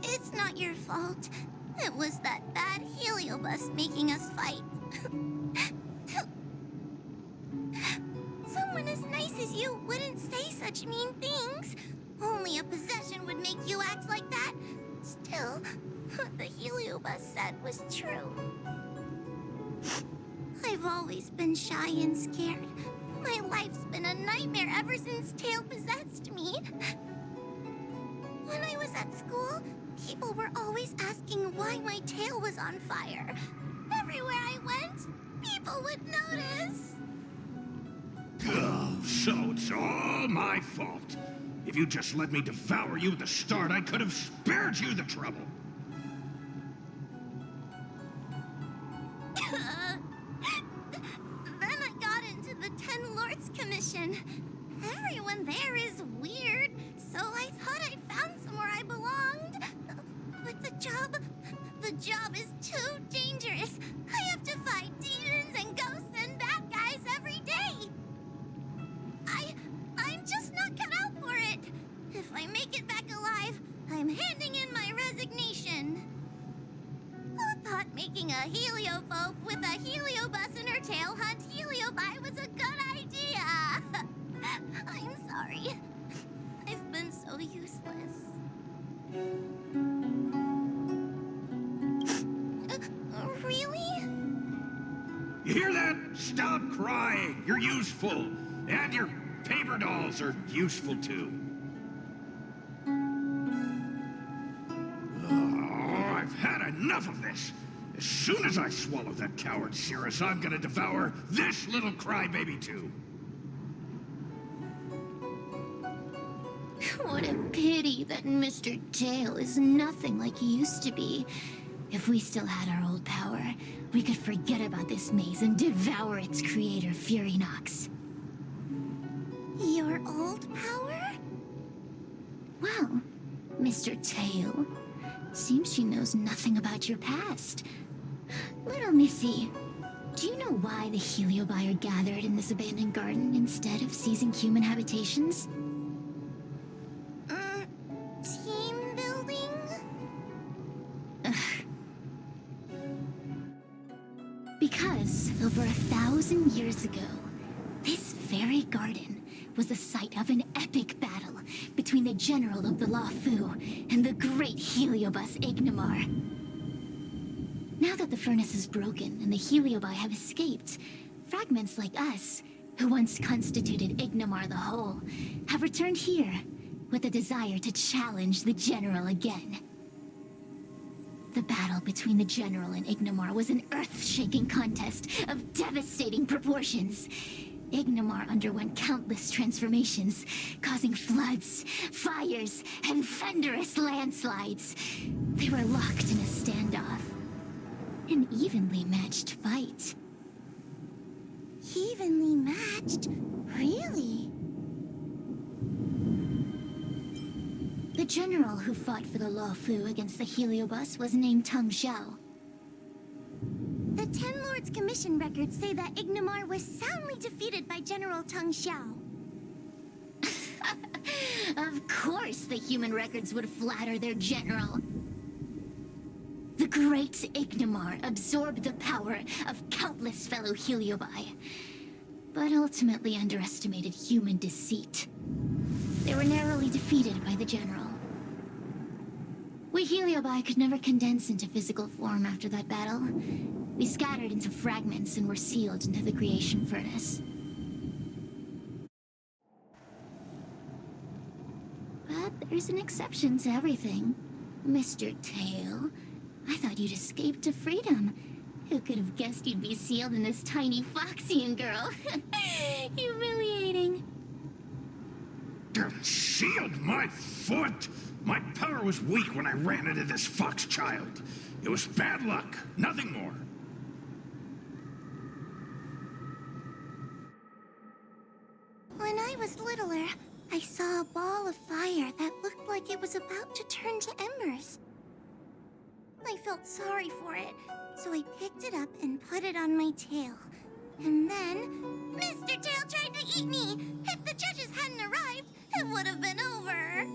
It's not your fault. It was that bad heliobus making us fight. Someone as nice as you wouldn't say such mean things. Only a possession would make you act like that. Still, what the heliobus said was true. I've always been shy and scared. My life's been a nightmare ever since Tail possessed me. When I was at school, people were always asking why my tail was on fire. Everywhere I went, people would notice. Oh, so it's all my fault. If you just let me devour you at the start, I could have spared you the trouble. Then I got into the Ten Lords Commission. Everyone there is weird, so I thought I'd found somewhere I belonged. But the job is too dangerous. I have to fight demons and ghosts and bad guys every day. I'm just not cut out for it. If I make it back alive, I'm handing in my resignation. Who thought making a heliophobe with a heliobus in her tail hunt heliobi was a good idea? I'm sorry. I've been so useless. Really? You hear that? Stop crying. You're useful. And your paper dolls are useful too. Oh, I've had enough of this. As soon as I swallow that coward Cirrus, I'm gonna devour this little crybaby too. What a pity that Mr. Tail is nothing like he used to be. If we still had our old power, we could forget about this maze and devour its creator, Furynox. Your old power? Well, Mr. Tail, seems she knows nothing about your past. Little Missy, do you know why the Heliobi are gathered in this abandoned garden instead of seizing human habitations? Team building? Because over 1,000 years ago, this very garden was the site of an epic battle between the general of the Luofu and the great heliobus Ignimar. Now that the furnace is broken and the heliobi have escaped, fragments like us, who once constituted Ignimar the Whole, have returned here with the desire to challenge the general again. The battle between the general and Ignimar was an earth-shaking contest of devastating proportions. Ignimar underwent countless transformations, causing floods, fires, and thunderous landslides. They were locked in a standoff. An evenly matched fight. Evenly matched? Really? The general who fought for the Luofu against the Heliobus was named Tang Xiao. The Ten Lords Commission records say that Ignimar was soundly defeated by General Tang Xiao. Of course the human records would flatter their general. The great Ignimar absorbed the power of countless fellow Heliobi, but ultimately underestimated human deceit. They were narrowly defeated by the general. We Heliobi could never condense into physical form after that battle. We scattered into fragments and were sealed into the creation furnace. But there's an exception to everything, Mr. Tail. I thought you'd escaped to freedom. Who could have guessed you'd be sealed in this tiny Foxian girl? Humiliating. Sealed my foot? My power was weak when I ran into this fox child. It was bad luck, nothing more. When I was littler, I saw a ball of fire that looked like it was about to turn to embers. I felt sorry for it, so I picked it up and put it on my tail. And then, Mr. Tail tried to eat me! If the judges hadn't arrived, it would have been over.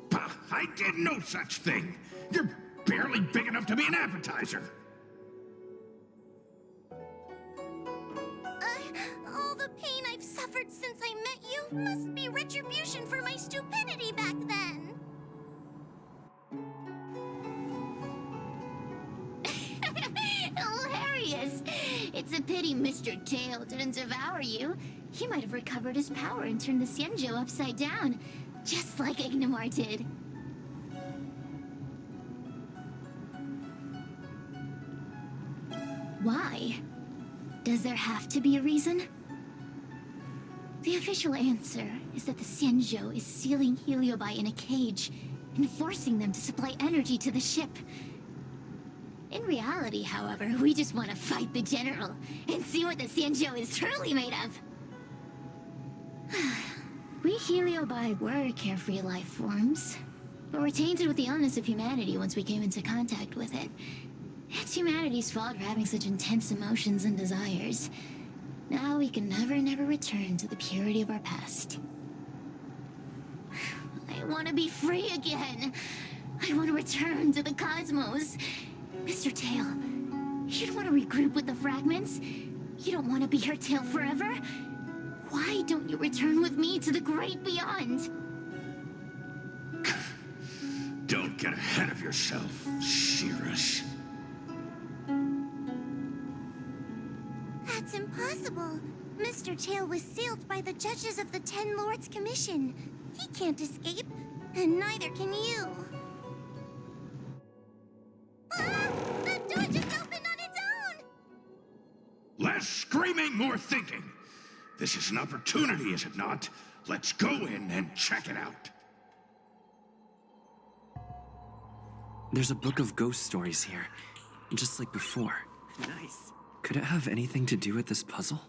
Bah, I did no such thing. You're barely big enough to be an appetizer. All the pain I've suffered since I met you must be retribution for my stupidity back then. Hilarious! It's a pity Mr. Tail didn't devour you. He might have recovered his power and turned the Xianzhou upside down, just like Ignomar did. Why? Does there have to be a reason? The official answer is that the Xianzhou is sealing Heliobi in a cage and forcing them to supply energy to the ship. In reality, however, we just want to fight the General and see what the Xianzhou is truly made of. We Heliobi were carefree life forms, but were tainted with the illness of humanity once we came into contact with it. It's humanity's fault for having such intense emotions and desires. Now we can never return to the purity of our past. I want to be free again. I want to return to the cosmos. Mr. Tail, you don't want to regroup with the fragments? You don't want to be her tail forever? Why don't you return with me to the great beyond? Don't get ahead of yourself, Cirrus. That's impossible. Mr. Tail was sealed by the judges of the Ten Lords Commission. He can't escape, and neither can you. Ah! The door just opened on its own! Less screaming, more thinking. This is an opportunity, is it not? Let's go in and check it out. There's a book of ghost stories here, just like before. Nice. Could it have anything to do with this puzzle?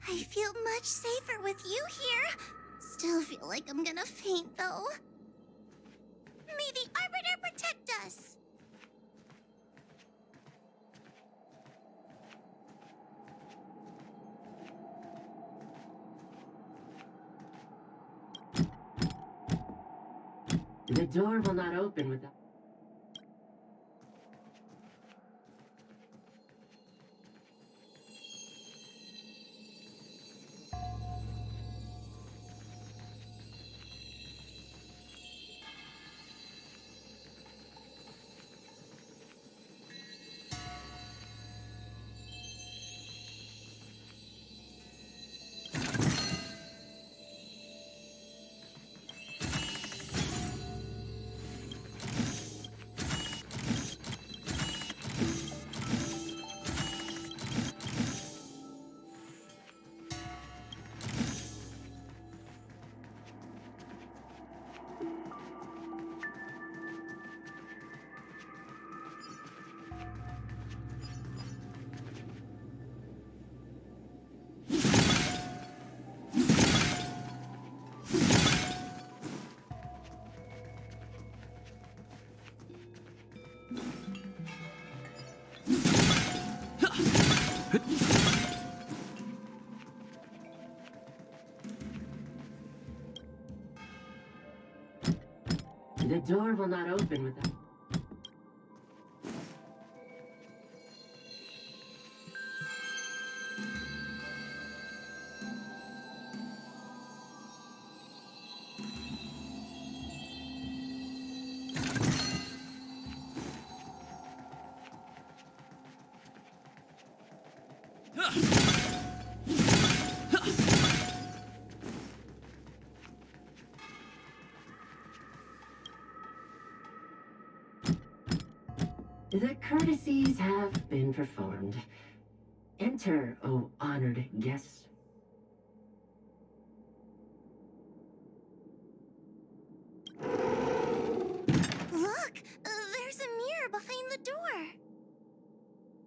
I feel much safer with you here. Still feel like I'm gonna faint, though. May the Arbiter protect us! The door will not open without... The door will not open without... The courtesies have been performed. Enter, O honored guest. Look! There's a mirror behind the door!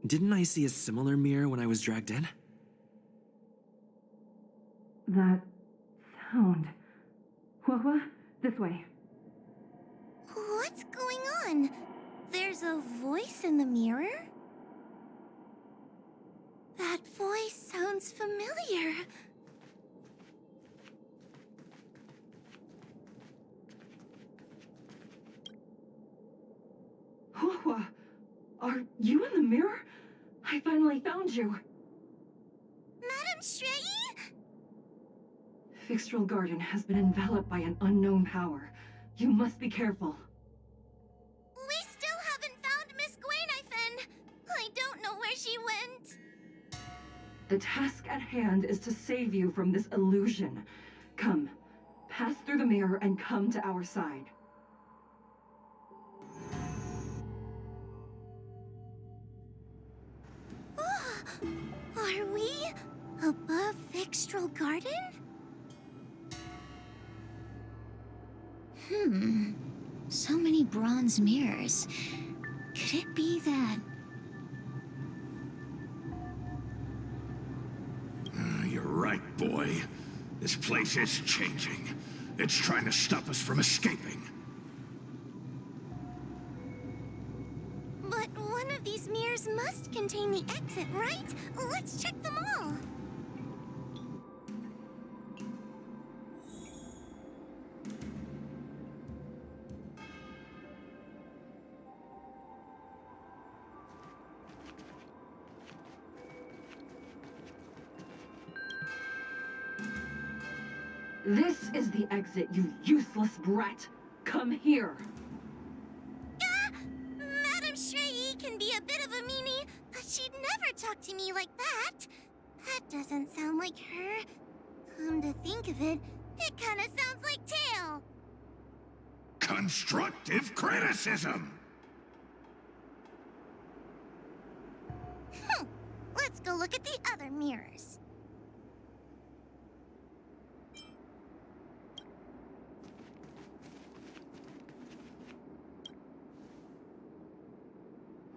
Didn't I see a similar mirror when I was dragged in? That sound. What? This way. What's going on? There's a voice in the mirror? That voice sounds familiar. Huahua, are you in the mirror? I finally found you. Madame Shrey? Fixtral Garden has been enveloped by an unknown power. You must be careful. We still haven't found Miss Gwainifin. I don't know where she went. The task at hand is to save you from this illusion. Come, pass through the mirror and come to our side. Are we above Fixtral Garden? So many bronze mirrors. Could it be that... You're right, boy. This place is changing. It's trying to stop us from escaping. But one of these mirrors must contain the exit, right? Let's check them all. This is the exit, you useless brat! Come here! Madame Shrey can be a bit of a meanie, but she'd never talk to me like that. That doesn't sound like her. Come to think of it, it kind of sounds like Tail. Constructive criticism! Let's go look at the other mirrors.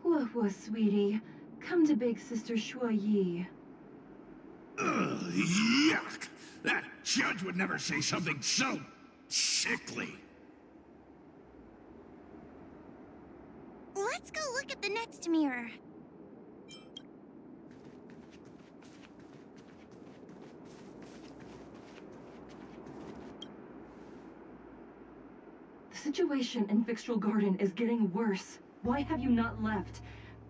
Huahua, sweetie. Come to Big Sister Shuo Yi. Ugh, yuck! That judge would never say something so sickly. Let's go look at the next mirror. The situation in Fixtral Garden is getting worse. Why have you not left?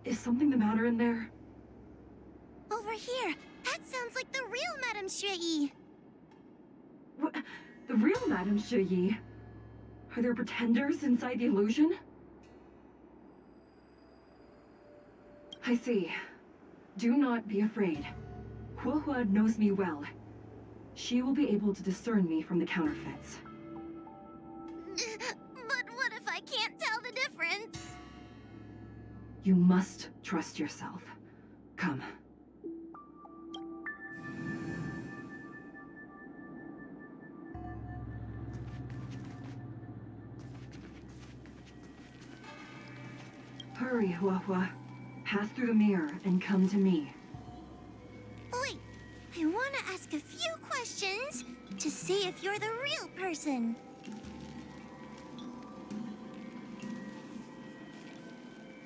Is something the matter in there? Over here. That sounds like the real Madame Shui. What? The real Madame Shui? Are there pretenders inside the illusion? I see. Do not be afraid. Huohua knows me well. She will be able to discern me from the counterfeits. But what if I can't tell the difference? You must trust yourself. Come. Hurry, Huohua. Pass through the mirror and come to me. Wait, I want to ask a few questions to see if you're the real person.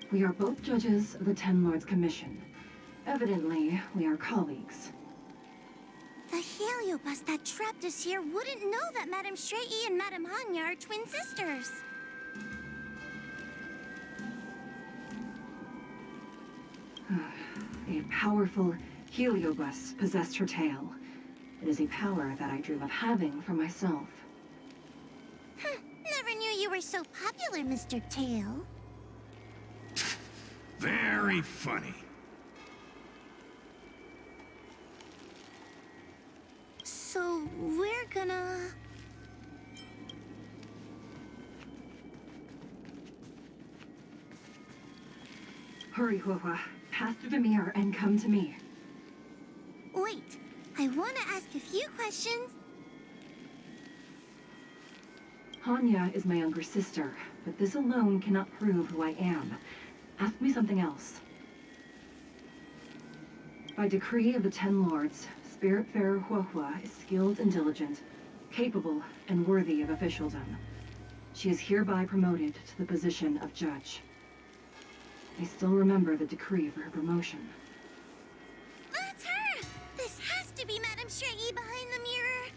We are both judges of the Ten Lords Commission. Evidently, we are colleagues. The heliobus that trapped us here wouldn't know that Madame Shui and Madame Hanya are twin sisters. A powerful heliobus possessed her tail. It is a power that I dream of having for myself. Never knew you were so popular, Mr. Tail. Very funny. So, we're gonna... Hurry, Huohua. Pass through the mirror and come to me. Wait, I want to ask a few questions. Hanya is my younger sister, but this alone cannot prove who I am. Ask me something else. By decree of the Ten Lords, Spiritfarer Huohua is skilled and diligent, capable and worthy of officialdom. She is hereby promoted to the position of judge. I still remember the decree for her promotion. That's her! This has to be Madame Shui behind the mirror.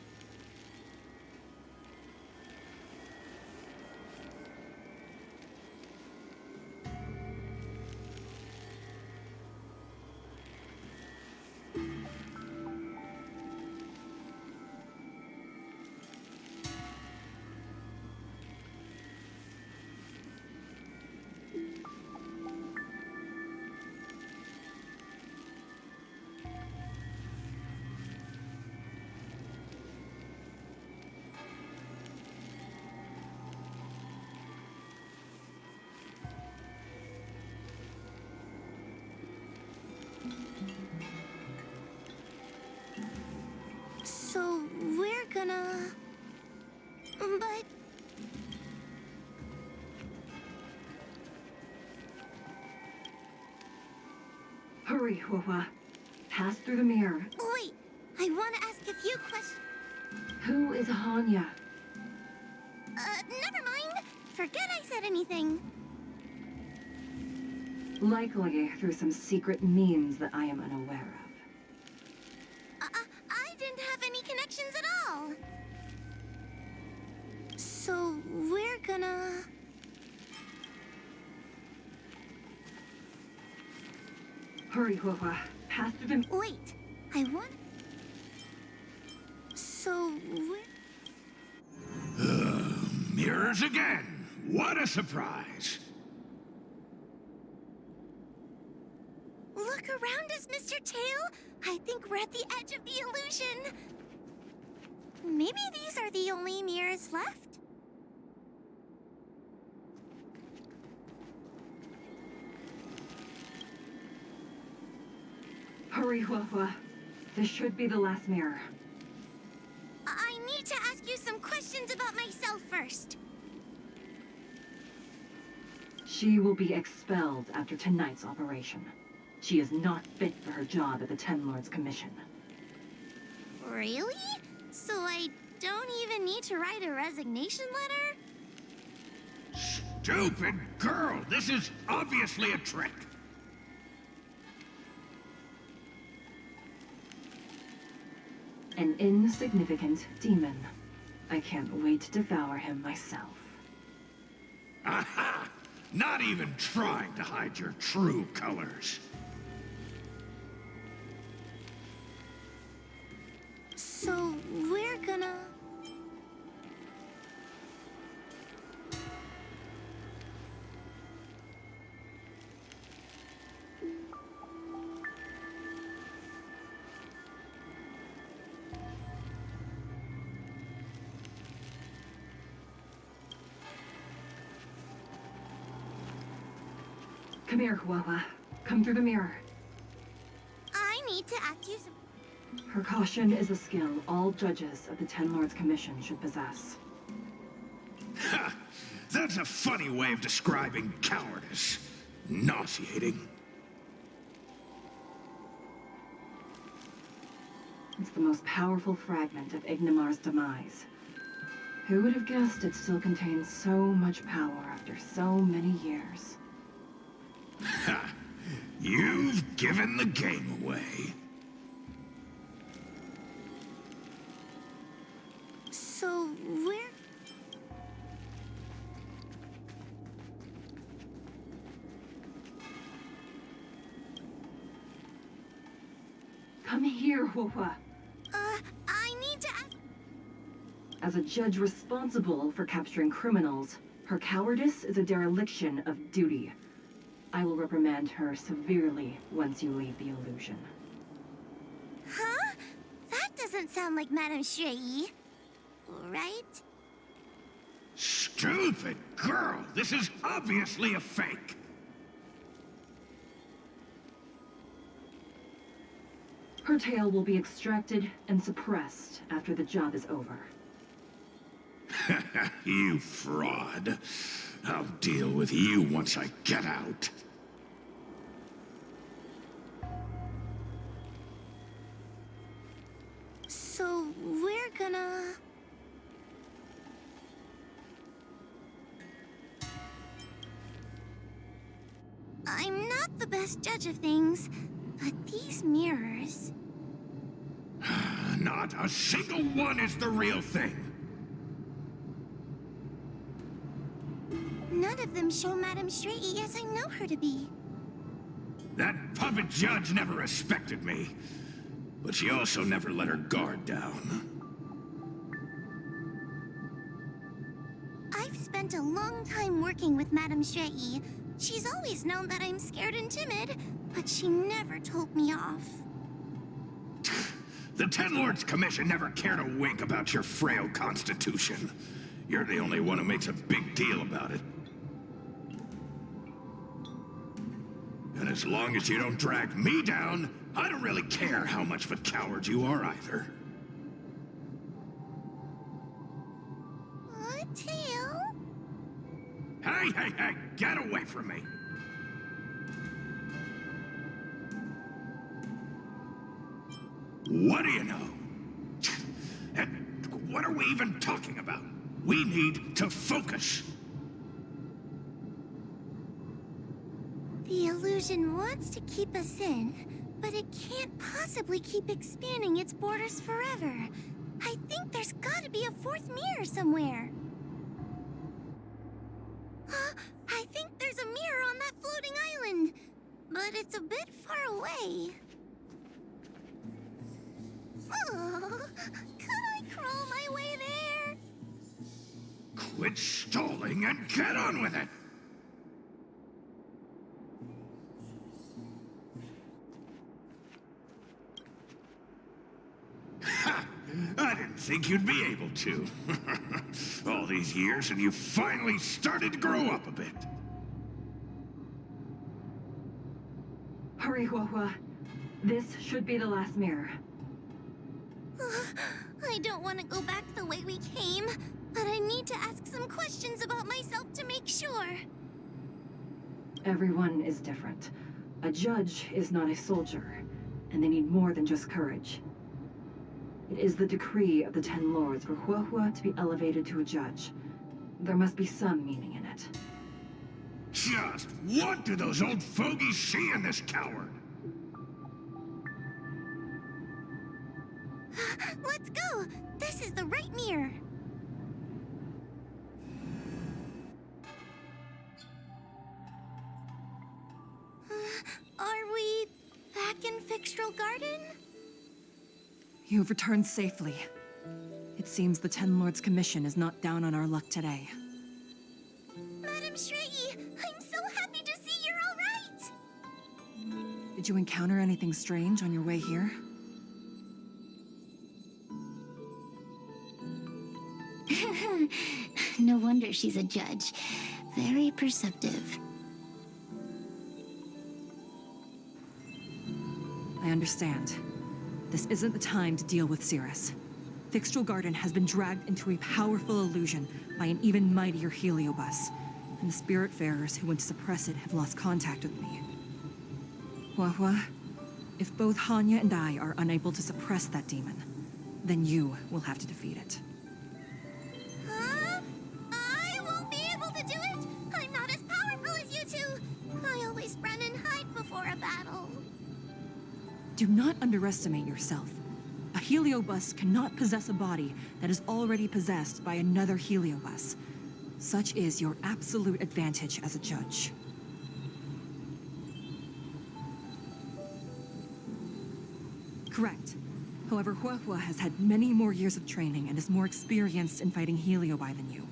So, we're gonna... But... Hurry, Huohua. Pass through the mirror. Wait, I want to ask a few questions. Who is Hanya? Never mind. Forget I said anything. Likely through some secret means that I am unaware of. I didn't have any connections at all. So, we're gonna... Hurry, Huohua. Pass through the... Wait, I want... So, we're... Mirrors again. What a surprise. Look around us, Mr. Tail. I think we're at the edge of the illusion. Maybe these are the only mirrors left? Hurry, Huohua. This should be the last mirror. I need to ask you some questions about myself first. She will be expelled after tonight's operation. She is not fit for her job at the Ten Lords Commission. Really? So I don't even need to write a resignation letter? Stupid girl! This is obviously a trick! An insignificant demon. I can't wait to devour him myself. Aha! Not even trying to hide your true colors. So we're gonna... Come here, Huahua. Come through the mirror. I need to ask you some... Her caution is a skill all judges of the Ten Lords Commission should possess. Ha! That's a funny way of describing cowardice. Nauseating. It's the most powerful fragment of Ignimar's demise. Who would have guessed it still contains so much power after so many years? Ha! You've given the game away. So we're... Come here, Huahua. I need to ask... As a judge responsible for capturing criminals, her cowardice is a dereliction of duty. I will reprimand her severely once you leave the illusion. Huh? That doesn't sound like Madame Shui. Right? Stupid girl! This is obviously a fake! Her tail will be extracted and suppressed after the job is over. You fraud. I'll deal with you once I get out. So we're gonna... I'm not the best judge of things, but these mirrors... Not a single one is the real thing. None of them show Madame Shui as I know her to be. That puppet judge never respected me. But she also never let her guard down. I've spent a long time working with Madame Shui. She's always known that I'm scared and timid, but she never told me off. The Ten Lords Commission never cared a wink about your frail constitution. You're the only one who makes a big deal about it. And as long as you don't drag me down, I don't really care how much of a coward you are either. Tail? Hey, get away from me! What do you know? And what are we even talking about? We need to focus. The illusion wants to keep us in, but it can't possibly keep expanding its borders forever. I think there's gotta be a fourth mirror somewhere. I think there's a mirror on that floating island, but it's a bit far away. Oh, could I crawl my way there? Quit stalling and get on with it! Ha! I didn't think you'd be able to. All these years and you finally started to grow up a bit. Hurry, Huahua. This should be the last mirror. I don't want to go back the way we came, but I need to ask some questions about myself to make sure. Everyone is different. A judge is not a soldier, and they need more than just courage. It is the decree of the Ten Lords for Huohua to be elevated to a judge. There must be some meaning in it. Just what do those old fogies see in this coward? Let's go! This is the right mirror. Are we back in Fixtral Garden? You've returned safely. It seems the Ten Lords' Commission is not down on our luck today. Madam Shrey, I'm so happy to see you're all right! Did you encounter anything strange on your way here? No wonder she's a judge. Very perceptive. I understand. This isn't the time to deal with Cirrus. Fixtral Garden has been dragged into a powerful illusion by an even mightier Heliobus, and the Spiritfarers who went to suppress it have lost contact with me. Huohua, if both Hanya and I are unable to suppress that demon, then you will have to defeat it. Huh? I won't be able to do it! I'm not as powerful as you two! I always run and hide before a battle. Do not underestimate yourself. A Heliobus cannot possess a body that is already possessed by another Heliobus. Such is your absolute advantage as a judge. Correct. However, Huohua has had many more years of training and is more experienced in fighting Heliobi than you.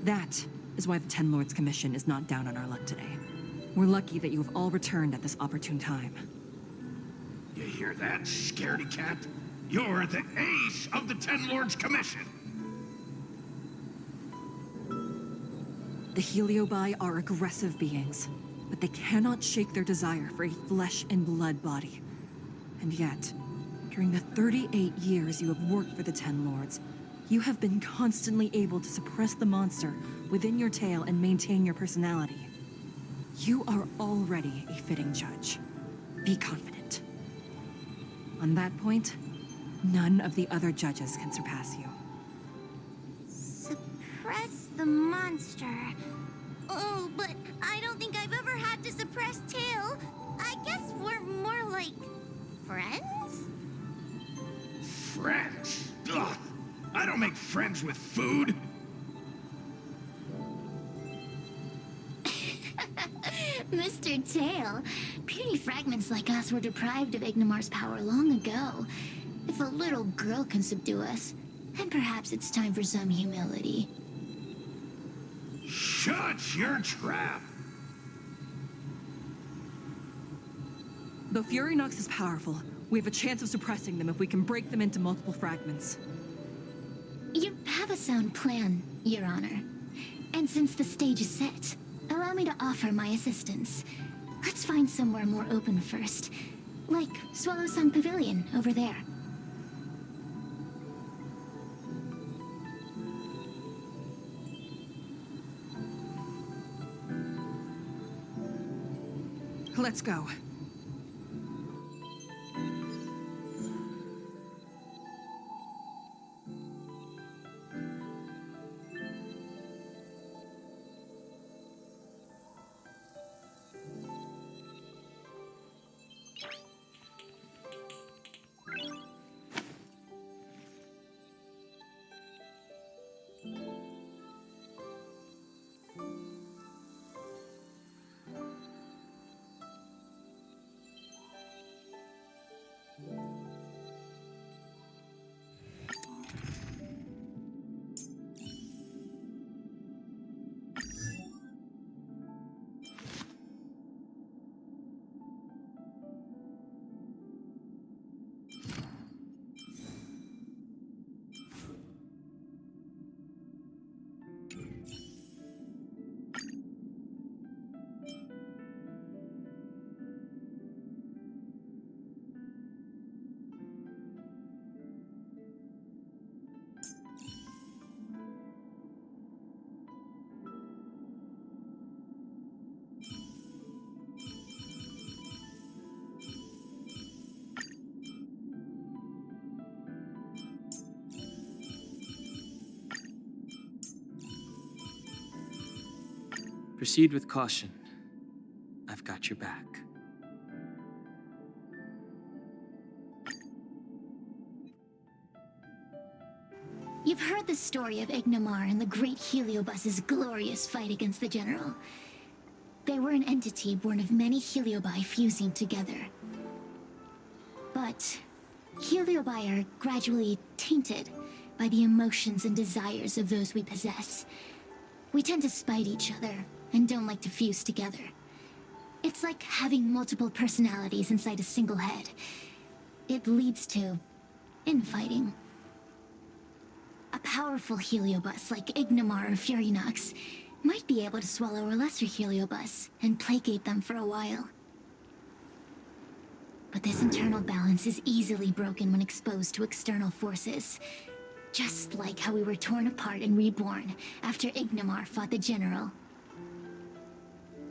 That is why the Ten Lords Commission is not down on our luck today. We're lucky that you have all returned at this opportune time. You hear that, scaredy cat? You're the ace of the Ten Lords Commission. The Heliobi are aggressive beings, but they cannot shake their desire for a flesh and blood body. And yet, during the 38 years you have worked for the Ten Lords, you have been constantly able to suppress the monster within your tail and maintain your personality. You are already a fitting judge. Be confident. On that point, none of the other judges can surpass you. Suppress the monster. Oh, but I don't think I've ever had to suppress Tail. I guess we're more like friends? Friends? Ugh! I don't make friends with food. Mr. Tail, puny fragments like us were deprived of Ignimar's power long ago. If a little girl can subdue us, then perhaps it's time for some humility. Shut your trap! Though Fury Nox is powerful, we have a chance of suppressing them if we can break them into multiple fragments. You have a sound plan, Your Honor. And since the stage is set, allow me to offer my assistance. Let's find somewhere more open first. Like Swallow Song Pavilion over there. Let's go. Proceed with caution. I've got your back. You've heard the story of Ignamar and the great Heliobus's glorious fight against the General. They were an entity born of many Heliobi fusing together. But Heliobi are gradually tainted by the emotions and desires of those we possess. We tend to spite each other and don't like to fuse together. It's like having multiple personalities inside a single head. It leads to infighting. A powerful Heliobus like Ignamar or Furinox might be able to swallow a lesser Heliobus and placate them for a while. But this internal balance is easily broken when exposed to external forces. Just like how we were torn apart and reborn after Ignamar fought the General.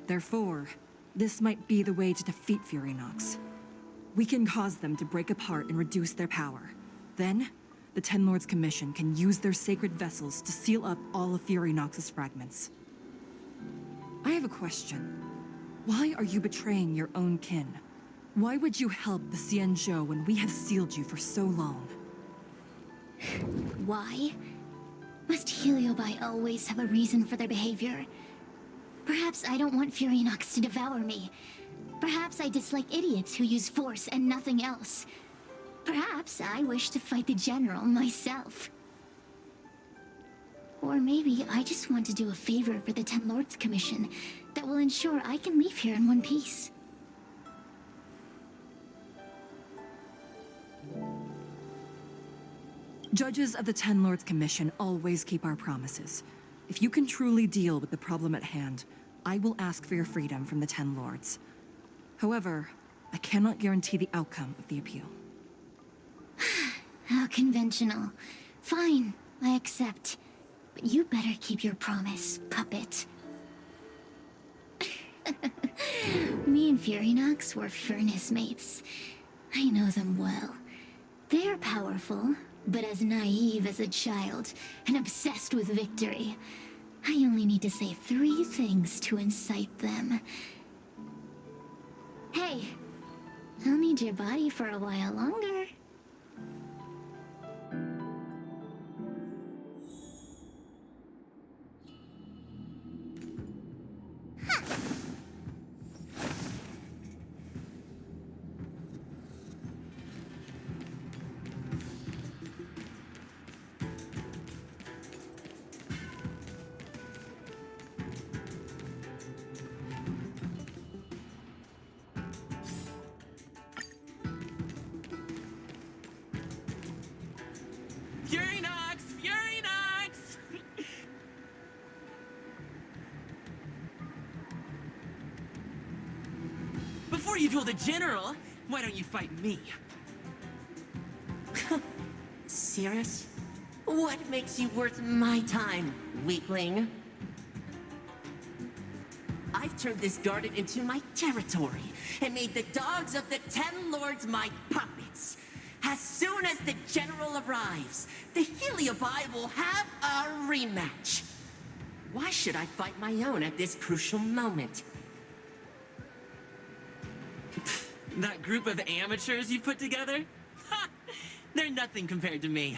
Therefore, this might be the way to defeat Furinox. We can cause them to break apart and reduce their power. Then, the Ten Lords Commission can use their sacred vessels to seal up all of Furinox's fragments. I have a question. Why are you betraying your own kin? Why would you help the Xianzhou when we have sealed you for so long? Why? Must Heliobi always have a reason for their behavior? Perhaps I don't want Furinox to devour me. Perhaps I dislike idiots who use force and nothing else. Perhaps I wish to fight the General myself. Or maybe I just want to do a favor for the Ten Lords Commission that will ensure I can leave here in one piece. Judges of the Ten Lords Commission always keep our promises. If you can truly deal with the problem at hand, I will ask for your freedom from the Ten Lords. However, I cannot guarantee the outcome of the appeal. How conventional. Fine, I accept. But you better keep your promise, puppet. Me and Furinox were furnace mates. I know them well. They're powerful, but as naive as a child, and obsessed with victory. I only need to say 3 things to incite them. Hey, I'll need your body for a while longer. Furinox! Furinox! Before you duel the General, why don't you fight me? Serious? What makes you worth my time, weakling? I've turned this garden into my territory and made the dogs of the Ten Lords my puppets. As soon as the General arrives, the Heliobi will have a rematch. Why should I fight my own at this crucial moment? That group of amateurs you put together? Ha! They're nothing compared to me.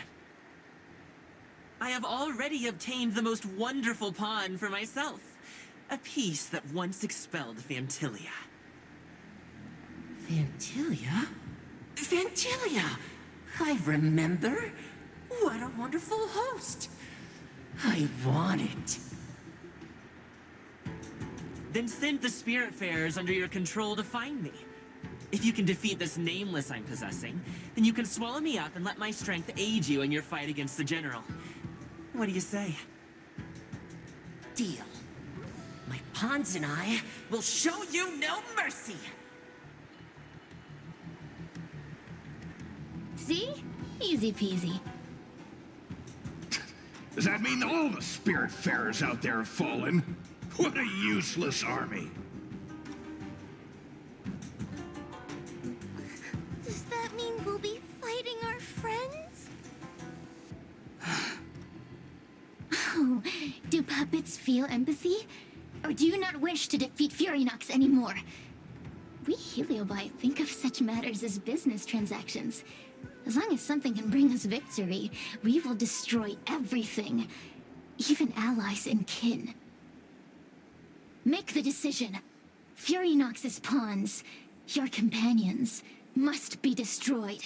I have already obtained the most wonderful pawn for myself. A piece that once expelled Phantilia. Phantilia? Phantilia! I remember. What a wonderful host. I want it. Then send the Spiritfarers under your control to find me. If you can defeat this nameless I'm possessing, then you can swallow me up and let my strength aid you in your fight against the General. What do you say? Deal. My pawns and I will show you no mercy. See? Easy peasy. Does that mean all the Spiritfarers out there have fallen? What a useless army. Does that mean we'll be fighting our friends? Oh, do puppets feel empathy? Or Or do you not wish to defeat Furynox anymore? We Heliobi think of such matters as business transactions. As long as something can bring us victory, we will destroy everything, even allies and kin. Make the decision. Furynox's pawns, your companions, must be destroyed.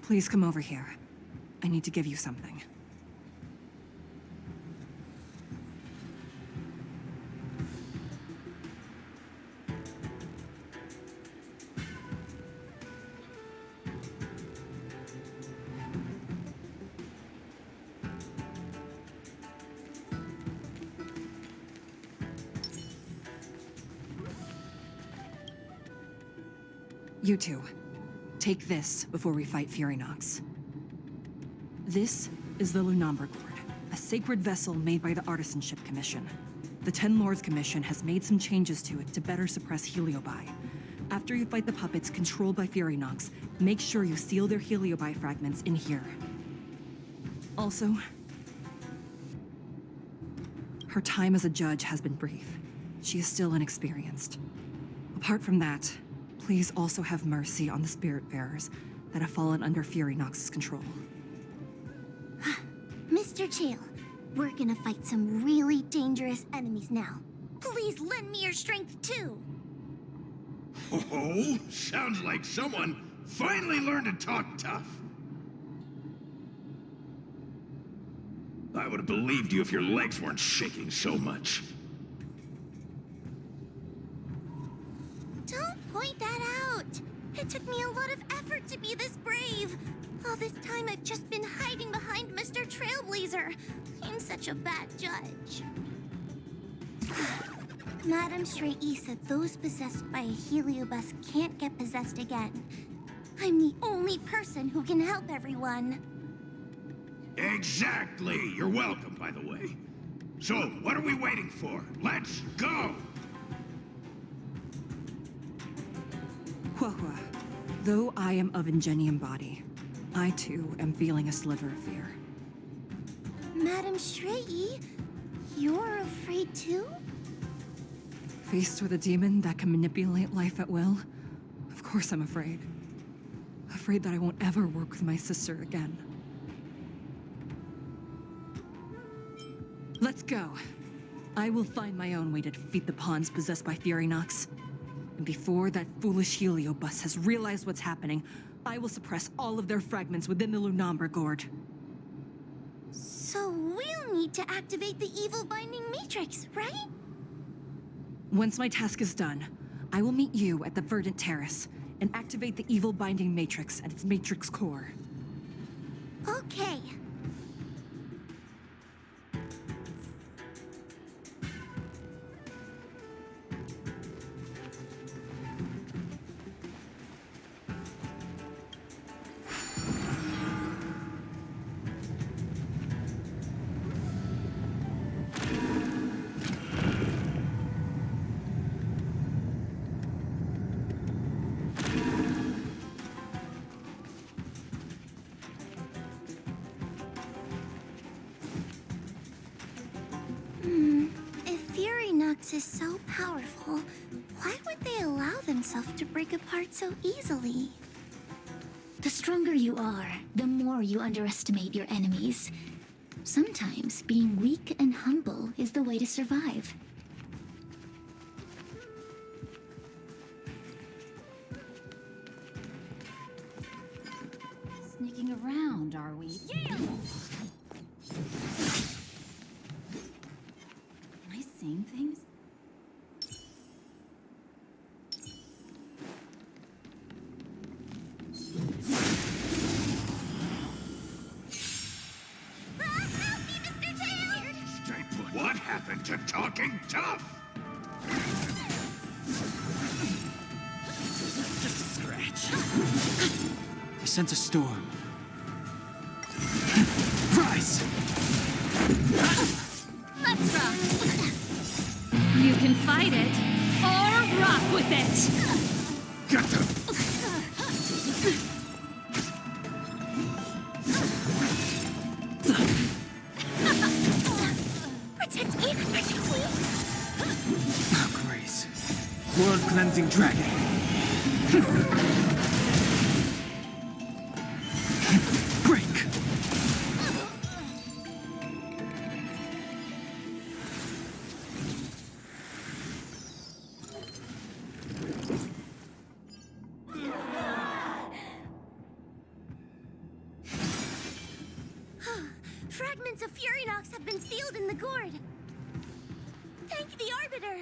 Please come over here. I need to give you something. You two, take this before we fight Furynox. This is the Lunamber Gourd, a sacred vessel made by the Artisanship Commission. The Ten Lords Commission has made some changes to it to better suppress Heliobi. After you fight the puppets controlled by Furynox, make sure you seal their Heliobi fragments in here. Also, her time as a judge has been brief. She is still inexperienced. Apart from that, please also have mercy on the Spiritfarers that have fallen under Furynox's control. Mr. Chael, we're gonna fight some really dangerous enemies now. Please lend me your strength too. Oh, sounds like someone finally learned to talk tough. I would have believed you if your legs weren't shaking so much. Don't point that out. It took me a lot of effort to be this brave. All this time I've just been hiding behind Mr. Trailblazer. I'm such a bad judge. Madame Shrey said those possessed by a Heliobus can't get possessed again. I'm the only person who can help everyone. Exactly! You're welcome, by the way. So, what are we waiting for? Let's go! Huahua, though I am of Ingenium body, I too am feeling a sliver of fear. Madame Shrey, you're afraid too? Faced with a demon that can manipulate life at will, of course I'm afraid. Afraid that I won't ever work with my sister again. Let's go. I will find my own way to defeat the pawns possessed by Furynox. And before that foolish Heliobus has realized what's happening, I will suppress all of their fragments within the Lunamber Gourd. So we'll need to activate the evil binding matrix, right? Once my task is done, I will meet you at the Verdant Terrace and activate the evil binding matrix at its matrix core. Okay. If Furynox is so powerful, why would they allow themselves to break apart so easily? The stronger you are, the more you underestimate your enemies. Sometimes being weak and humble is the way to survive. Sneaking around, are we? Yeah! Am I seeing things? Help me, Mr. Tail! Stay put. What happened to talking tough? Just a scratch. I sense a storm. Rise! Let's rock! You can fight it, or rock with it! Get them! cleansing dragon. Break! Fragments of Furynox have been sealed in the gourd. Thank the Arbiter.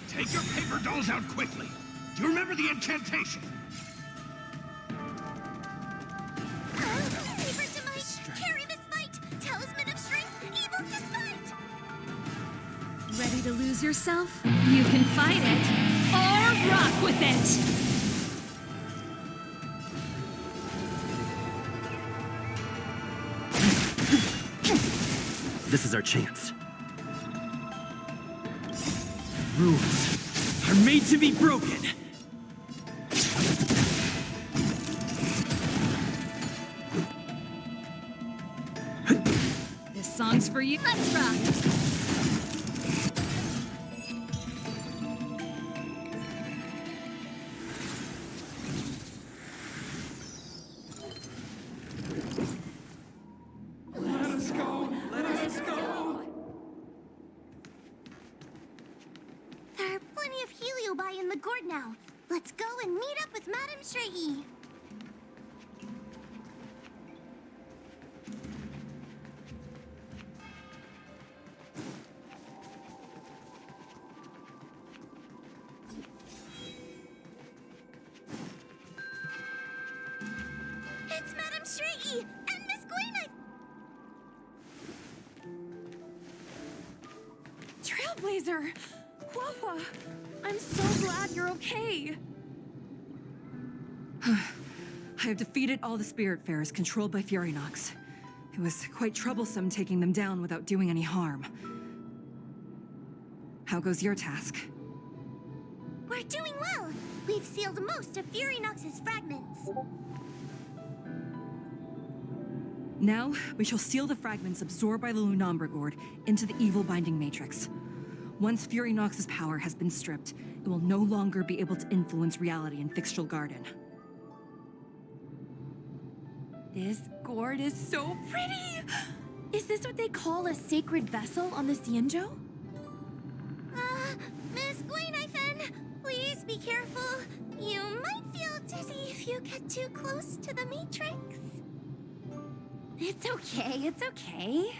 Take your paper dolls out quickly. Do you remember the incantation? Paper to might, carry this fight. Talisman of strength, evil despite. Ready to lose yourself? You can fight it or rock with it. This is our chance. Rules are made to be broken. This song's for you. Let's rock. There are plenty of Heliobi in the gourd now. Let's go and meet up with Madame Shraggy. It's Madame Shraggy and Miss Gwyneth. Trailblazer! Wawa! I'm so glad you're okay! I have defeated all the Spiritfarers controlled by Furynox. It was quite troublesome taking them down without doing any harm. How goes your task? We're doing well. We've sealed most of Furynox's fragments. Now, we shall seal the fragments absorbed by the Lunombra Gourd into the evil binding matrix. Once Furynox's power has been stripped, it will no longer be able to influence reality in Thixtral Garden. This gourd is so pretty! Is this what they call a sacred vessel on the Xianzhou? Miss Gwyneth, please be careful. You might feel dizzy if you get too close to the Matrix. It's okay, it's okay.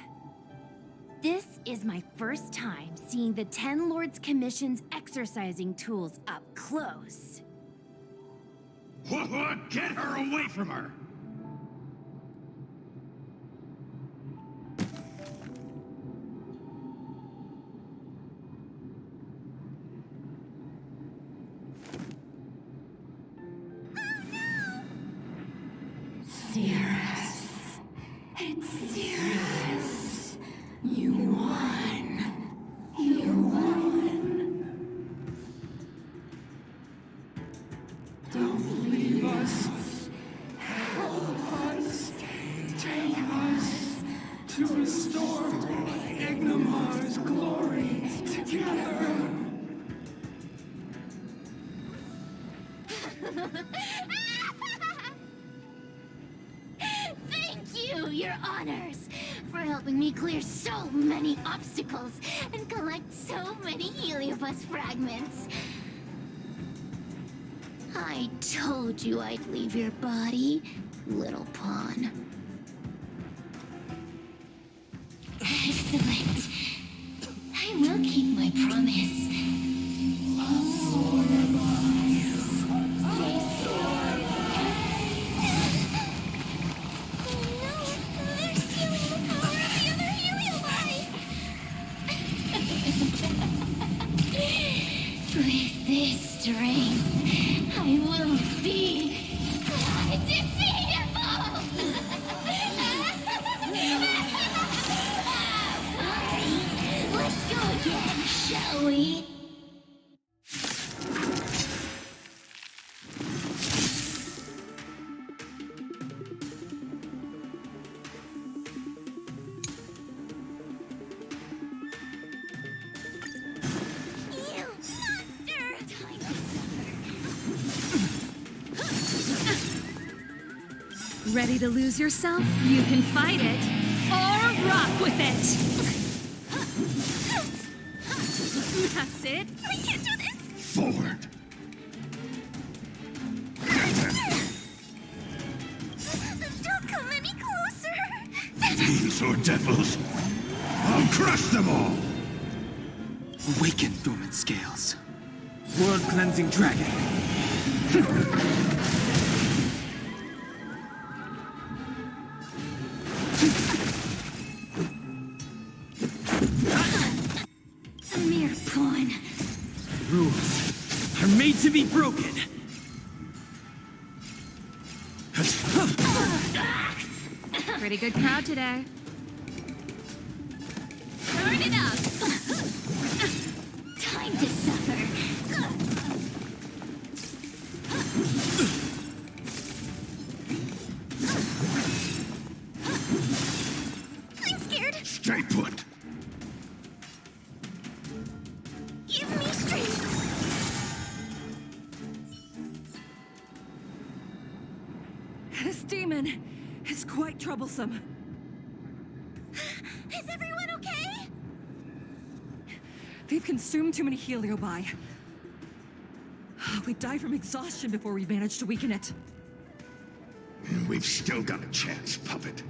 This is my first time seeing the Ten Lords Commission's exercising tools up close. What? Get her away from her! Cirrus. It's Cirrus. You won. You won. Don't leave us. Help us. Take us to restore Ignimar's glory together. Thank you, your honors, for helping me clear so many obstacles and collect so many Heliobus fragments. I told you I'd leave your body, little pawn. Excellent. I will keep my promise. With this strength, I will be undefeatable! Let's go again, shall we? You monster! Time to suffer. Ready to lose yourself? You can fight it or rock with it. That's it. We can't do this! Forward! Don't come any closer! Fiends or devils, I'll crush them all! Awaken, dormant scales. World-cleansing dragon. A mere pawn. Rules are made to be broken. Pretty good crowd today. Turn it up! Time to suffer. I'm scared! Stay put! Give me strength! This demon is quite troublesome. Is everyone okay? They've consumed too many heliobi. We'd die from exhaustion before we managed to weaken it. And we've still got a chance, puppet.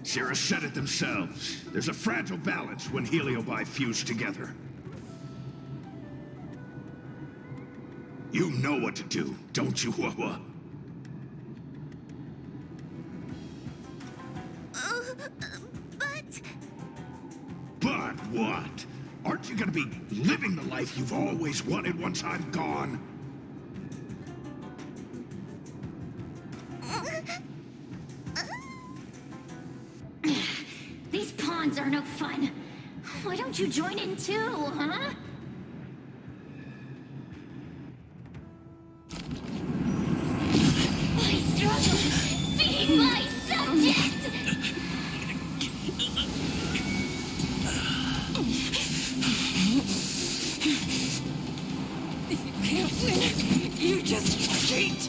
Sira said it themselves. There's a fragile balance when heliobi fuse together. You know what to do, don't you, Wawa? But... But what? Aren't you gonna be living the life you've always wanted once I'm gone? These pawns are no fun. Why don't you join in too, huh? My struggle, being my subject! You can't win. You just cheat.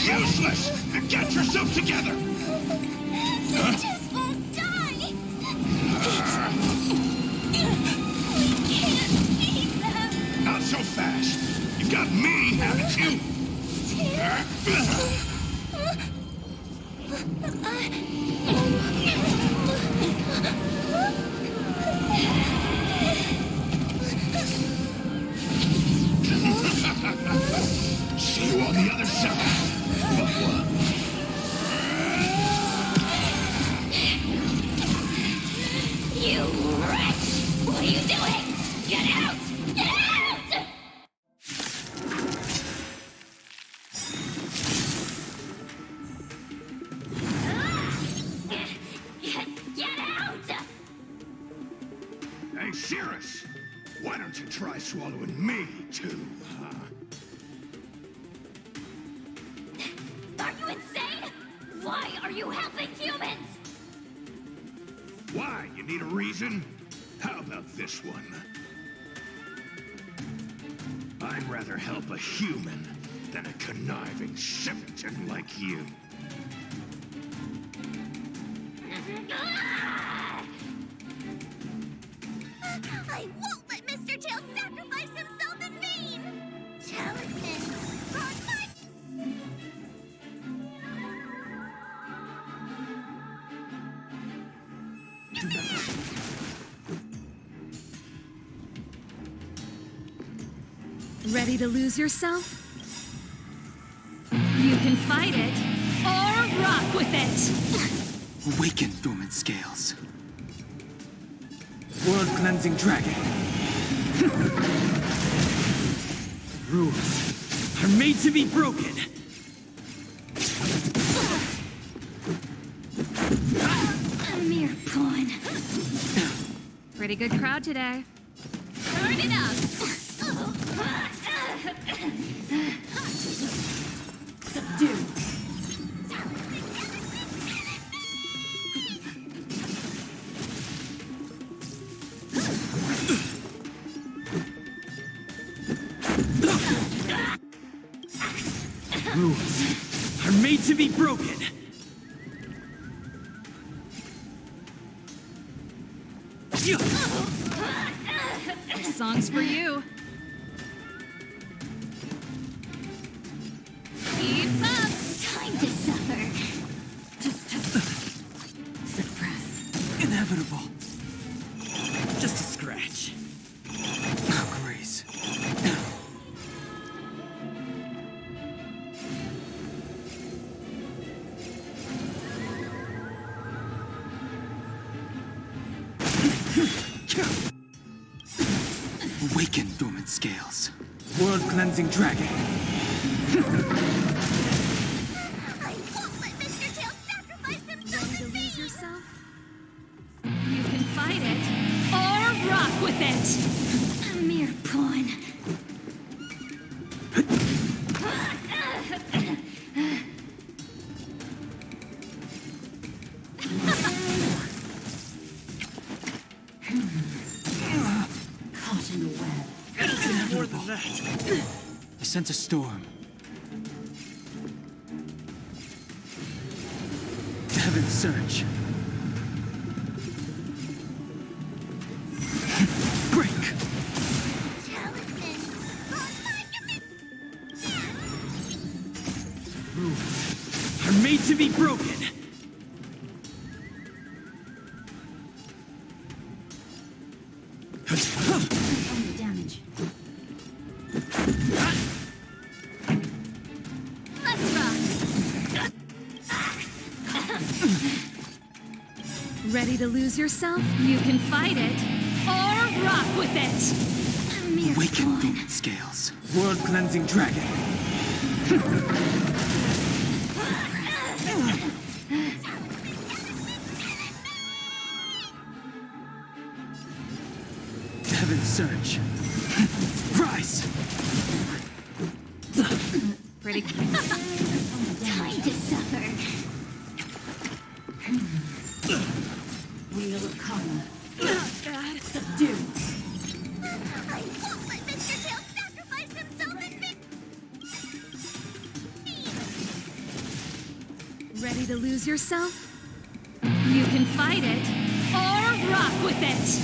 Useless! Get yourself together! I just won't die! We can't beat them! Not so fast! You've got me, haven't you? See you on the other side, Wawa. You wretch! What are you doing? Get out! Get out! Get out! Hey, Cirrus! Why don't you try swallowing me, too, huh? Are you insane? Why are you helping humans? Why? You need a reason? How about this one? I'd rather help a human than a conniving simpleton like you. I won't let Mr. Tail sacrifice himself in vain! Talisman, Ready to lose yourself? You can fight it, or rock with it! Awaken dormant scales. World-cleansing dragon. Rules are made to be broken. A mere pawn. Pretty good crowd today. Turn it up! Subdue. Rules are made to be broken. This song's for you. Keep up! Time to suffer. Suppress. Inevitable. Just a scratch. Oh, Grace. Awaken dormant scales. World-cleansing dragon. I won't let Mr. Tail sacrifice himself Ready to in lose vain! yourself? You can fight it, or rock with it! A mere pawn. Caught in a web. More than that. I sense a storm. Heaven's surge. Break! Talisman! On my command! Rules are made to be broken. Only damage. Let's rock! Ready to lose yourself? You can fight it, or rock with it! A mere Awaken pawn. dormant scales. World-cleansing dragon. Heaven's surge. Rise! Pretty Time to suffer. Wheel of karma. bad. Subdue. I won't let Mr. Tail sacrifice himself in vain! Ready to lose yourself? You can fight it, or rock with it!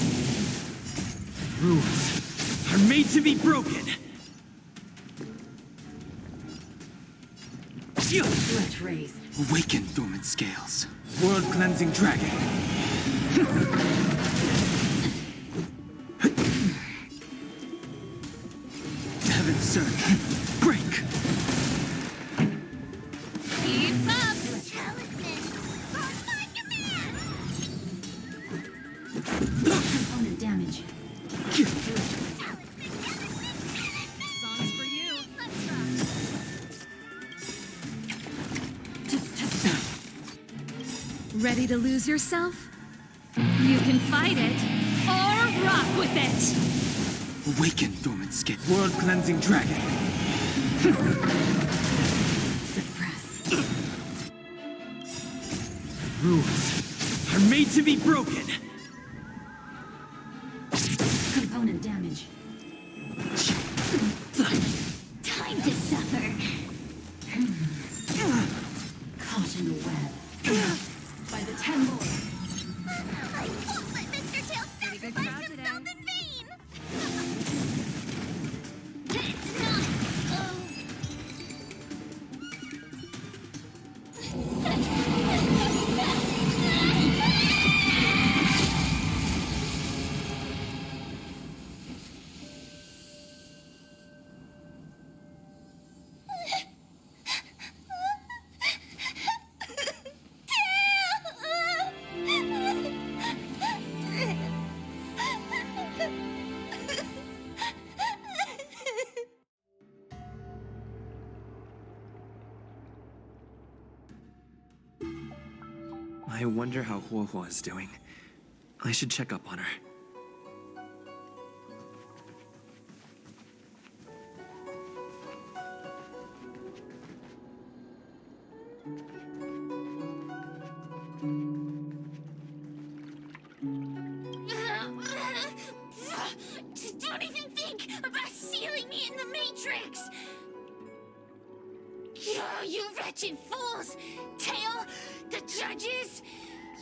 Rules are made to be broken. Let raise. Awaken dormant scales. World-cleansing dragon. Heaven's surge. Break! Keep up! Talisman! On my command! Component damage. Song's for you. Let's rock! Ready to lose yourself? You can fight it, or rock with it! Awaken dormant scale. World-cleansing dragon. Suppress. Rules are made to be broken. Component damage. Time to suffer. Caught in a web. By the 10 lords. I won't let Mr. Tail good sacrifice crowd today. himself in vain! It's not. I wonder how Huohuo is doing. I should check up on her. Don't even think about sealing me in the Matrix! You wretched fools! Tail, the judges,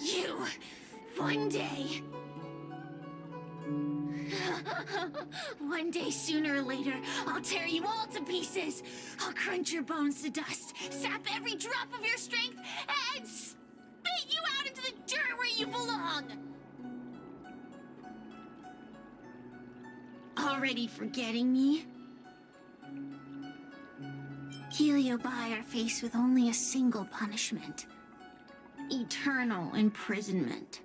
you, one day... One day, sooner or later, I'll tear you all to pieces. I'll crunch your bones to dust, sap every drop of your strength, and spit you out into the dirt where you belong. Already forgetting me? Heliobi are faced with only a single punishment. Eternal imprisonment.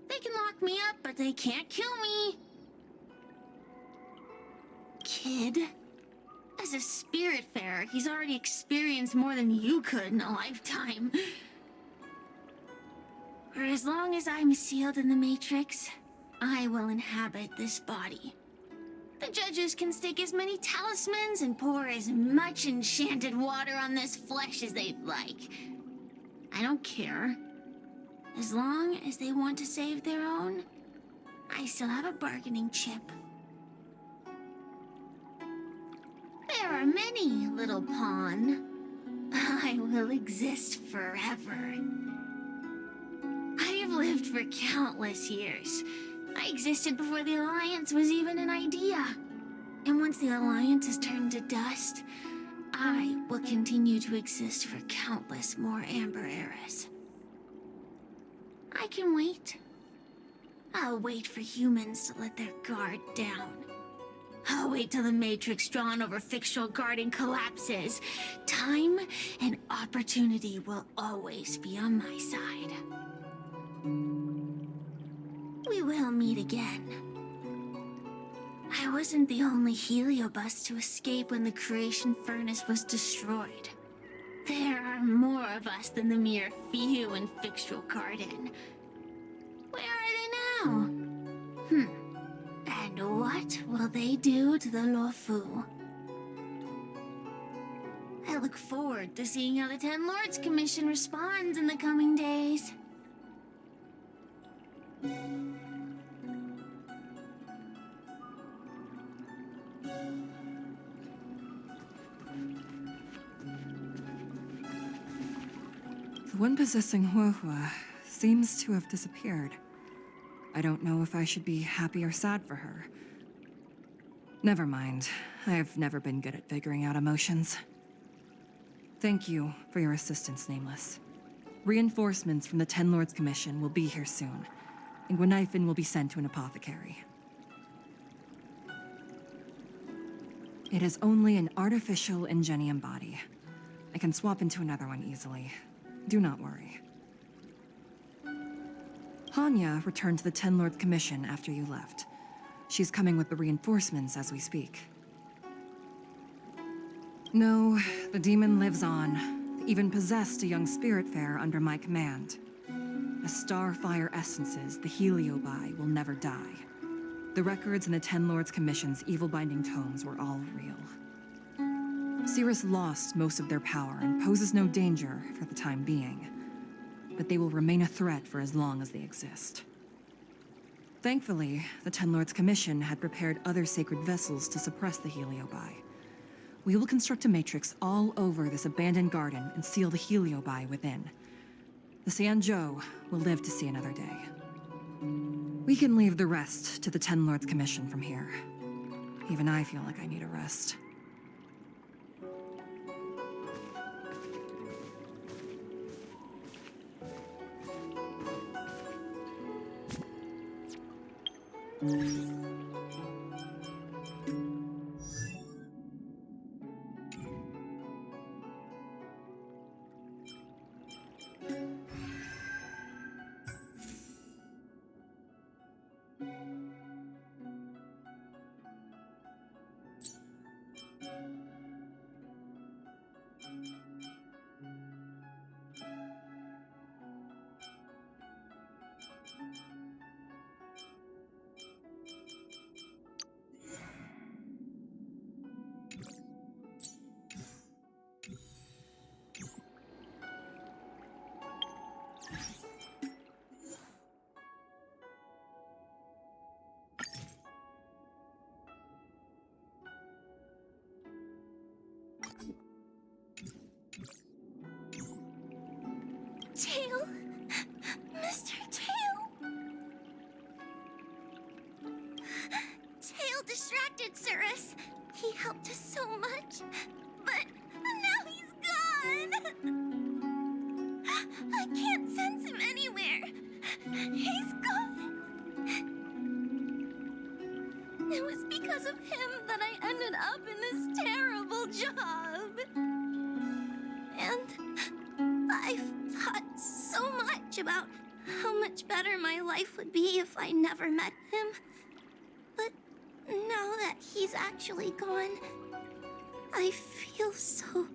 They can lock me up, but they can't kill me. Kid, as a Spiritfarer, he's already experienced more than you could in a lifetime. For as long as I'm sealed in the Matrix, I will inhabit this body. The judges can stake as many talismans and pour as much enchanted water on this flesh as they'd like. I don't care. As long as they want to save their own, I still have a bargaining chip. There are many, little pawn. I will exist forever. I have lived for countless years. I existed before the Alliance was even an idea. And once the Alliance is turned to dust, I will continue to exist for countless more Amber eras. I can wait. I'll wait for humans to let their guard down. I'll wait till the Matrix drawn over Fictional Garden collapses. Time and opportunity will always be on my side. We will meet again. I wasn't the only Heliobus to escape when the creation furnace was destroyed. There are more of us than the mere few in Fictional Garden. Where are they now? And what will they do to the Luofu? I look forward to seeing how the Ten Lords Commission responds in the coming days. The one possessing Huohua seems to have disappeared. I don't know if I should be happy or sad for her. Never mind. I've never been good at figuring out emotions. Thank you for your assistance, Nameless. Reinforcements from the Ten Lords Commission will be here soon, and Gweniphen will be sent to an apothecary. It is only an artificial Ingenium body. I can swap into another one easily. Do not worry. Hanya returned to the Ten Lords Commission after you left. She's coming with the reinforcements as we speak. No, the demon lives on. They even possessed a young Spiritfarer under my command. As Starfire essences, the Heliobi will never die. The records in the Ten Lords Commission's evil-binding tomes were all real. Cirrus lost most of their power and poses no danger for the time being. But they will remain a threat for as long as they exist. Thankfully, the Ten Lords Commission had prepared other sacred vessels to suppress the Heliobi. We will construct a matrix all over this abandoned garden and seal the Heliobi within. The Sanzhou will live to see another day. We can leave the rest to the Ten Lords Commission from here. Even I feel like I need a rest. contacted Cirrus. He helped us so much, but now he's gone. I can't sense him anywhere. He's gone. It was because of him that I ended up in this terrible job. And I've thought so much about how much better my life would be if I never met him. But now that he's actually gone, I feel so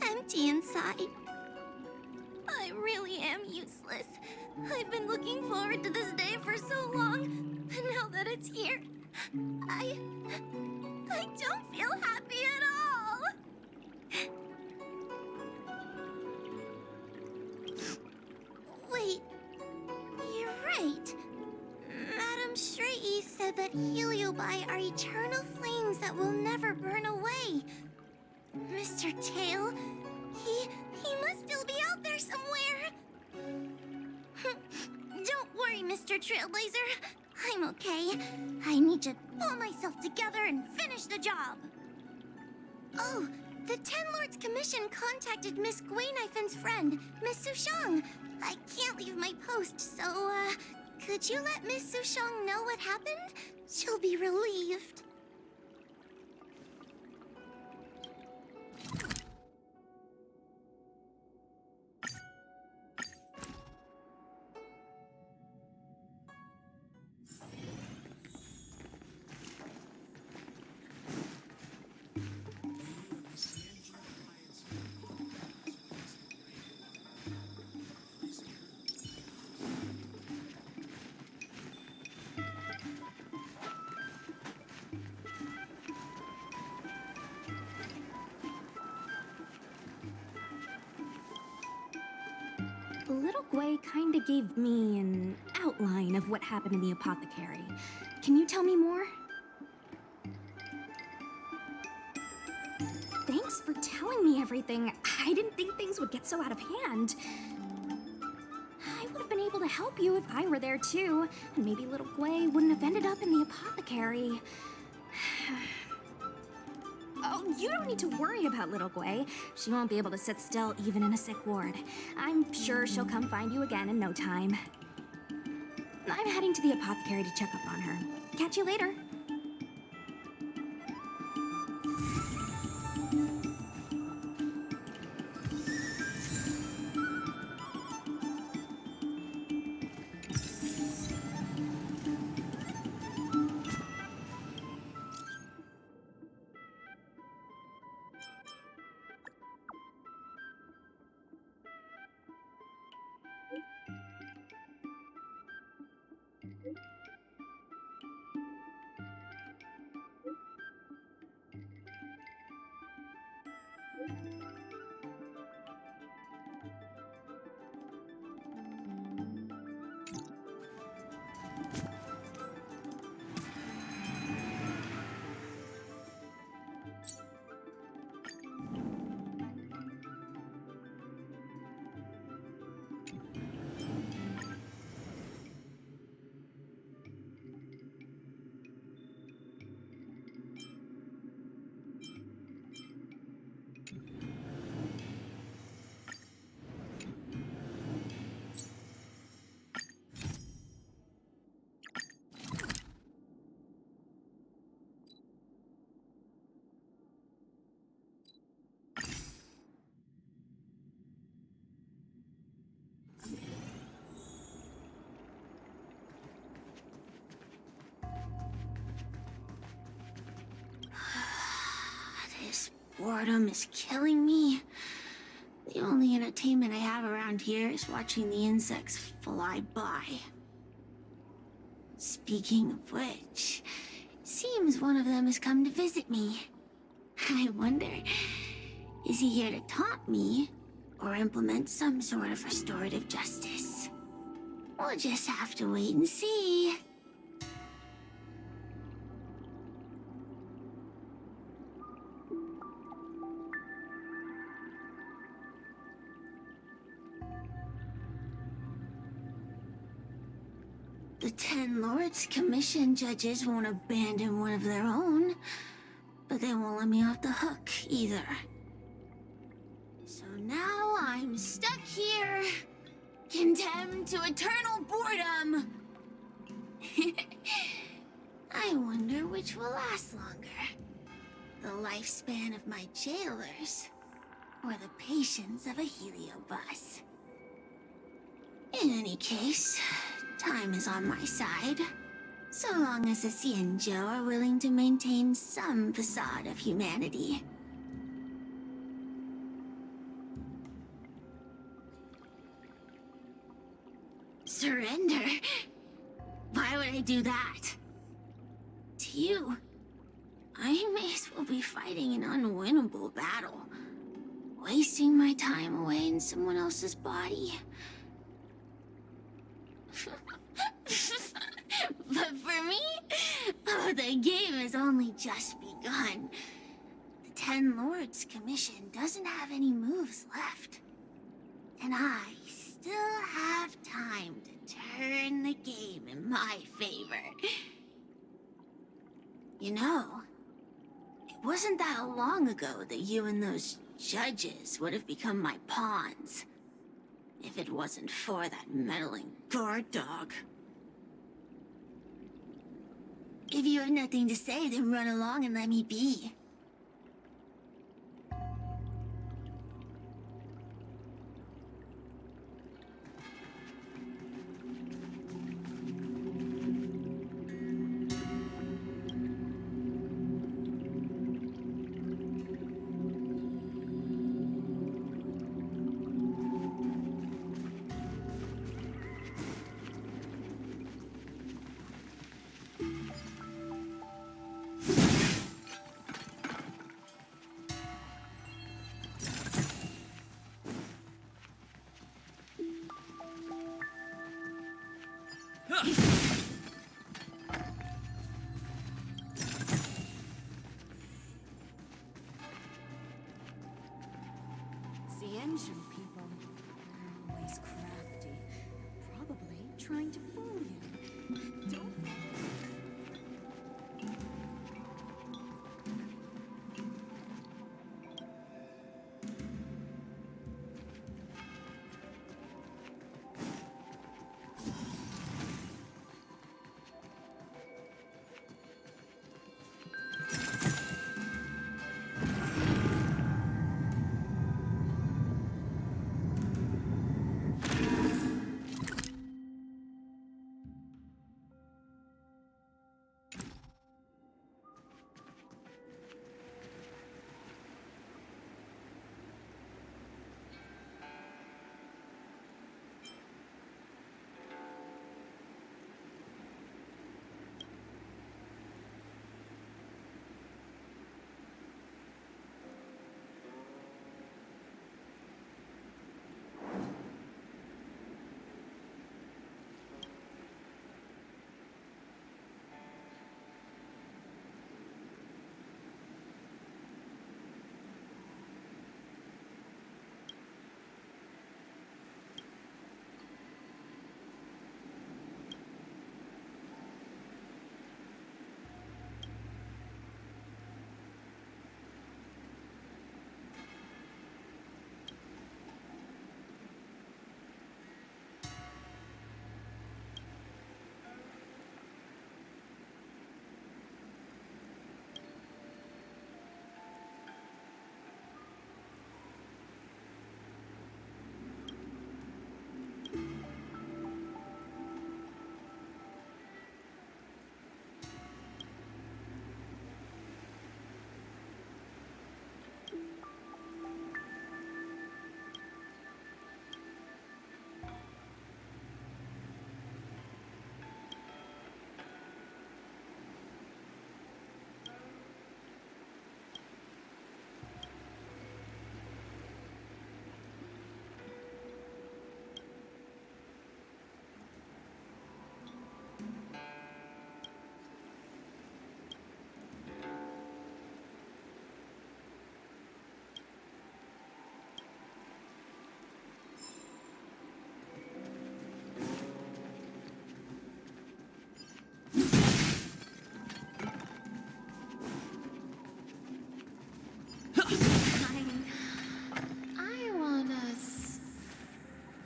empty inside. I really am useless. I've been looking forward to this day for so long, and now that it's here, I don't feel happy at all. Wait, you're right. Madame Shrey said that Heliobi are eternal flames that will never burn away. Mr. Tail, he must still be out there somewhere. Don't worry, Mr. Trailblazer. I'm okay. I need to pull myself together and finish the job. Oh, the Ten Lords Commission contacted Miss Guinaifin's friend, Miss Sushang. I can't leave my post, so, could you let Miss Sushang know what happened? She'll be relieved. Little Gwei kinda gave me an outline of what happened in the apothecary. Can you tell me more? Thanks for telling me everything. I didn't think things would get so out of hand. I would have been able to help you if I were there too, and maybe little Gwei wouldn't have ended up in the apothecary. Oh, you don't need to worry about little Gwei. She won't be able to sit still even in a sick ward. I'm sure she'll come find you again in no time. I'm heading to the apothecary to check up on her. Catch you later. This boredom is killing me. The only entertainment I have around here is watching the insects fly by. Speaking of which, seems one of them has come to visit me. I wonder, is he here to taunt me or implement some sort of restorative justice? We'll just have to wait and see. The The Ten Lords Commission judges won't abandon one of their own, but they won't let me off the hook either. So now I'm stuck here, condemned to eternal boredom. I wonder which will last longer. The lifespan of my jailers, or the patience of a heliobus. In any case, time is on my side. So long as the Xianzhou are willing to maintain some facade of humanity. Surrender? Why would I do that? To you, I may as well be fighting an unwinnable battle. Wasting my time away in someone else's body. But for me, oh, the game has only just begun. The Ten Lords Commission doesn't have any moves left. And I still have time to turn the game in my favor. You know, it wasn't that long ago that you and those judges would have become my pawns. If it wasn't for that meddling guard dog. If you have nothing to say, then run along and let me be. Xianzhou people are always crafty. Probably trying to fool you. Don't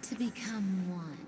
to become one.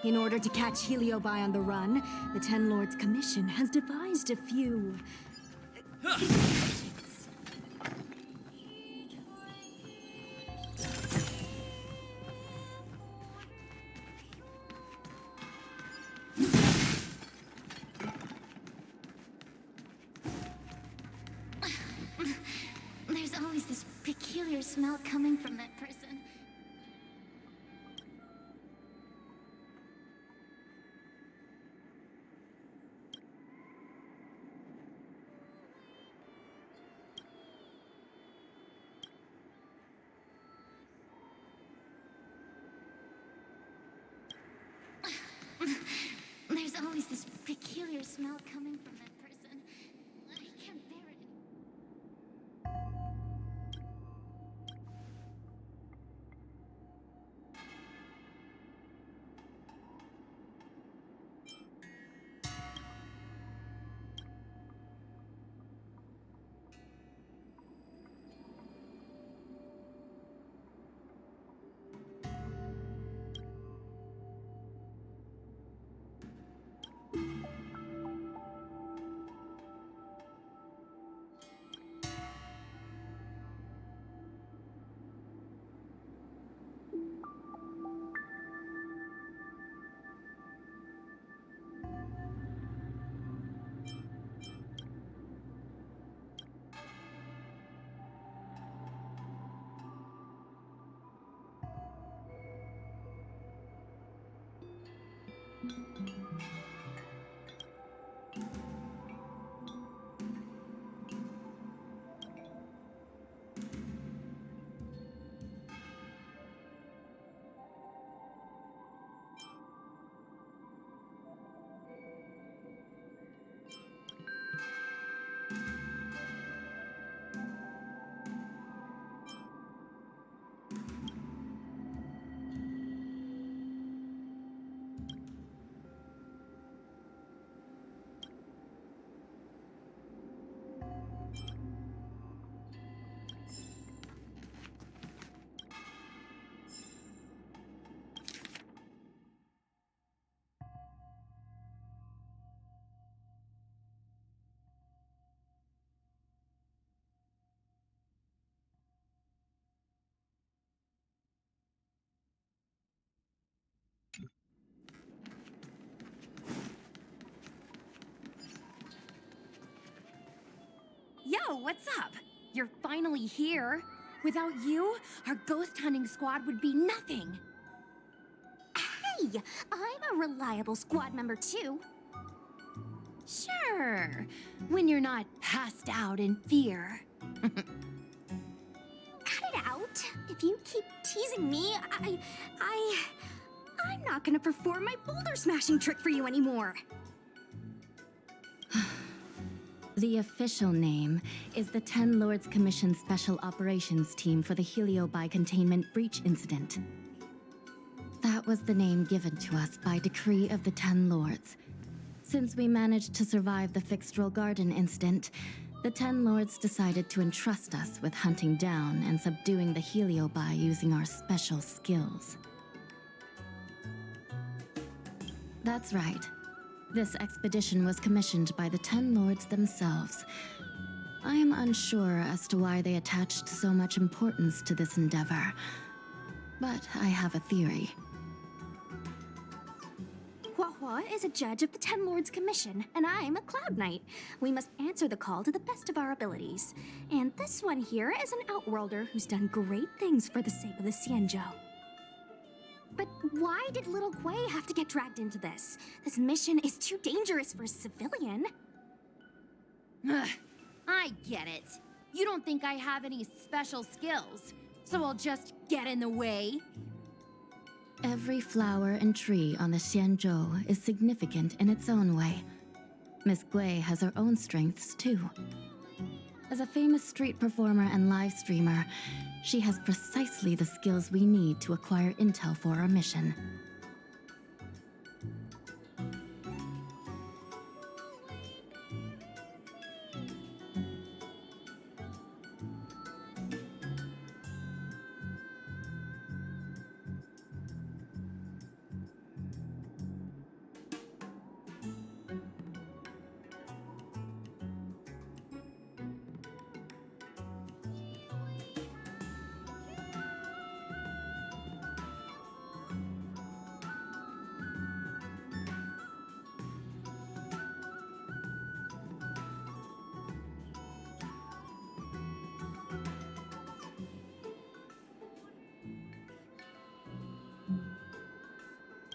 In order to catch Heliobi on the run, the Ten Lords Commission has devised a few... peculiar smell coming from that person. There's always this peculiar smell coming from that person. I can't bear it. Yo, what's up? You're finally here. Without you, our ghost hunting squad would be nothing. Hey, I'm a reliable squad member too. Sure, when you're not passed out in fear. Cut it out. If you keep teasing me, I'm not gonna perform my boulder smashing trick for you anymore. The official name is the Ten Lords Commission Special Operations Team for the Heliobi Containment Breach Incident. That was the name given to us by decree of the Ten Lords. Since we managed to survive the Fixedral Garden incident, the Ten Lords decided to entrust us with hunting down and subduing the Heliobi using our special skills. That's right. This expedition was commissioned by the Ten Lords themselves. I am unsure as to why they attached so much importance to this endeavor, but I have a theory. Huahua is a judge of the Ten Lords Commission, and I'm a Cloud Knight. We must answer the call to the best of our abilities. And this one here is an Outworlder who's done great things for the sake of the Xianzhou. But why did little Gui have to get dragged into this? This mission is too dangerous for a civilian. Ugh, I get it. You don't think I have any special skills, so I'll just get in the way? Every flower and tree on the Xianzhou is significant in its own way. Miss Gui has her own strengths, too. As a famous street performer and live streamer, she has precisely the skills we need to acquire intel for our mission.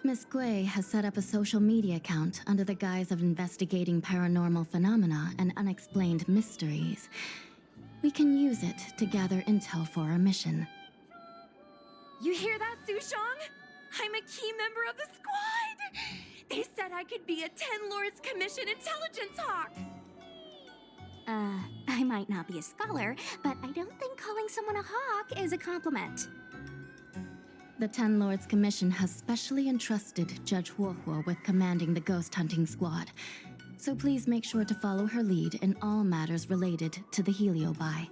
Miss Gui has set up a social media account under the guise of investigating paranormal phenomena and unexplained mysteries. We can use it to gather intel for our mission. You hear that, Sushong? I'm a key member of the squad! They said I could be a Ten Lords Commission intelligence hawk! I might not be a scholar, but I don't think calling someone a hawk is a compliment. The Ten Lords Commission has specially entrusted Judge Huohuo with commanding the ghost hunting squad, so please make sure to follow her lead in all matters related to the Heliobi.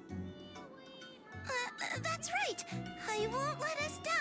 That's right. I won't let us down.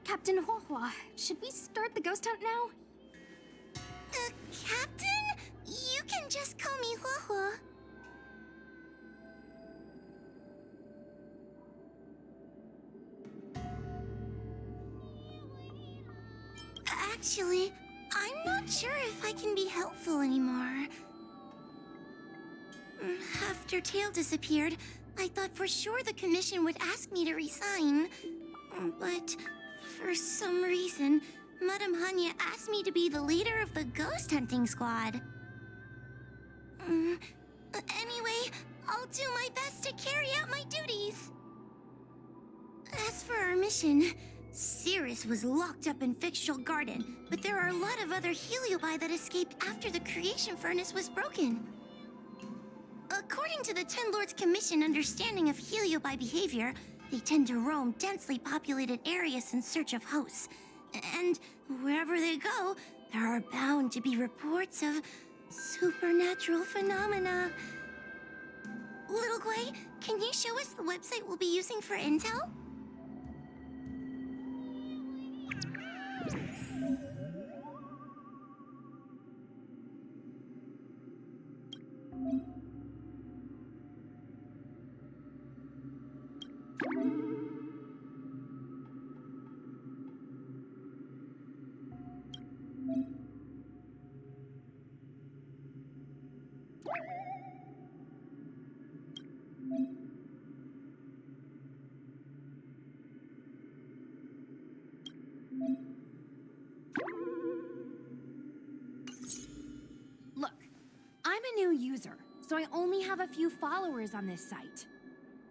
Captain Huohua, should we start the ghost hunt now? Captain? You can just call me Huohua. Actually, I'm not sure if I can be helpful anymore. After Tail disappeared, I thought for sure the commission would ask me to resign. But for some reason, Madame Hanya asked me to be the leader of the ghost hunting squad. Anyway, I'll do my best to carry out my duties. As for our mission, Cirrus was locked up in Fictional Garden, but there are a lot of other Heliobi that escaped after the creation furnace was broken. According to the Ten Lords Commission understanding of Heliobi behavior, they tend to roam densely populated areas in search of hosts. And wherever they go, there are bound to be reports of supernatural phenomena. Little Gui, can you show us the website we'll be using for intel? Look, I'm a new user, so I only have a few followers on this site.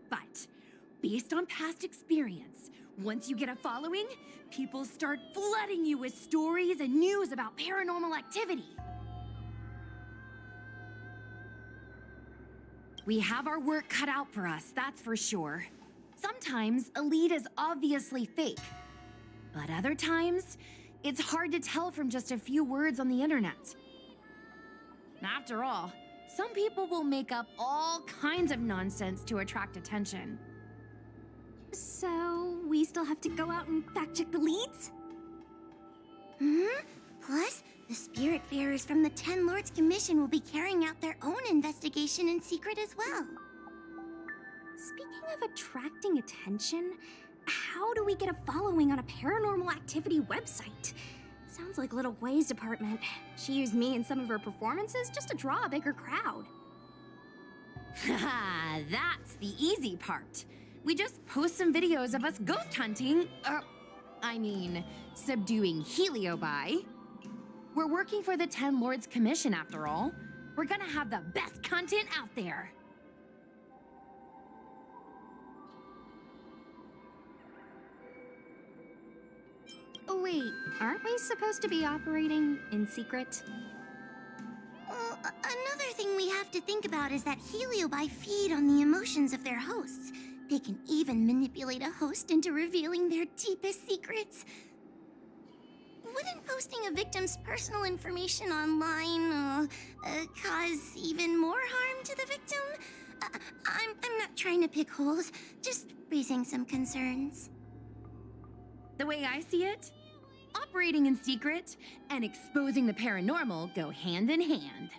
But based on past experience, once you get a following, people start flooding you with stories and news about paranormal activity. We have our work cut out for us, that's for sure. Sometimes a lead is obviously fake, but other times, it's hard to tell from just a few words on the internet. After all, some people will make up all kinds of nonsense to attract attention. So, we still have to go out and fact-check the leads? Plus, the Spiritfarers from the Ten Lords Commission will be carrying out their own investigation in secret as well. Speaking of attracting attention, how do we get a following on a paranormal activity website? Sounds like Little Guay's department. She used me in some of her performances just to draw a bigger crowd. Haha, that's the easy part. We just post some videos of us ghost hunting, subduing Heliobi. We're working for the Ten Lords Commission after all. We're gonna have the best content out there. Oh wait, aren't we supposed to be operating in secret? Well, another thing we have to think about is that Heliobi feed on the emotions of their hosts. They can even manipulate a host into revealing their deepest secrets. Wouldn't posting a victim's personal information online cause even more harm to the victim? I'm not trying to pick holes, just raising some concerns. The way I see it, operating in secret and exposing the paranormal go hand in hand.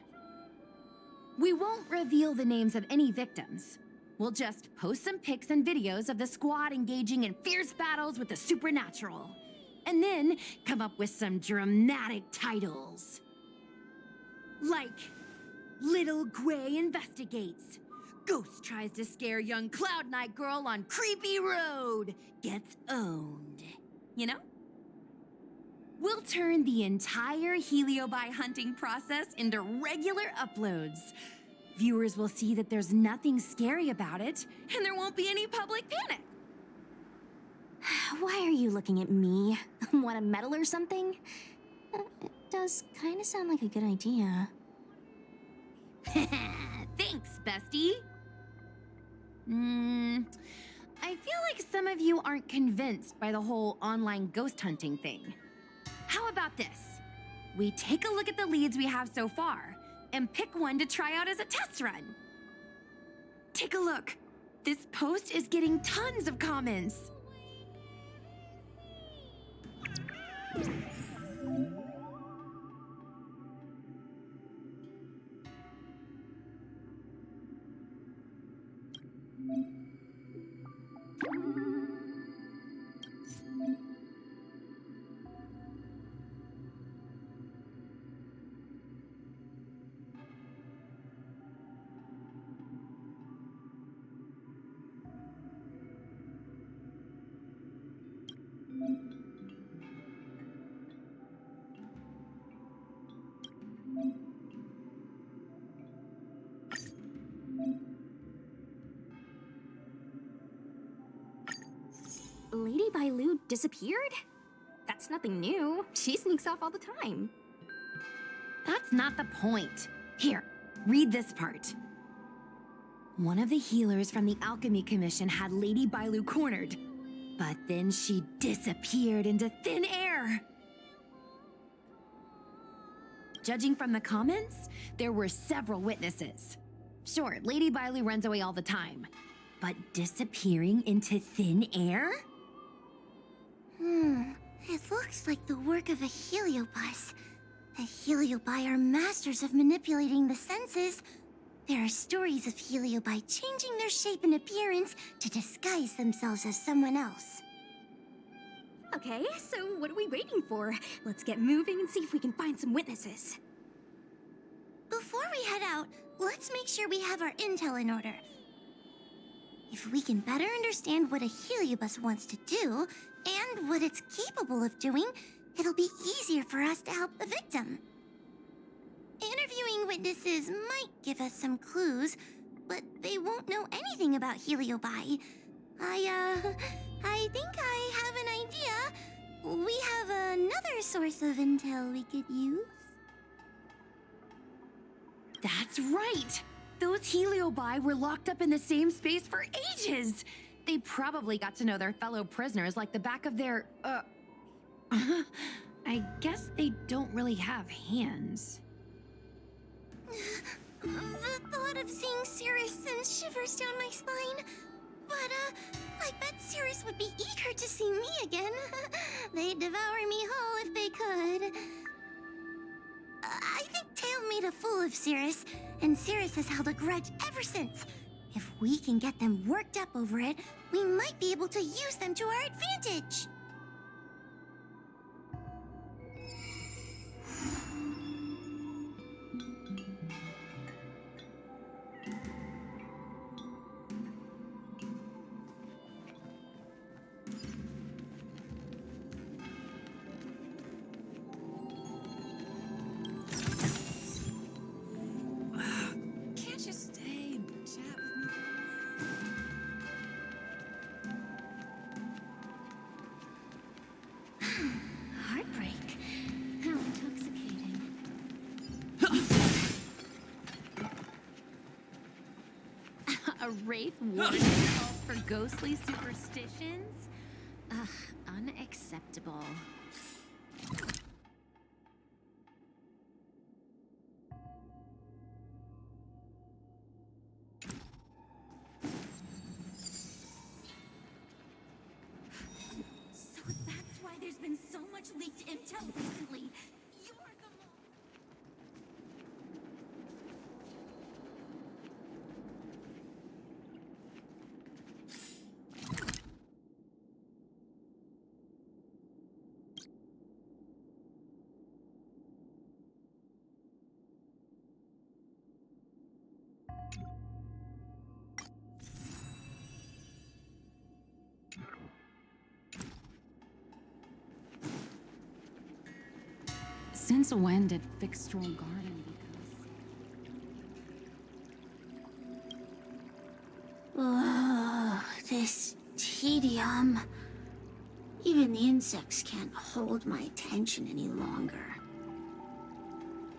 We won't reveal the names of any victims. We'll just post some pics and videos of the squad engaging in fierce battles with the supernatural. And then come up with some dramatic titles. Like, Little Guay investigates. Ghost tries to scare young Cloud Knight girl on creepy road. Gets owned. You know? We'll turn the entire Heliobi hunting process into regular uploads. Viewers will see that there's nothing scary about it, and there won't be any public panic. Why are you looking at me? Want a medal or something? It does kind of sound like a good idea. Thanks, bestie. I feel like some of you aren't convinced by the whole online ghost hunting thing. How about this? We take a look at the leads we have so far and pick one to try out as a test run. Take a look. This post is getting tons of comments. Lady Bailu disappeared? That's nothing new. She sneaks off all the time. That's not the point. Here, read this part. One of the healers from the Alchemy Commission had Lady Bailu cornered, but then she disappeared into thin air. Judging from the comments, there were several witnesses. Sure, Lady Bailu runs away all the time, but disappearing into thin air? It looks like the work of a Heliobus. The Heliobi are masters of manipulating the senses. There are stories of Heliobi changing their shape and appearance to disguise themselves as someone else. Okay, so what are we waiting for? Let's get moving and see if we can find some witnesses. Before we head out, let's make sure we have our intel in order. If we can better understand what a Heliobus wants to do, and what it's capable of doing, it'll be easier for us to help the victim. Interviewing witnesses might give us some clues, but they won't know anything about Heliobi. I think I have an idea. We have another source of intel we could use. That's right! Those Heliobi were locked up in the same space for ages! They probably got to know their fellow prisoners like the back of their, I guess they don't really have hands. The thought of seeing Cirrus sends shivers down my spine. But, I bet Cirrus would be eager to see me again. They'd devour me whole if they could. I think Tail made a fool of Cirrus, and Cirrus has held a grudge ever since. If we can get them worked up over it, we might be able to use them to our advantage. Can't you stay and chat with me? Heartbreak. How intoxicating. A wraith warning calls for ghostly superstitions? Ugh, unacceptable. So that's why there's been so much leaked intel recently. You're the Since when did Fixstral Garden Oh, this tedium. Even the insects can't hold my attention any longer.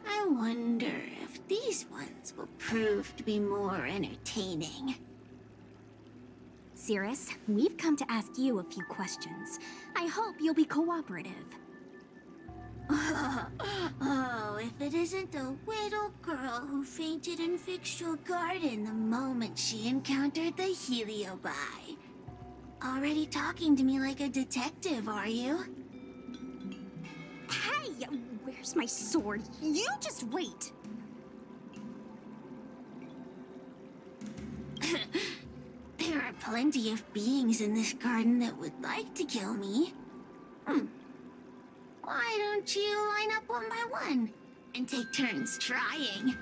I wonder if these ones will prove to be more entertaining. Cirrus, we've come to ask you a few questions. I hope you'll be cooperative. Oh, if it isn't the little girl who fainted in Fixstral Garden the moment she encountered the Heliobi. Already talking to me like a detective, are you? Hey, where's my sword? You just wait. There are plenty of beings in this garden that would like to kill me. Why don't you line up one by one and take turns trying?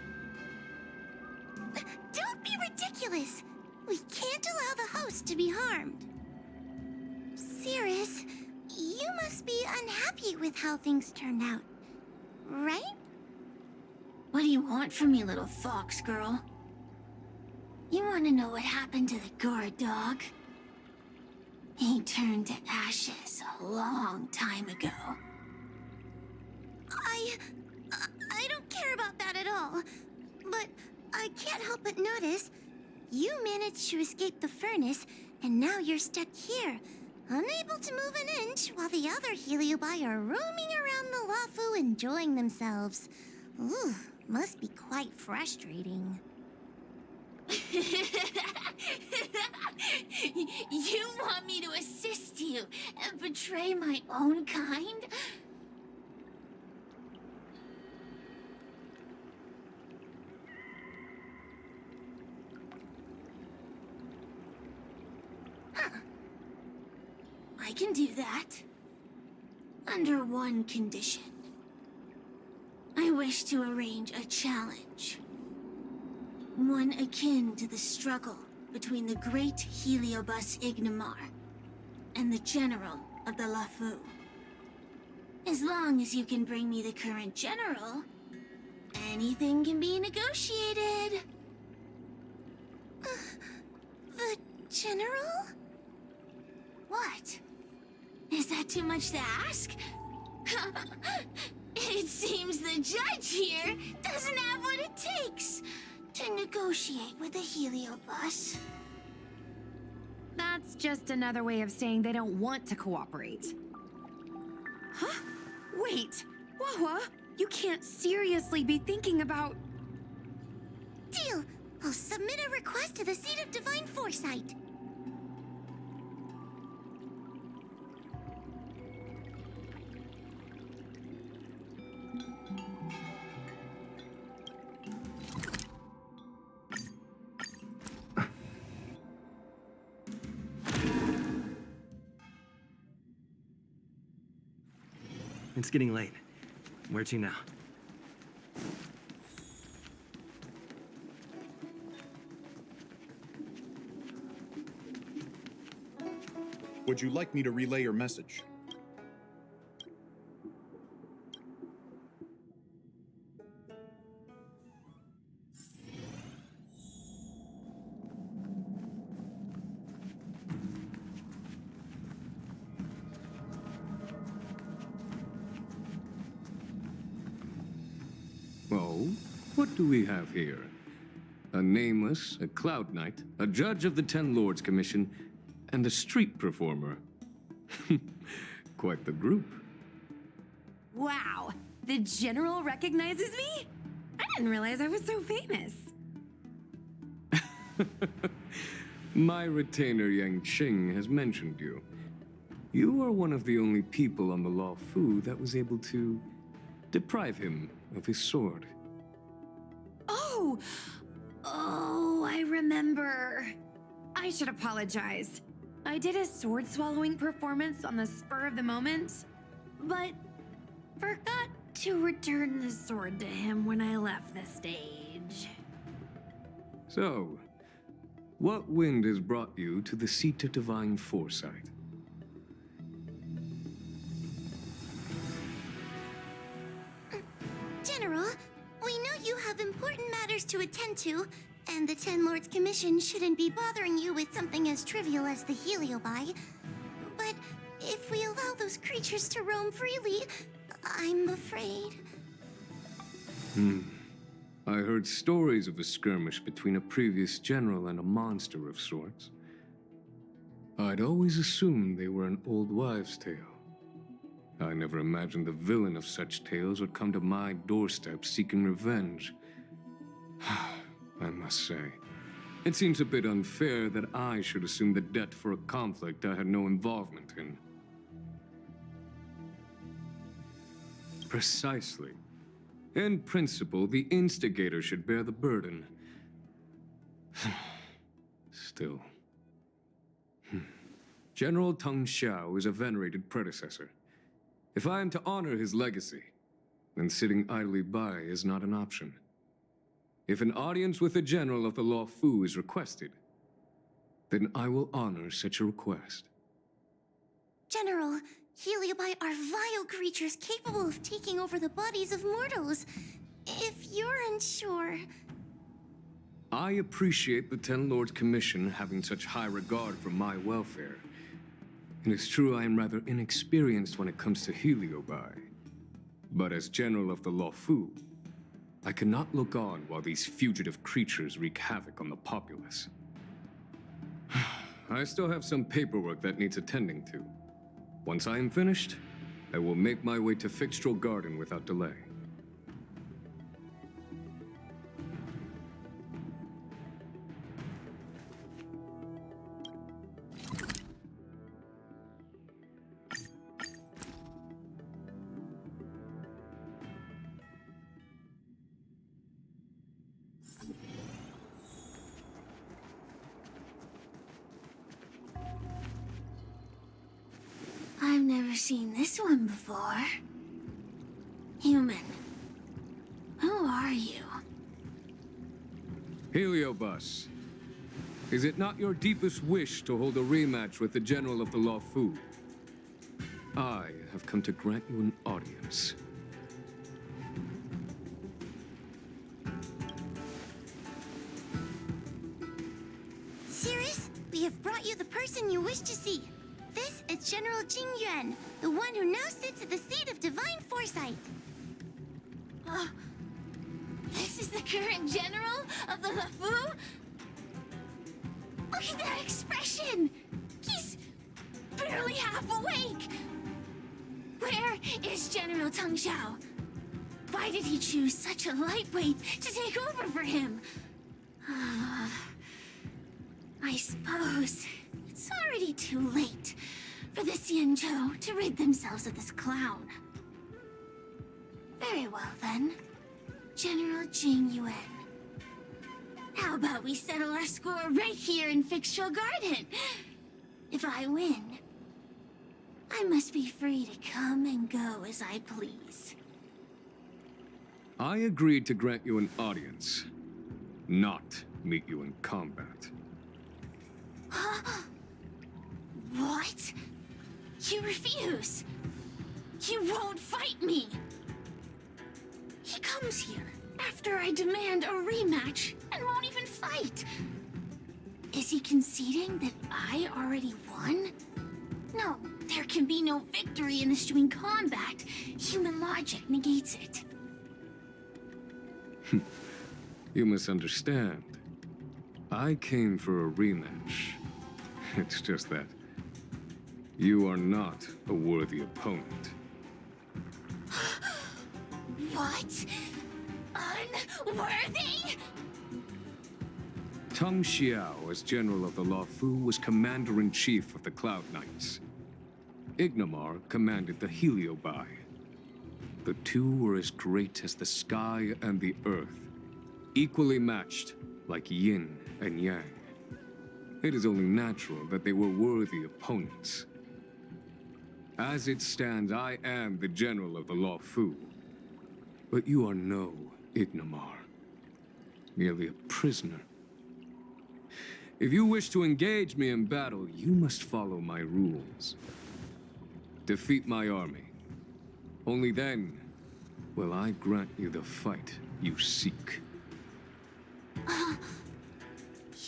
Don't be ridiculous! We can't allow the host to be harmed. Cirrus, you must be unhappy with how things turned out, right? What do you want from me, little fox girl? You want to know what happened to the guard dog? He turned to ashes a long time ago. I don't care about that at all. But I can't help but notice you managed to escape the furnace, and now you're stuck here, unable to move an inch while the other Heliobi are roaming around the Lafu enjoying themselves. Ooh, must be quite frustrating. You want me to assist you and betray my own kind? I can do that. Under one condition. I wish to arrange a challenge. One akin to the struggle between the great Heliobus Ignimar and the general of the Lafu. As long as you can bring me the current general Anything can be negotiated. The General? What? Is that too much to ask? It seems the judge here doesn't have what it takes to negotiate with the Heliobus. That's just another way of saying they don't want to cooperate. Huh? Wait, Wawa, you can't seriously be thinking about... Deal! I'll submit a request to the Seat of Divine Foresight. It's getting late. Where to now? Would you like me to relay your message? Oh, what do we have here? A nameless, a cloud knight, a judge of the Ten Lords Commission, and a street performer. Quite the group. Wow, the General recognizes me? I didn't realize I was so famous. My retainer Yang Qing has mentioned you. You are one of the only people on the Law Fu that was able to deprive him of his sword. Oh, I remember. I should apologize. I did a sword swallowing performance on the spur of the moment, but forgot to return the sword to him when I left the stage. So, what wind has brought you to the Seat of Divine Foresight? General, we know you have important matters to attend to, and the Ten Lords Commission shouldn't be bothering you with something as trivial as the Heliobi. But if we allow those creatures to roam freely, I'm afraid... I heard stories of a skirmish between a previous general and a monster of sorts. I'd always assumed they were an old wives' tale. I never imagined the villain of such tales would come to my doorstep seeking revenge. I must say, it seems a bit unfair that I should assume the debt for a conflict I had no involvement in. Precisely. In principle, the instigator should bear the burden. Still. General Teng Xiao is a venerated predecessor. If I am to honor his legacy, then sitting idly by is not an option. If an audience with the General of the Law Fu is requested, then I will honor such a request. General, Heliobi are vile creatures capable of taking over the bodies of mortals. If you're unsure... I appreciate the Ten Lords Commission having such high regard for my welfare. It is true I am rather inexperienced when it comes to Heliobi. But as General of the Law Fu, I cannot look on while these fugitive creatures wreak havoc on the populace. I still have some paperwork that needs attending to. Once I am finished, I will make my way to Fixtral Garden without delay. I've never seen this one before. Human. Who are you? Heliobus, is it not your deepest wish to hold a rematch with the General of the Law Fu? I have come to grant you an audience. We have brought you the person you wish to see. This is General Jing Yuan, the one who now sits at the seat of divine foresight. This is the current general of the LeFou? Look at that expression! He's barely half awake! Where is General Teng Xiao? Why did he choose such a lightweight to take over for him? I suppose it's already too late for the Xianzhou to rid themselves of this clown. Very well then, General Jing Yuan. How about we settle our score right here in Fixtual Garden? If I win, I must be free to come and go as I please. I agreed to grant you an audience, not meet you in combat. What? You refuse? You won't fight me? He comes here after I demand a rematch and won't even fight. Is he conceding that I already won? No, there can be no victory in eschewing combat. Human logic negates it. You misunderstand. I came for a rematch. It's just that you are not a worthy opponent. What? Unworthy? Teng Xiao, as General of the LeFou, was Commander-in-Chief of the Cloud Knights. Ignomar commanded the Heliobai. The two were as great as the sky and the earth, equally matched like yin and yang. It is only natural that they were worthy opponents. As it stands, I am the General of the LeFou. But you are no Ignomar, merely a prisoner. If you wish to engage me in battle, you must follow my rules. Defeat my army. Only then will I grant you the fight you seek.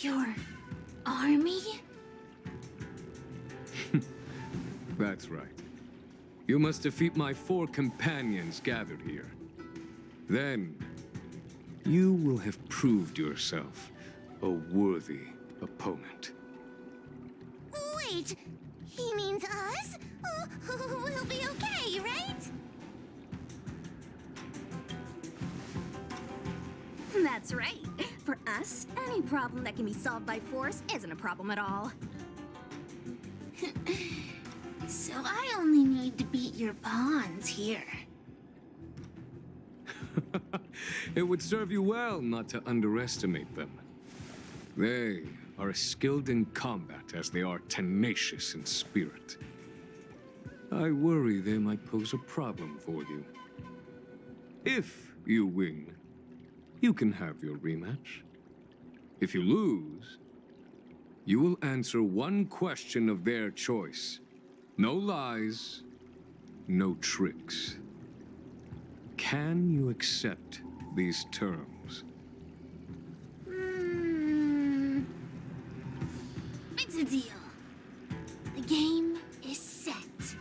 Your army? That's right. You must defeat my 4 companions gathered here. Then, you will have proved yourself a worthy opponent. Wait, he means us? We'll be okay, right? That's right. For us, any problem that can be solved by force isn't a problem at all. So I only need to beat your pawns here. It would serve you well not to underestimate them. They are as skilled in combat as they are tenacious in spirit. I worry they might pose a problem for you. If you win, you can have your rematch. If you lose, you will answer one question of their choice. No lies, no tricks. Can you accept these terms? It's a deal. The game is set.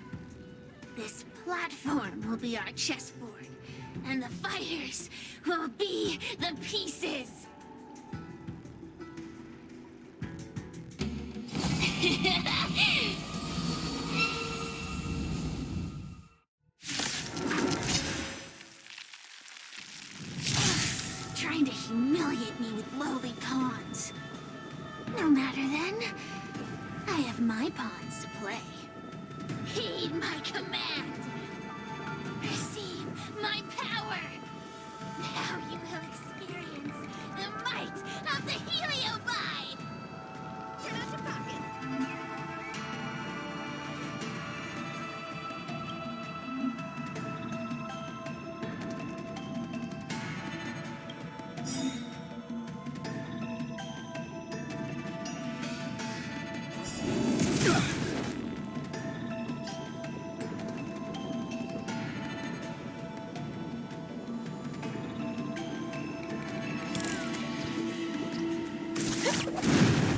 This platform will be our chessboard, and the fighters will be the pieces. Trying to humiliate me with lowly pawns. No matter then, I have my pawns to play. Heed my command. Receive my power. Now you will experience the might of the Heliobi. Turn out your pocket.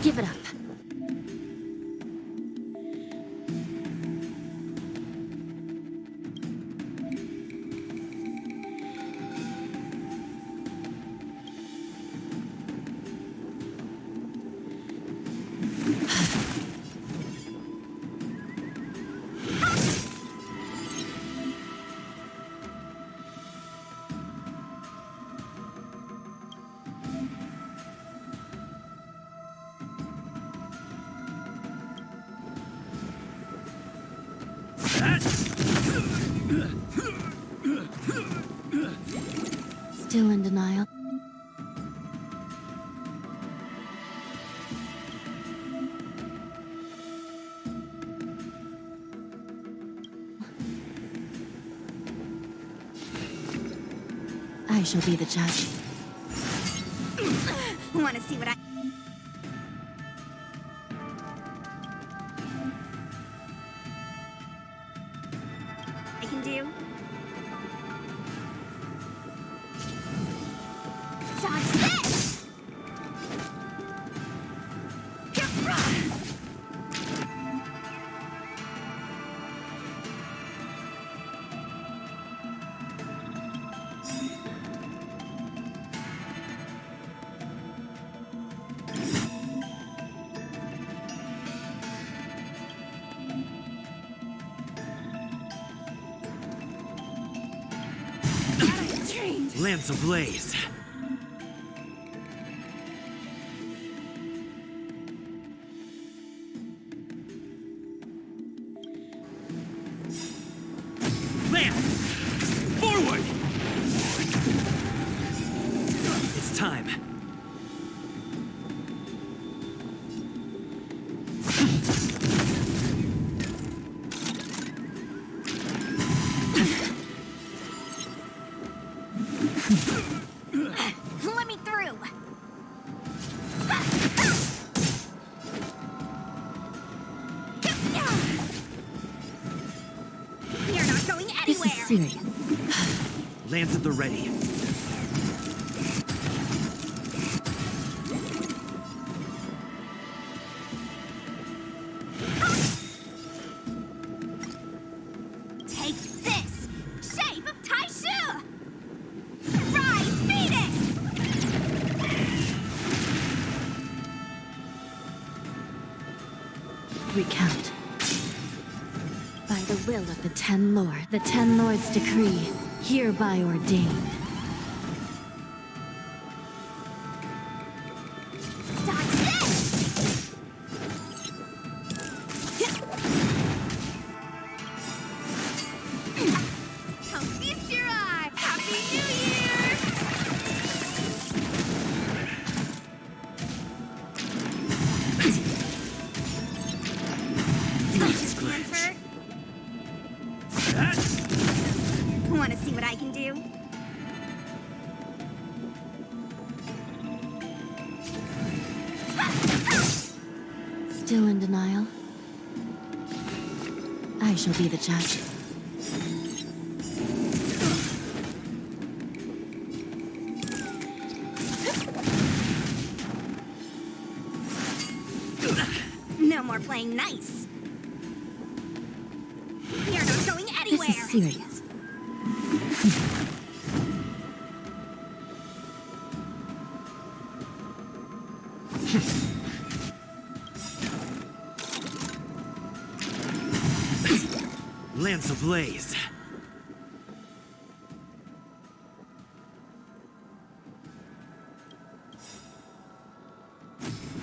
Give it up. Still in denial? I shall be the judge. Want to see what I can do? Dodge this! Lance ablaze. Lance! Forward! It's time. Let me through! You're not going anywhere! This is serious. Lance at the ready. Take this! Shape of Taishu! Rise, Venus! Recount. By the will of the Ten Lord, the Ten Lords' decree, hereby ordained. Dodge this! I'll feast your eye! Happy New Year! Answer. Want to see what I can do? Still in denial? I shall be the judge. No more playing nice. You're not going anywhere. This is serious. Lance ablaze.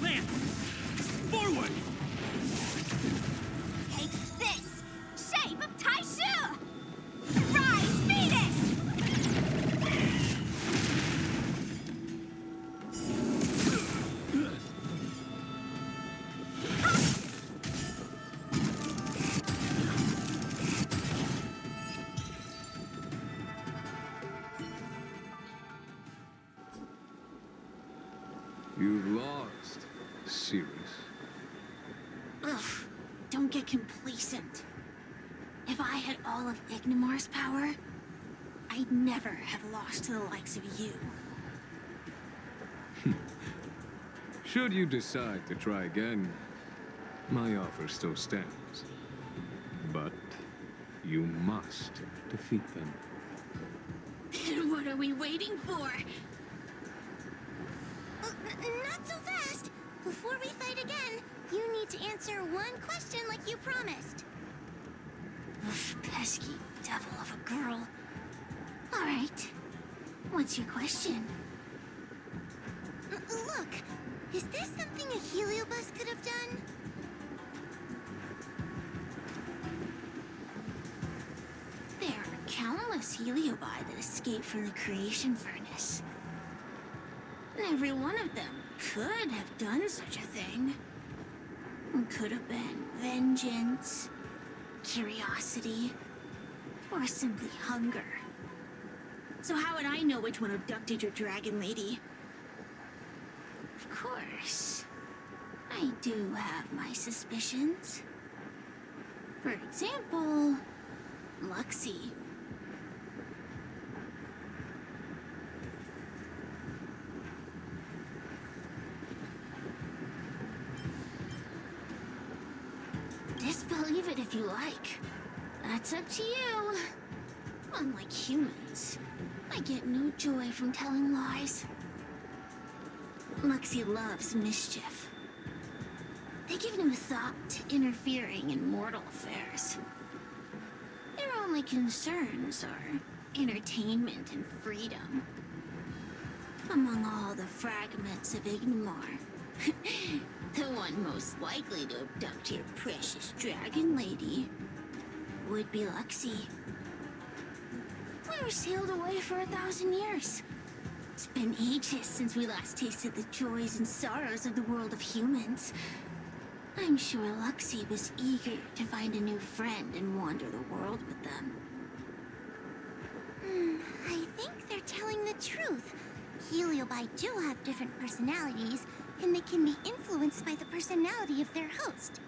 Lance! Forward! Take this! Shape of Taishu! Rise, Venus! You've lost, Sirius. Ugh, don't get complacent. If I had all of Ignimar's power, I'd never have lost to the likes of you. Should you decide to try again, my offer still stands. But you must defeat them. Then what are we waiting for? Not so fast! Before we fight again, you need to answer one question like you promised. Oof, pesky devil of a girl. Alright. What's your question? Look, is this something a Heliobus could have done? countless Heliobi that escaped from the creation furnace. And every one of them could have done such a thing. It could have been vengeance, curiosity, or simply hunger. So how would I know which one abducted your dragon lady? Of course, I do have my suspicions. For example, Luxie. Disbelieve it if you like. That's up to you. Unlike humans, I get no joy from telling lies. Luxie loves mischief. They give no thought to interfering in mortal affairs. Their only concerns are entertainment and freedom. Among all the fragments of Ignimar, the one most likely to abduct your precious dragon lady would be Luxie. We were sealed away for 1,000 years. It's been ages since we last tasted the joys and sorrows of the world of humans. I'm sure Luxie was eager to find a new friend and wander the world with them. I think they're telling the truth. Heliobi do have different personalities, and they can be influenced by the personality of their host.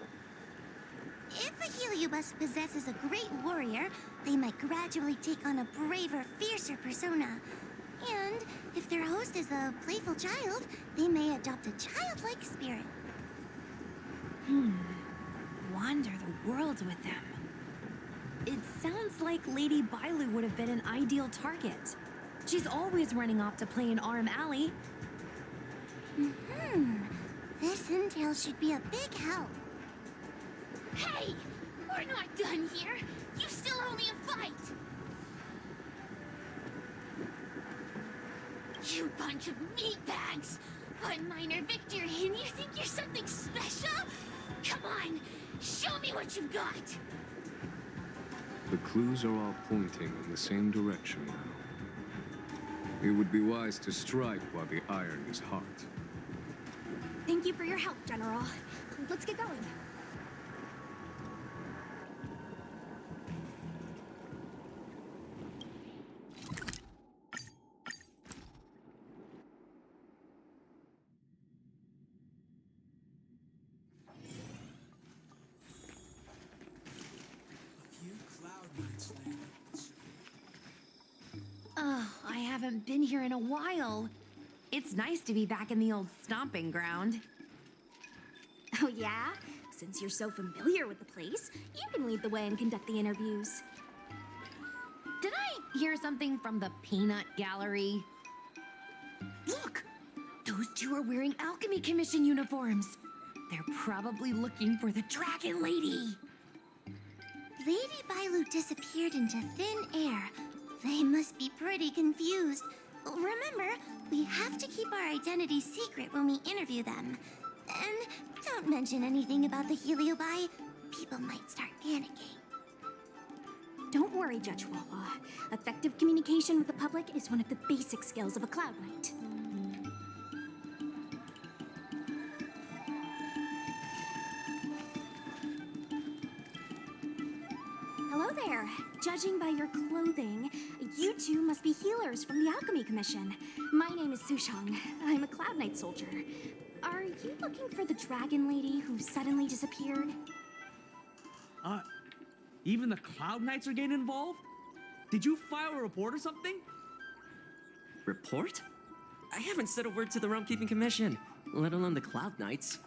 If a Heliobus possesses a great warrior, they might gradually take on a braver, fiercer persona. And if their host is a playful child, they may adopt a childlike spirit. Wander the world with them. It sounds like Lady Bailu would have been an ideal target. She's always running off to play in Arm Alley. This intel should be a big help. Hey! We're not done here! You still owe me a fight! You bunch of meatbags! One minor victory and you think you're something special? Come on! Show me what you've got! The clues are all pointing in the same direction now. It would be wise to strike while the iron is hot. Thank you for your help, General. Let's get going. Oh, I haven't been here in a while. It's nice to be back in the old stomping ground. Oh yeah? Since you're so familiar with the place, you can lead the way and conduct the interviews. Did I hear something from the Peanut Gallery? Look! Those two are wearing Alchemy Commission uniforms. They're probably looking for the Dragon Lady. Lady Bailu disappeared into thin air. They must be pretty confused. Remember, we have to keep our identity secret when we interview them. And don't mention anything about the Heliobi. People might start panicking. Don't worry, Judge Wawa. Effective communication with the public is one of the basic skills of a Cloud Knight. Hello there. Judging by your clothing, you two must be healers from the Alchemy Commission. My name is Sushang. I'm a Cloud Knight soldier. Are you looking for the Dragon Lady who suddenly disappeared? Even the Cloud Knights are getting involved? Did you file a report or something? Report? I haven't said a word to the Realm Keeping Commission, let alone the Cloud Knights.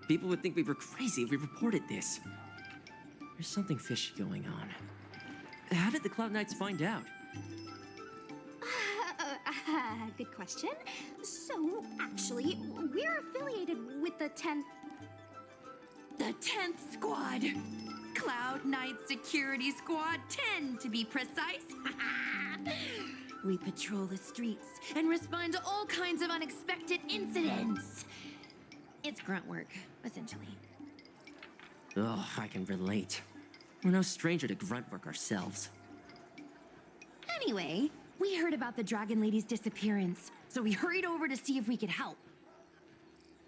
People would think we were crazy if we reported this. There's something fishy going on. How did the Cloud Knights find out? Good question. So, actually, we're affiliated with the 10th... The 10th Squad! Cloud Knight Security Squad 10, to be precise. We patrol the streets and respond to all kinds of unexpected incidents. It's grunt work, essentially. Oh, I can relate. We're no stranger to grunt work ourselves. Anyway, we heard about the Dragon Lady's disappearance, so we hurried over to see if we could help.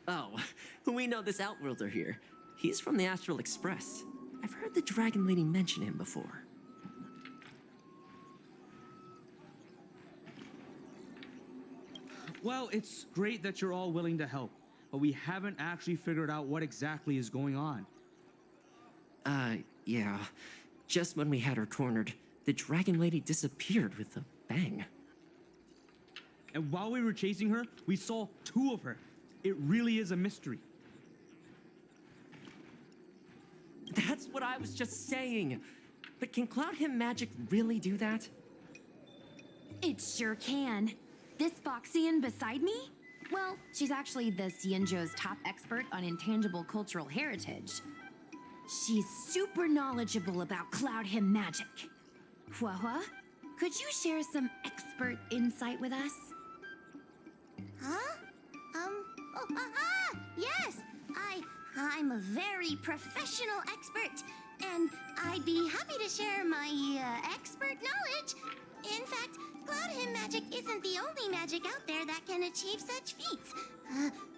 Oh, we know this Outworlder here. He's from the Astral Express. I've heard the Dragon Lady mention him before. Well, it's great that you're all willing to help, but we haven't actually figured out what exactly is going on. Yeah. Just when we had her cornered, the Dragon Lady disappeared with a bang. And while we were chasing her, we saw 2 of her. It really is a mystery. That's what I was just saying. But can Cloud Hymn magic really do that? It sure can. This Foxian beside me? Well, she's actually the Xianzhou's top expert on intangible cultural heritage. She's super knowledgeable about Cloud Hymn magic. Huahua, could you share some expert insight with us? Huh? Yes! I'm a very professional expert, and I'd be happy to share my, expert knowledge. In fact, Cloud Hymn magic isn't the only magic out there that can achieve such feats.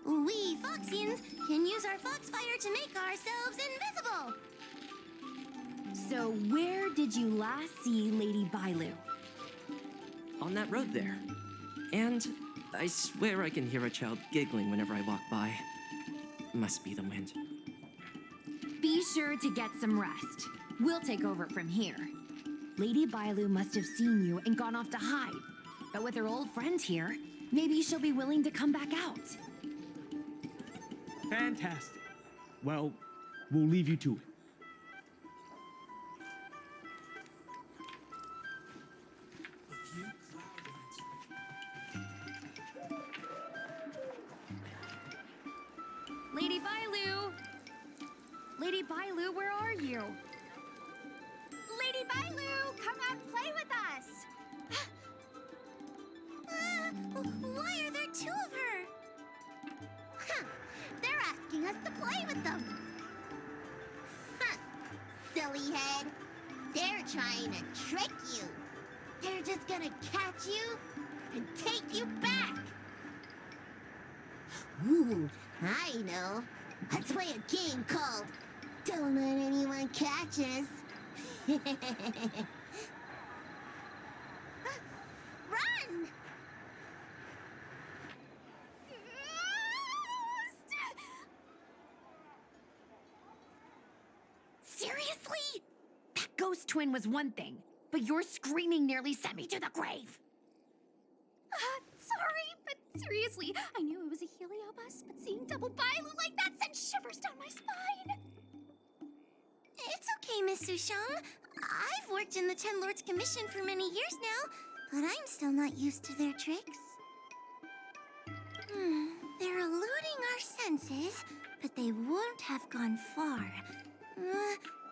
We Foxians can use our Foxfire to make ourselves invisible. So where did you last see Lady Bailu? On that road there. And I swear I can hear a child giggling whenever I walk by. Must be the wind. Be sure to get some rest. We'll take over from here. Lady Bailu must have seen you and gone off to hide. But with her old friend here, maybe she'll be willing to come back out. Fantastic. Well, we'll leave you to it. Lady Bailu! Lady Bailu, where are you? Lady Bailu, come out play with us! Why are there 2 of her? Huh, they're asking us to play with them. Huh, silly head. They're trying to trick you. They're just gonna catch you and take you back. Ooh, I know. Let's play a game called Don't Let Anyone Catch Us. Run! Seriously? That ghost twin was one thing, but your screaming nearly sent me to the grave. Sorry, but seriously, I knew it was a heliobus, but seeing double Bailu like that sent shivers down my spine. It's okay, Miss Sushang. I've worked in the Ten Lords Commission for many years now, but I'm still not used to their tricks. They're eluding our senses, but they won't have gone far.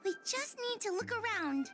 We just need to look around.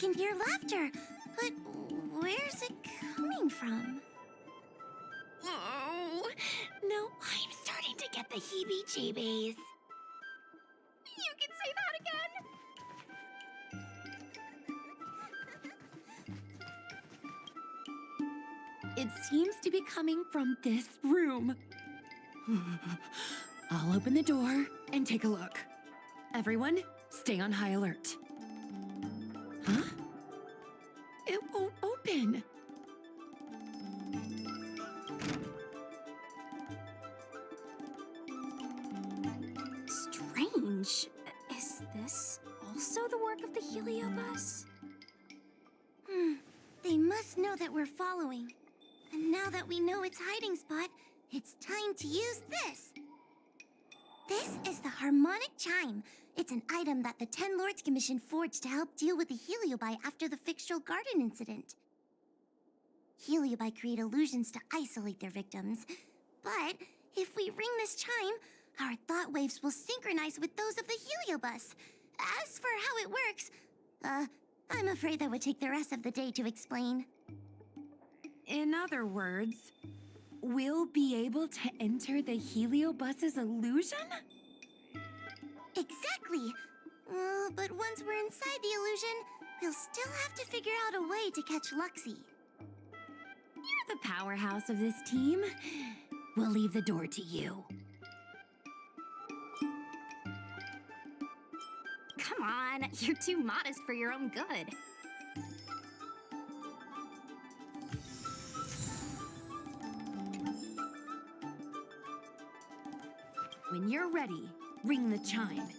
can hear laughter, but where's it coming from? Oh, no, I'm starting to get the heebie-jeebies. You can say that again! It seems to be coming from this room. I'll open the door and take a look. Everyone, stay on high alert. Huh? It won't open. Strange. Is this also the work of the Heliobus? They must know that we're following. And now that we know its hiding spot, it's time to use this. This is the harmonic chime. It's an item that the Ten Lords Commission forged to help deal with the Heliobi after the Fictional Garden incident. Heliobi create illusions to isolate their victims. But if we ring this chime, our thought waves will synchronize with those of the Heliobus. As for how it works, I'm afraid that would take the rest of the day to explain. In other words, we'll be able to enter the Heliobus's illusion? Exactly. But once we're inside the illusion, we'll still have to figure out a way to catch Luxie. You're the powerhouse of this team. We'll leave the door to you. Come on, you're too modest for your own good. When you're ready, ring the chime.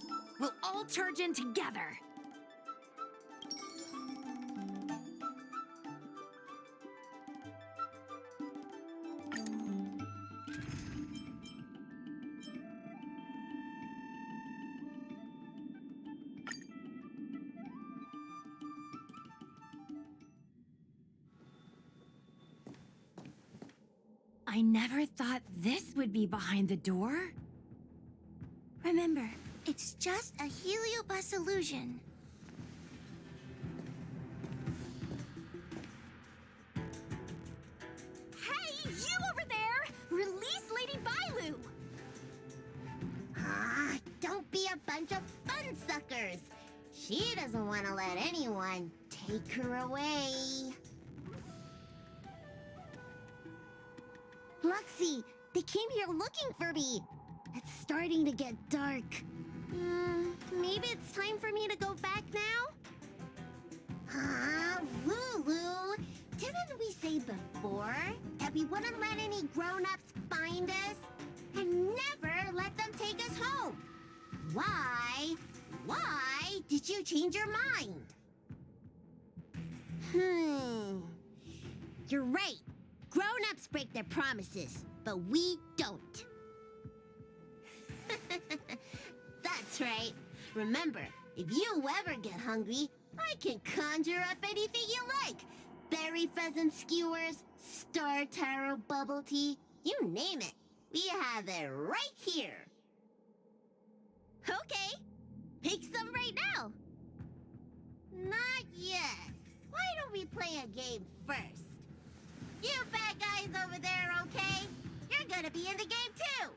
We'll all charge in together. I never thought this would be behind the door. Remember, it's just a Heliobus illusion. Hey, you over there! Release Lady Bailu! Don't be a bunch of fun suckers. She doesn't want to let anyone take her away. Luxie, they came here looking for me. It's starting to get dark. Maybe it's time for me to go back now? Lulu, didn't we say before that we wouldn't let any grown-ups find us? And never let them take us home? Why? Why did you change your mind? You're right. Grown-ups break their promises, but we don't. That's right. Remember, if you ever get hungry, I can conjure up anything you like. Berry pheasant skewers, star taro bubble tea, you name it. We have it right here. Okay, pick some right now. Not yet. Why don't we play a game first? You bad guys over there, okay? You're gonna be in the game too.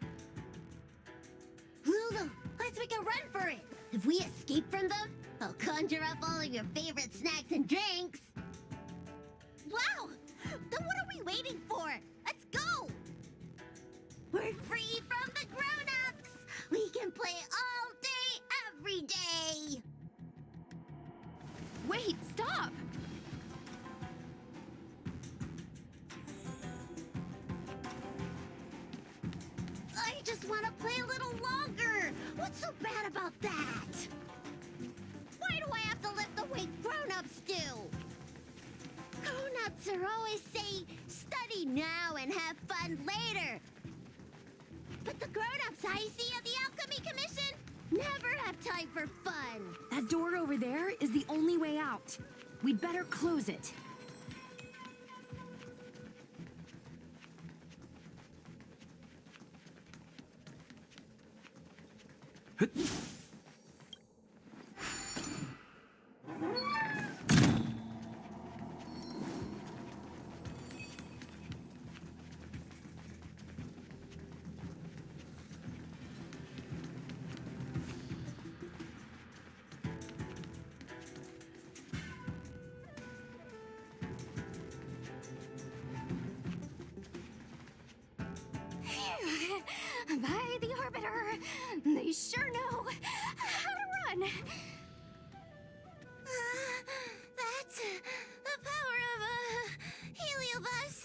Lulu, let's make a run for it. If we escape from them, I'll conjure up all of your favorite snacks and drinks. Wow! Then what are we waiting for? Let's go! We're free from the grown-ups! We can play all day, every day! Wait, stop! I just want to play a little longer! What's so bad about that? Why do I have to lift the weight grown-ups do? Grown-ups are always saying, study now and have fun later. But the grown-ups I see at the Alchemy Commission never have time for fun. That door over there is the only way out. We'd better close it. by the Arbiter. They sure know how to run. That's the power of a heliobus.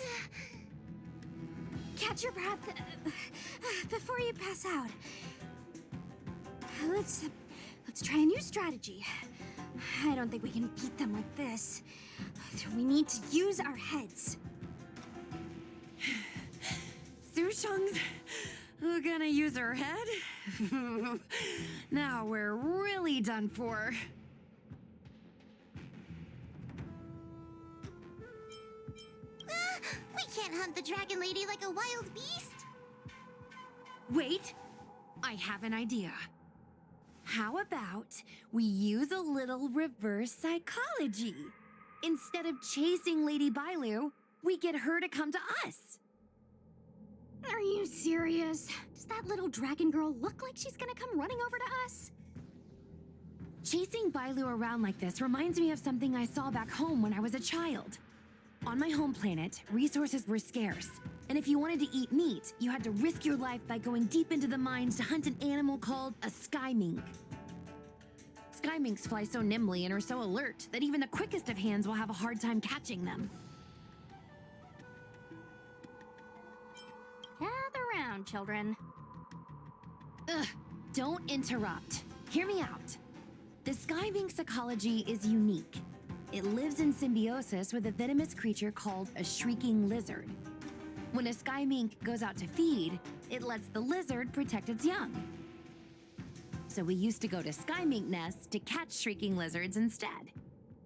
Catch your breath before you pass out. Let's try a new strategy. I don't think we can beat them like this. We need to use our heads. Susheng's gonna use her head? Now we're really done for. We can't hunt the dragon lady like a wild beast. Wait, I have an idea. How about we use a little reverse psychology? Instead of chasing Lady Bailu, we get her to come to us. Are you serious? Does that little dragon girl look like she's gonna come running over to us? Chasing Bailu around like this reminds me of something I saw back home when I was a child. On my home planet, resources were scarce, and if you wanted to eat meat, you had to risk your life by going deep into the mines to hunt an animal called a sky mink. Sky minks fly so nimbly and are so alert that even the quickest of hands will have a hard time catching them. Gather round, children. Ugh, don't interrupt. Hear me out. The sky mink's ecology is unique. It lives in symbiosis with a venomous creature called a shrieking lizard. When a sky mink goes out to feed, it lets the lizard protect its young. So we used to go to sky mink nests to catch shrieking lizards instead.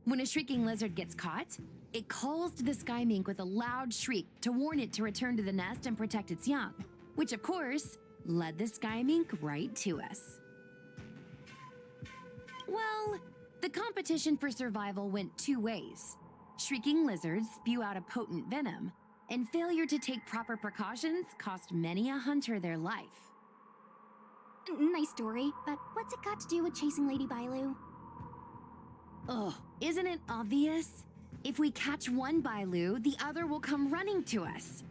When a shrieking lizard gets caught, it calls to the sky mink with a loud shriek to warn it to return to the nest and protect its young, which of course led the sky mink right to us. Well, the competition for survival went two ways. Shrieking lizards spew out a potent venom, and failure to take proper precautions cost many a hunter their life. Nice story, but what's it got to do with chasing Lady Bailu? Ugh, isn't it obvious? If we catch one Bailu, the other will come running to us.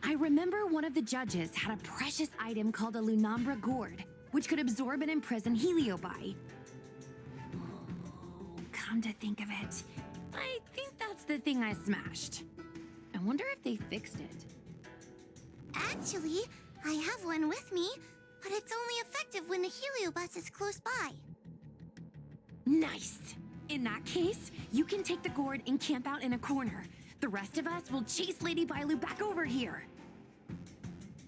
I remember one of the judges had a precious item called a Lunambra gourd, which could absorb and imprison Heliobi. Oh, come to think of it, I think that's the thing I smashed. I wonder if they fixed it. Actually, I have one with me, but it's only effective when the heliobus is close by. Nice! In that case, you can take the gourd and camp out in a corner. The rest of us will chase Lady Bailu back over here.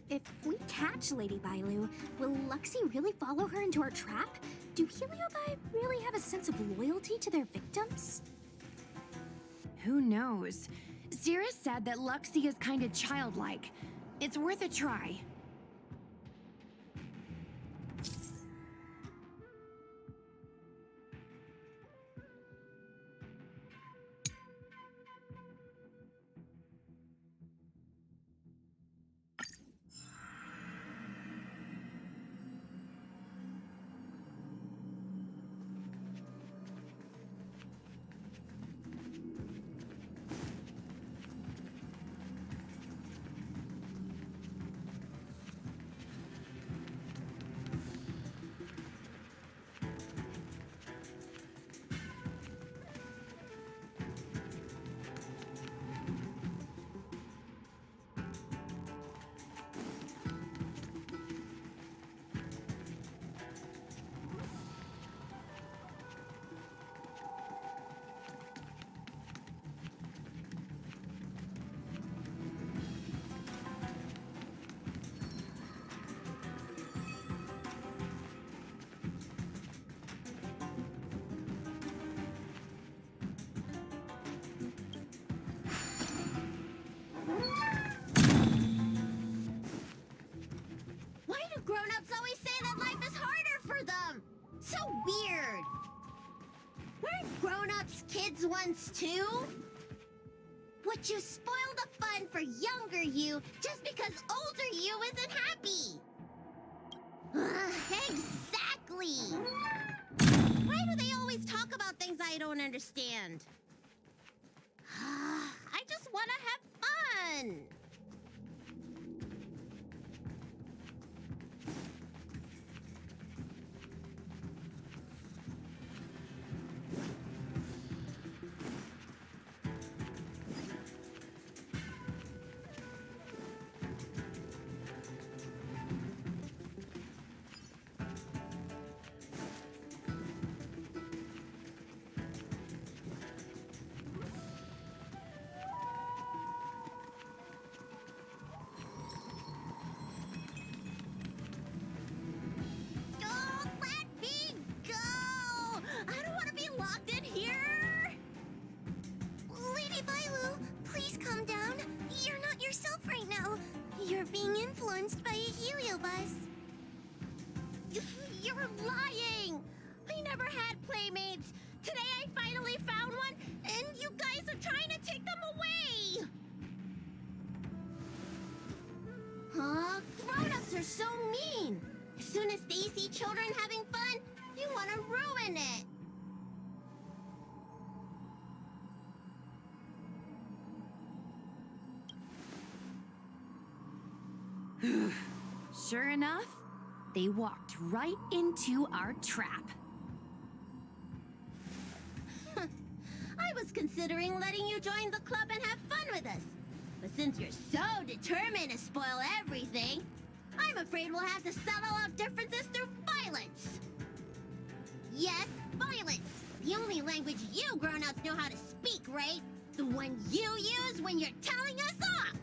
If we catch Lady Bailu, will Luxie really follow her into our trap? Do Heliobi really have a sense of loyalty to their victims? Who knows? Cirrus said that Luxie is kinda childlike. It's worth a try. Why do grown-ups always say that life is harder for them? So weird. Weren't grown-ups kids once too? Would you spoil the fun for younger you just because older you isn't happy? Exactly. Why do they always talk about things I don't understand? I just want to have fun. You're being influenced by a heliobus. You're lying! I never had playmates. Today I finally found one, and you guys are trying to take them away! Huh? Grown-ups are so mean! As soon as they see children having fun, you want to ruin it! Sure enough, they walked right into our trap. I was considering letting you join the club and have fun with us. But since you're so determined to spoil everything, I'm afraid we'll have to settle our differences through violence. Yes, violence. The only language you grown-ups know how to speak, right? The one you use when you're telling us off.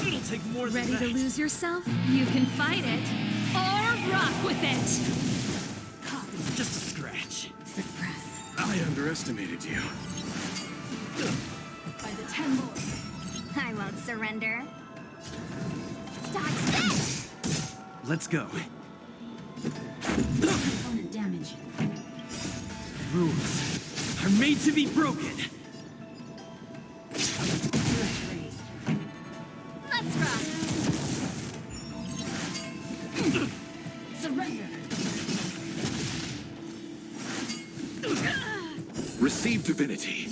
It'll take more than Ready that. to lose yourself? You can fight it or rock with it. Just a scratch. Suppress. I underestimated you. By the 10 lords. I won't surrender. Dodge this! Let's go. Component damage. Rules are made to be broken. Let's rock! Surrender. Receive divinity.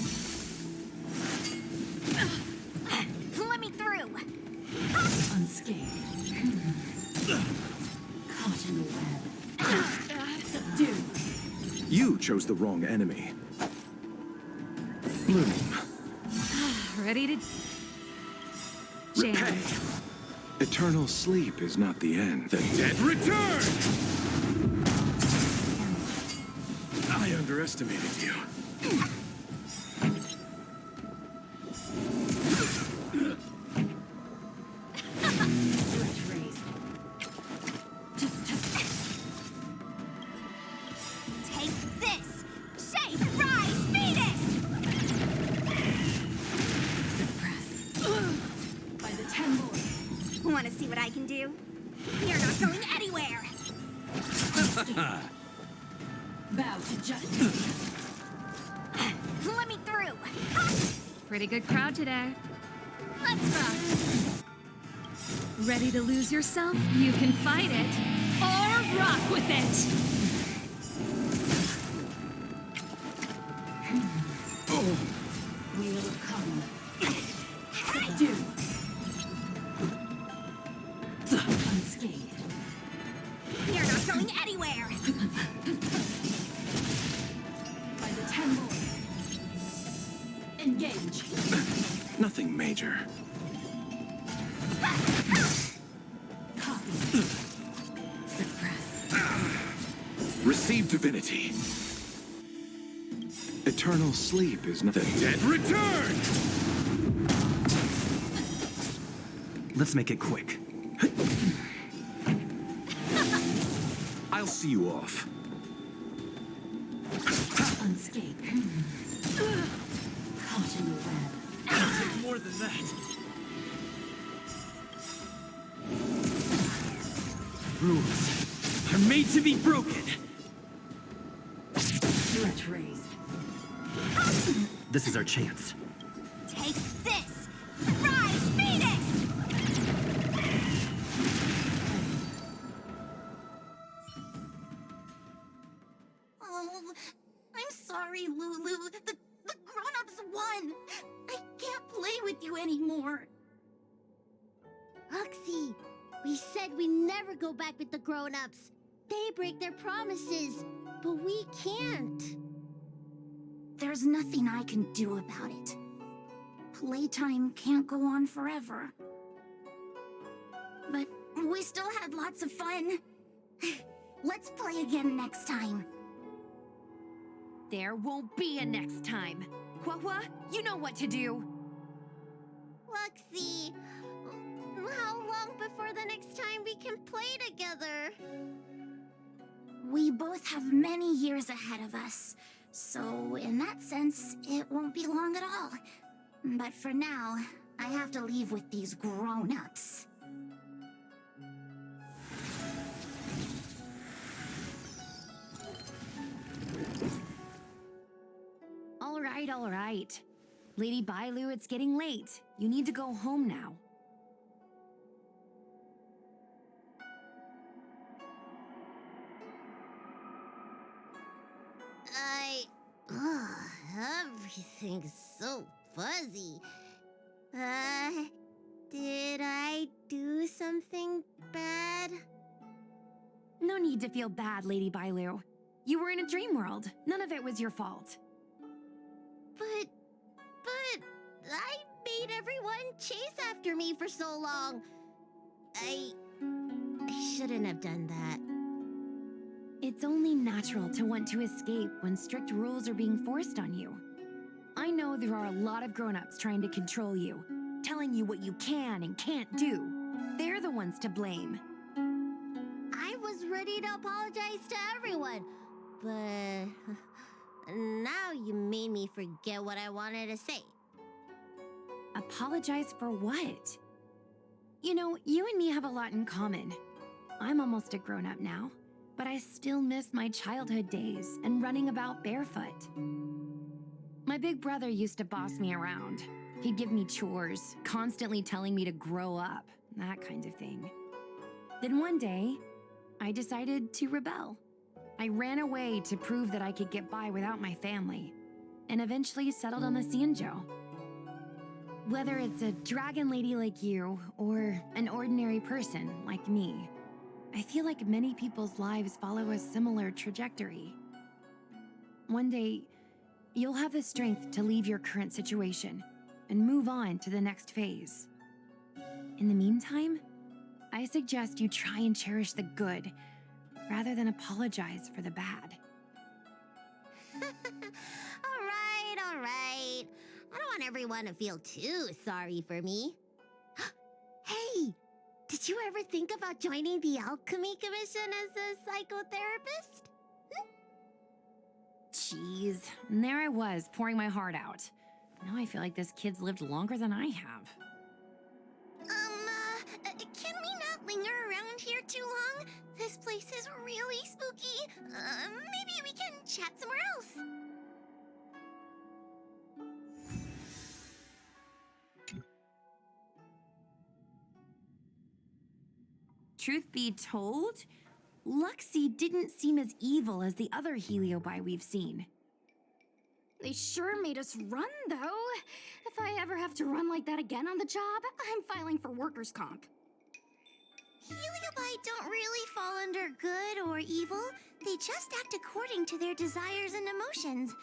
Let me through! Unscathed. Caught in the web. Subdue. You chose the wrong enemy. Bloom. Ready to Repay. Eternal sleep is not the end. The dead return! I underestimated you. Take this! Shake, rise, Venus! By the 10 lords. Want to see what I can do? You're not going anywhere! Bow to justice. Let me through! pretty good crowd today. Let's rock! Ready to lose yourself? You can fight it or rock with it. Wheel of Come. Subdue. Unscathed. You're not going anywhere! By the 10 lords. Engage. Nothing major. Copy. Suppress. Receive divinity. Eternal sleep is not the dead return! Let's make it quick. I'll see you off. Unscathed. Caught in the web. It'll take more than that. Rules are made to be broken. Threat raised. This is our chance. Take this! Rise, Venus! Oh, I'm sorry, Lulu. The grown-ups won. I can't play with you anymore. Oxy, we said we never go back with the grown-ups. They break their promises, but we can't. There's nothing I can do about it. Playtime can't go on forever. But we still had lots of fun. Let's play again next time. There won't be a next time. Huahua, you know what to do. Luxie, how long before the next time we can play together? We both have many years ahead of us, so in that sense, it won't be long at all. But for now, I have to leave with these grown-ups. All right. Lady Bailu, it's getting late. You need to go home now. Everything's so fuzzy. Did I do something bad? No need to feel bad, Lady Bailu. You were in a dream world. None of it was your fault. But I made everyone chase after me for so long. I shouldn't have done that. It's only natural to want to escape when strict rules are being forced on you. I know there are a lot of grown-ups trying to control you, telling you what you can and can't do. They're the ones to blame. I was ready to apologize to everyone, but now you made me forget what I wanted to say. Apologize for what? You know, you and me have a lot in common. I'm almost a grown-up now, but I still miss my childhood days and running about barefoot. My big brother used to boss me around. He'd give me chores, constantly telling me to grow up, that kind of thing. Then one day, I decided to rebel. I ran away to prove that I could get by without my family, and eventually settled on the Xianzhou. Whether it's a dragon lady like you, or an ordinary person like me, I feel like many people's lives follow a similar trajectory. One day, you'll have the strength to leave your current situation and move on to the next phase. In the meantime, I suggest you try and cherish the good rather than apologize for the bad. All right. I don't want everyone to feel too sorry for me. Hey, did you ever think about joining the Alchemy Commission as a psychotherapist? Jeez, and there I was, pouring my heart out. Now I feel like this kid's lived longer than I have. Can we not linger around here too long? This place is really spooky. Maybe we can chat somewhere else. Truth be told, Luxie didn't seem as evil as the other Heliobi we've seen. They sure made us run, though. If I ever have to run like that again on the job, I'm filing for workers' comp. Heliobi don't really fall under good or evil. They just act according to their desires and emotions.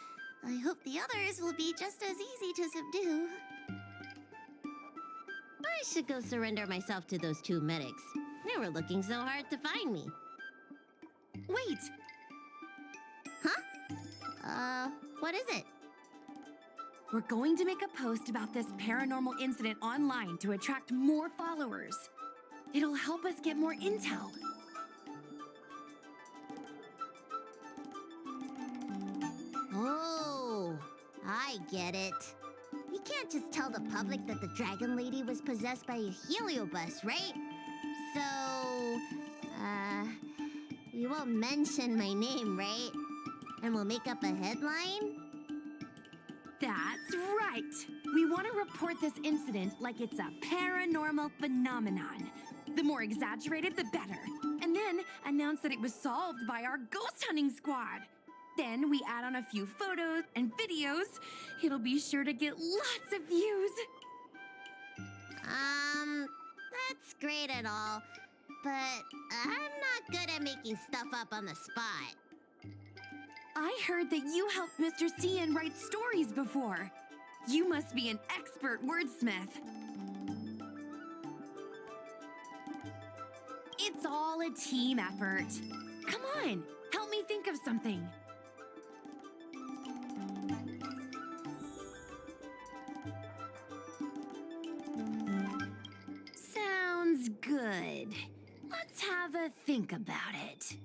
I hope the others will be just as easy to subdue. I should go surrender myself to those two medics. They were looking so hard to find me. Wait! Huh? What is it? We're going to make a post about this paranormal incident online to attract more followers. It'll help us get more intel. Oh, I get it. We can't just tell the public that the Dragon Lady was possessed by a heliobus, right? So, we won't mention my name, right? And we'll make up a headline? That's right! We want to report this incident like it's a paranormal phenomenon. The more exaggerated, the better. And then announce that it was solved by our ghost hunting squad. Then we add on a few photos and videos. It'll be sure to get lots of views. That's great and all, but I'm not good at making stuff up on the spot. I heard that you helped Mr. Cian write stories before. You must be an expert wordsmith. It's all a team effort. Come on, help me think of something. Good. Let's have a think about it.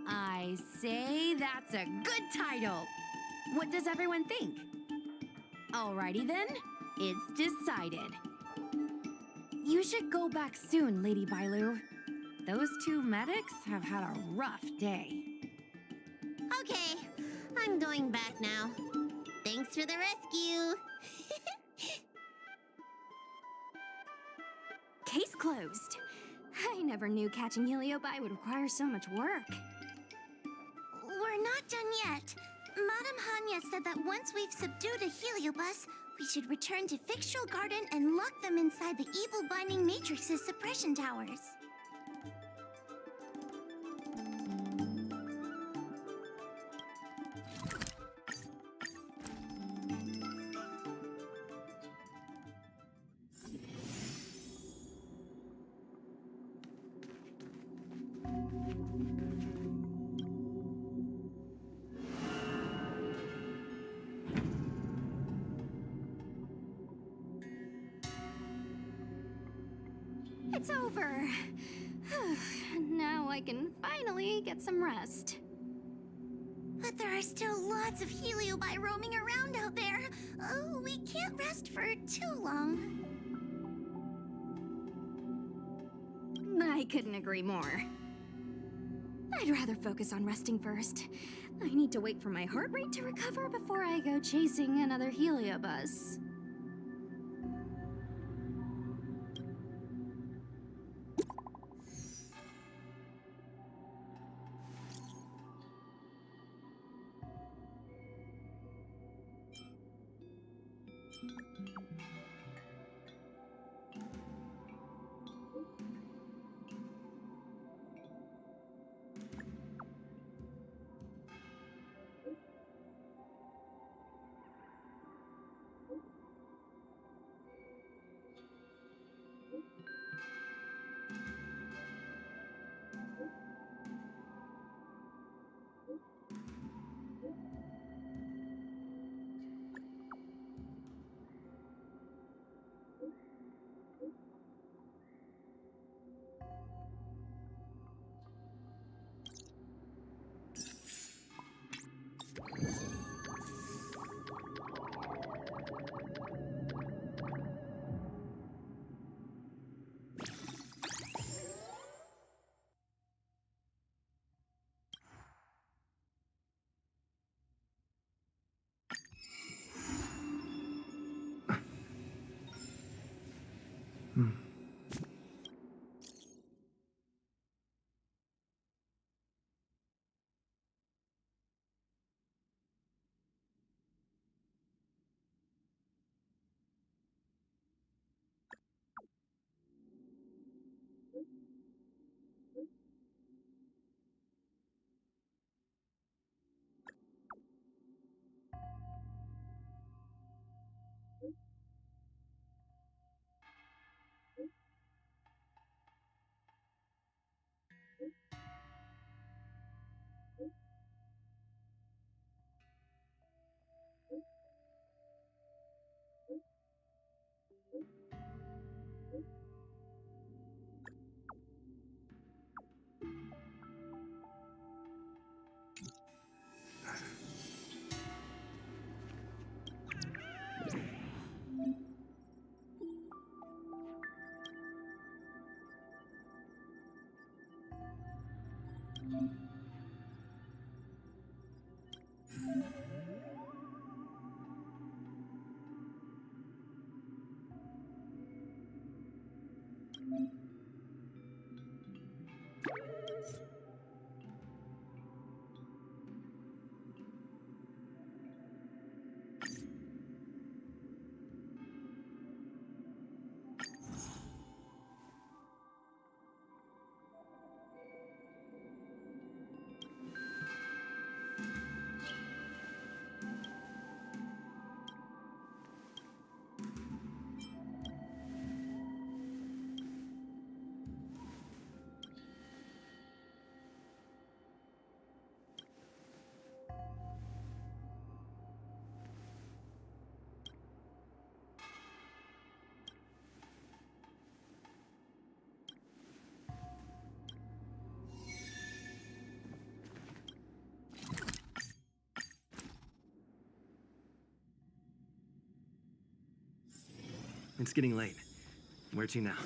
I say that's a good title. What does everyone think? Alrighty then, it's decided. You should go back soon, Lady Bailu. Those two medics have had a rough day. Okay, I'm going back now. Thanks for the rescue. Case closed. I never knew catching Heliobi would require so much work. We're not done yet. Madame Hanya said that once we've subdued a Heliobus, we should return to Fictional Garden and lock them inside the evil binding matrix's suppression towers. It's over. Now I can finally get some rest. But there are still lots of Heliobi roaming around out there. Oh, we can't rest for too long. I couldn't agree more. I'd rather focus on resting first. I need to wait for my heart rate to recover before I go chasing another Heliobus. It's getting late. Where to now?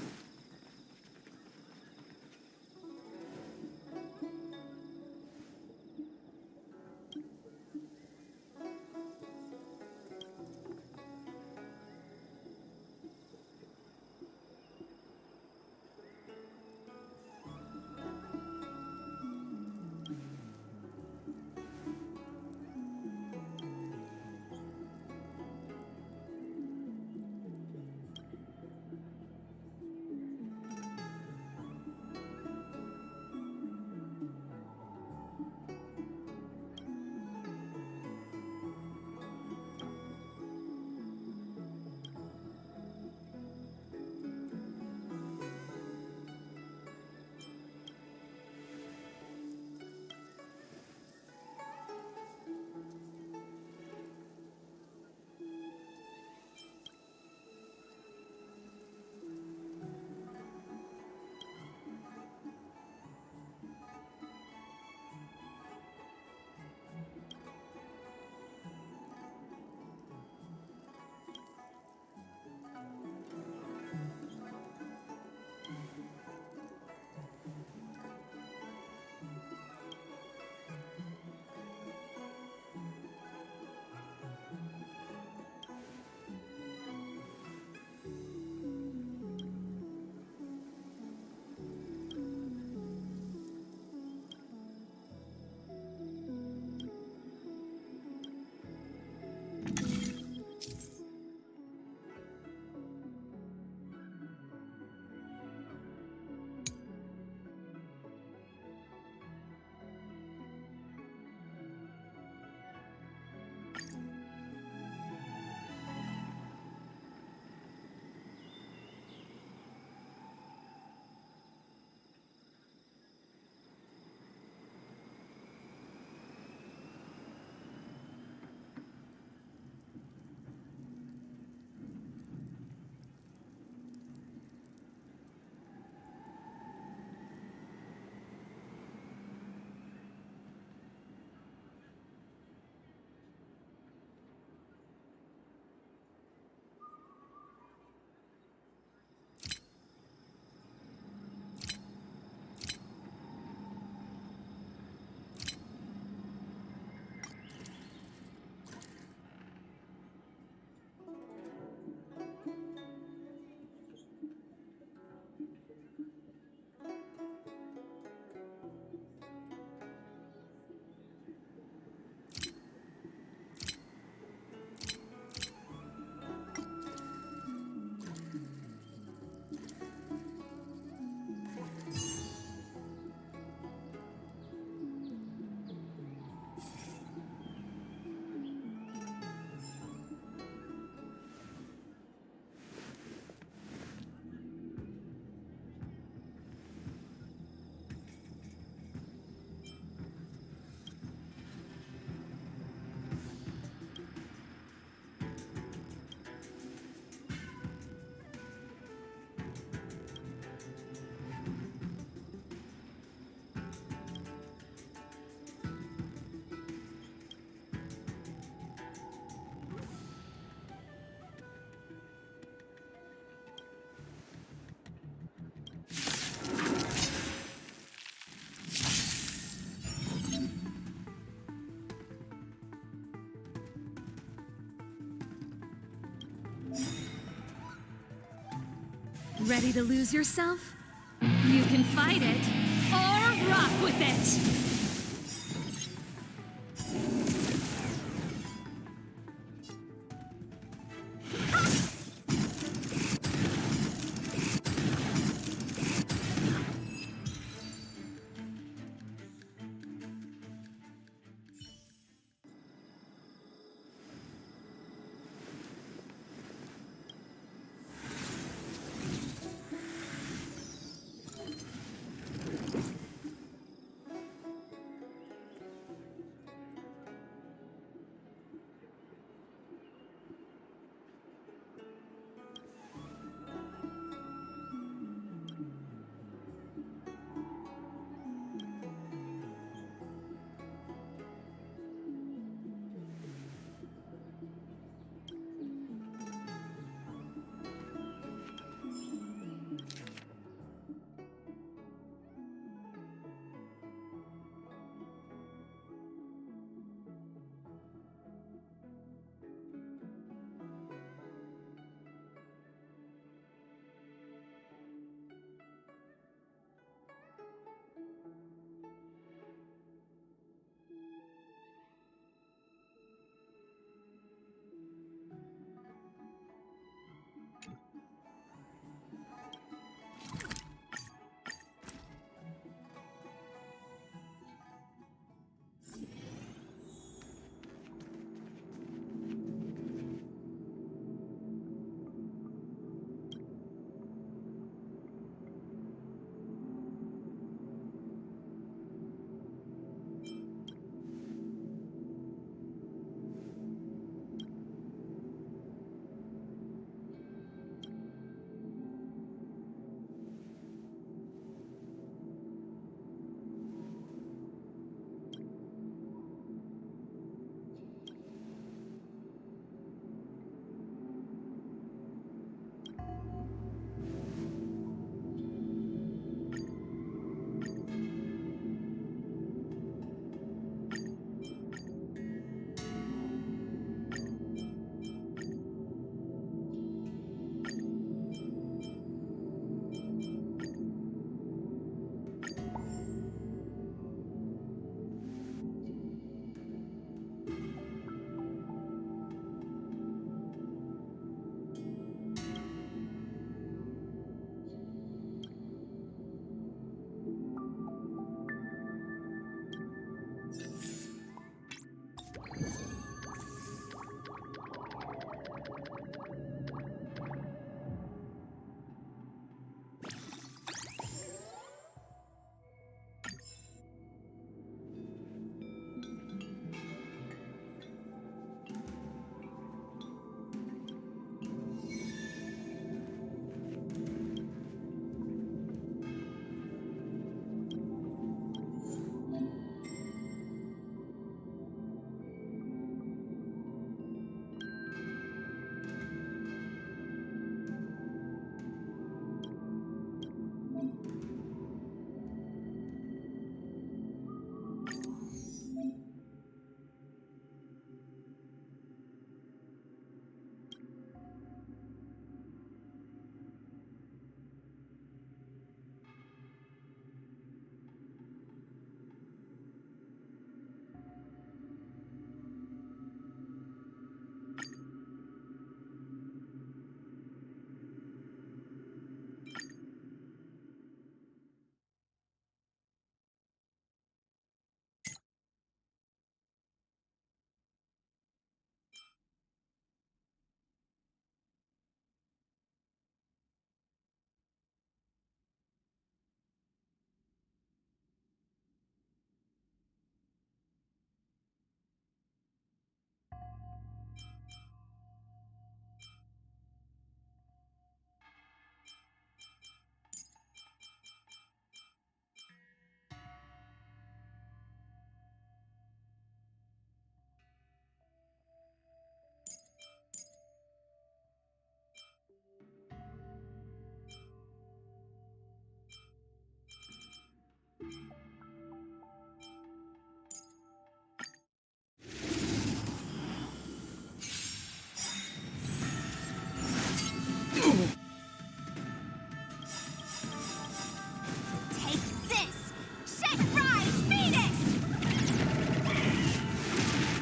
Ready to lose yourself? You can fight it or rock with it!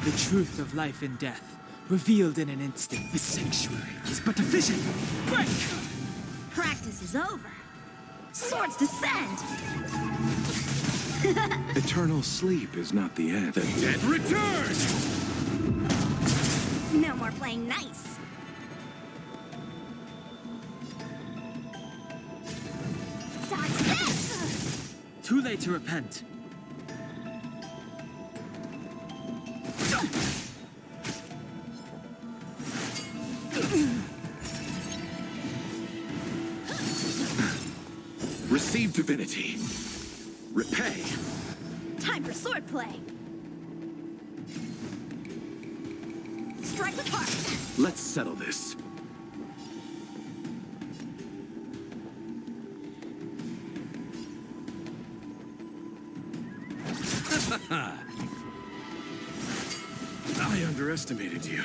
The truth of life and death, revealed in an instant. The sanctuary is but a vision. Break! Practice is over. Swords descend! Eternal sleep is not the end. The dead return! No more playing nice. Dodge this! Too late to repent. Receive divinity. Repay. Time for swordplay. Strike with heart. Let's settle this. I underestimated you.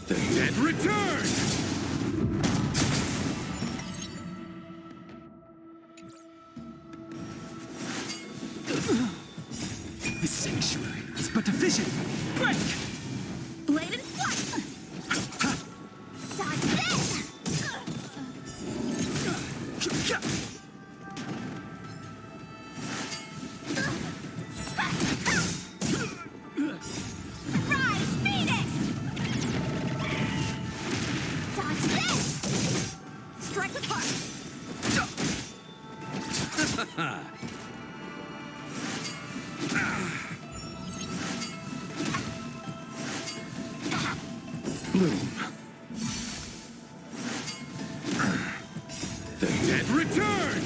The dead return! The sanctuary is but a vision. Break! Bladed flight! Dodge this! Rise, Phoenix! Dodge this! Strike with heart! Bloom. The dead return!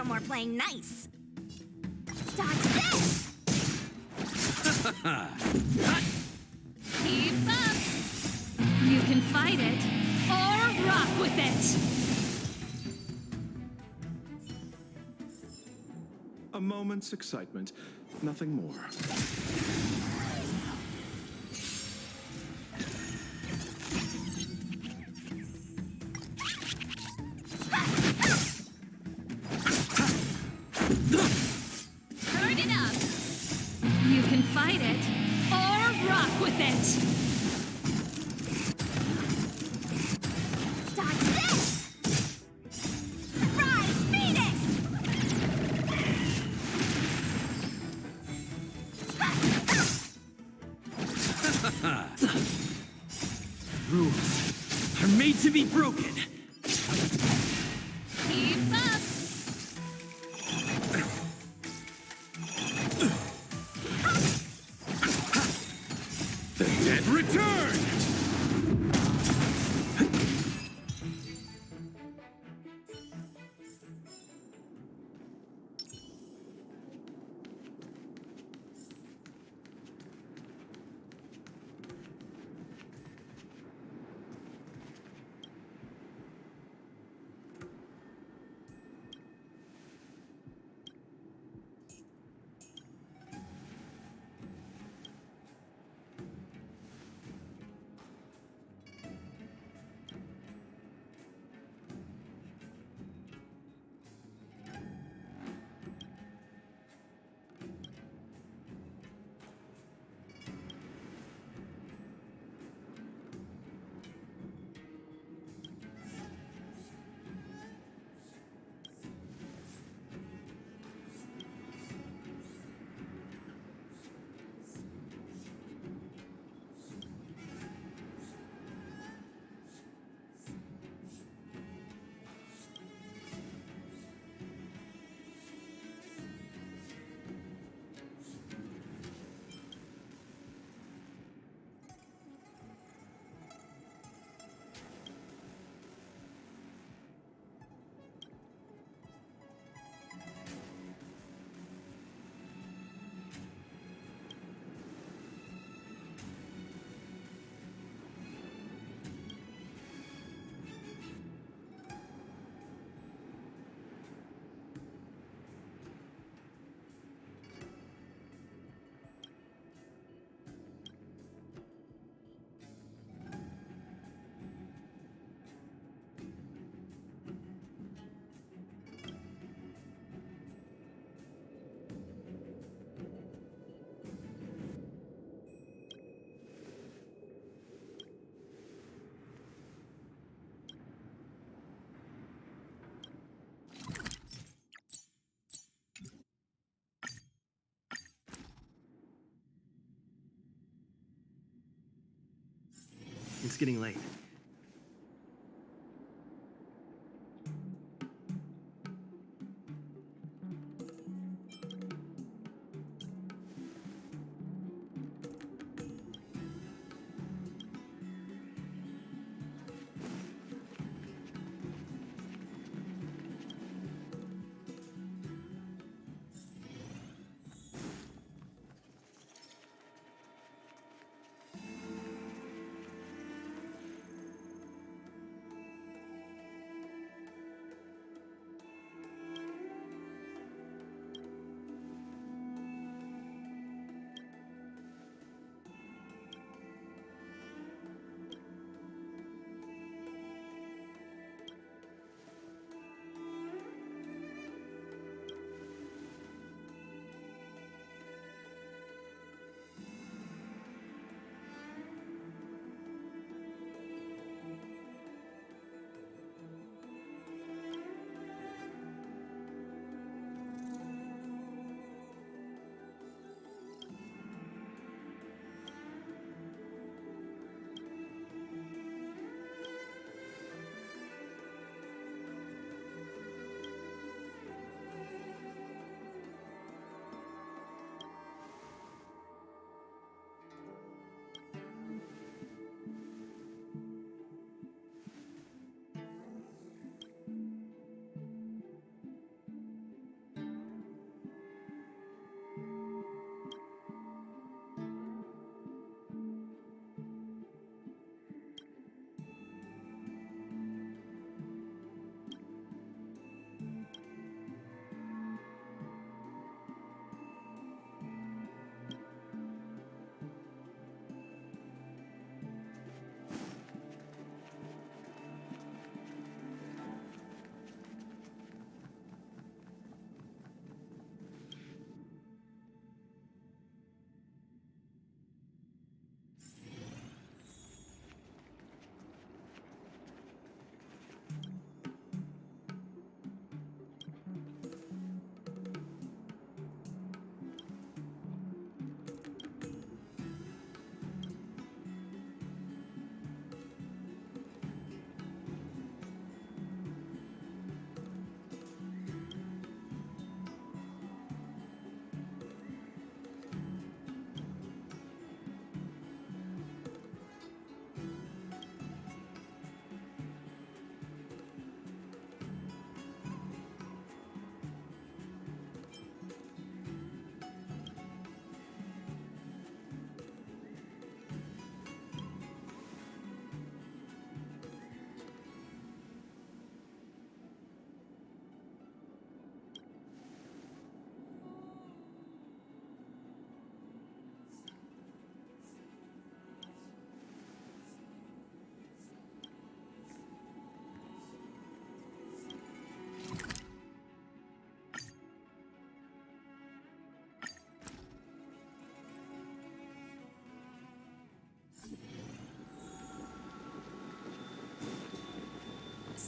No more playing nice. Dodge this! Keep up! You can fight it, or rock with it! A moment's excitement, nothing more. Turn it up! You can fight it, or rock with it! Dodge this! Rise, Phoenix! Rules are made to be broken. Keep up! The dead return! It's getting late.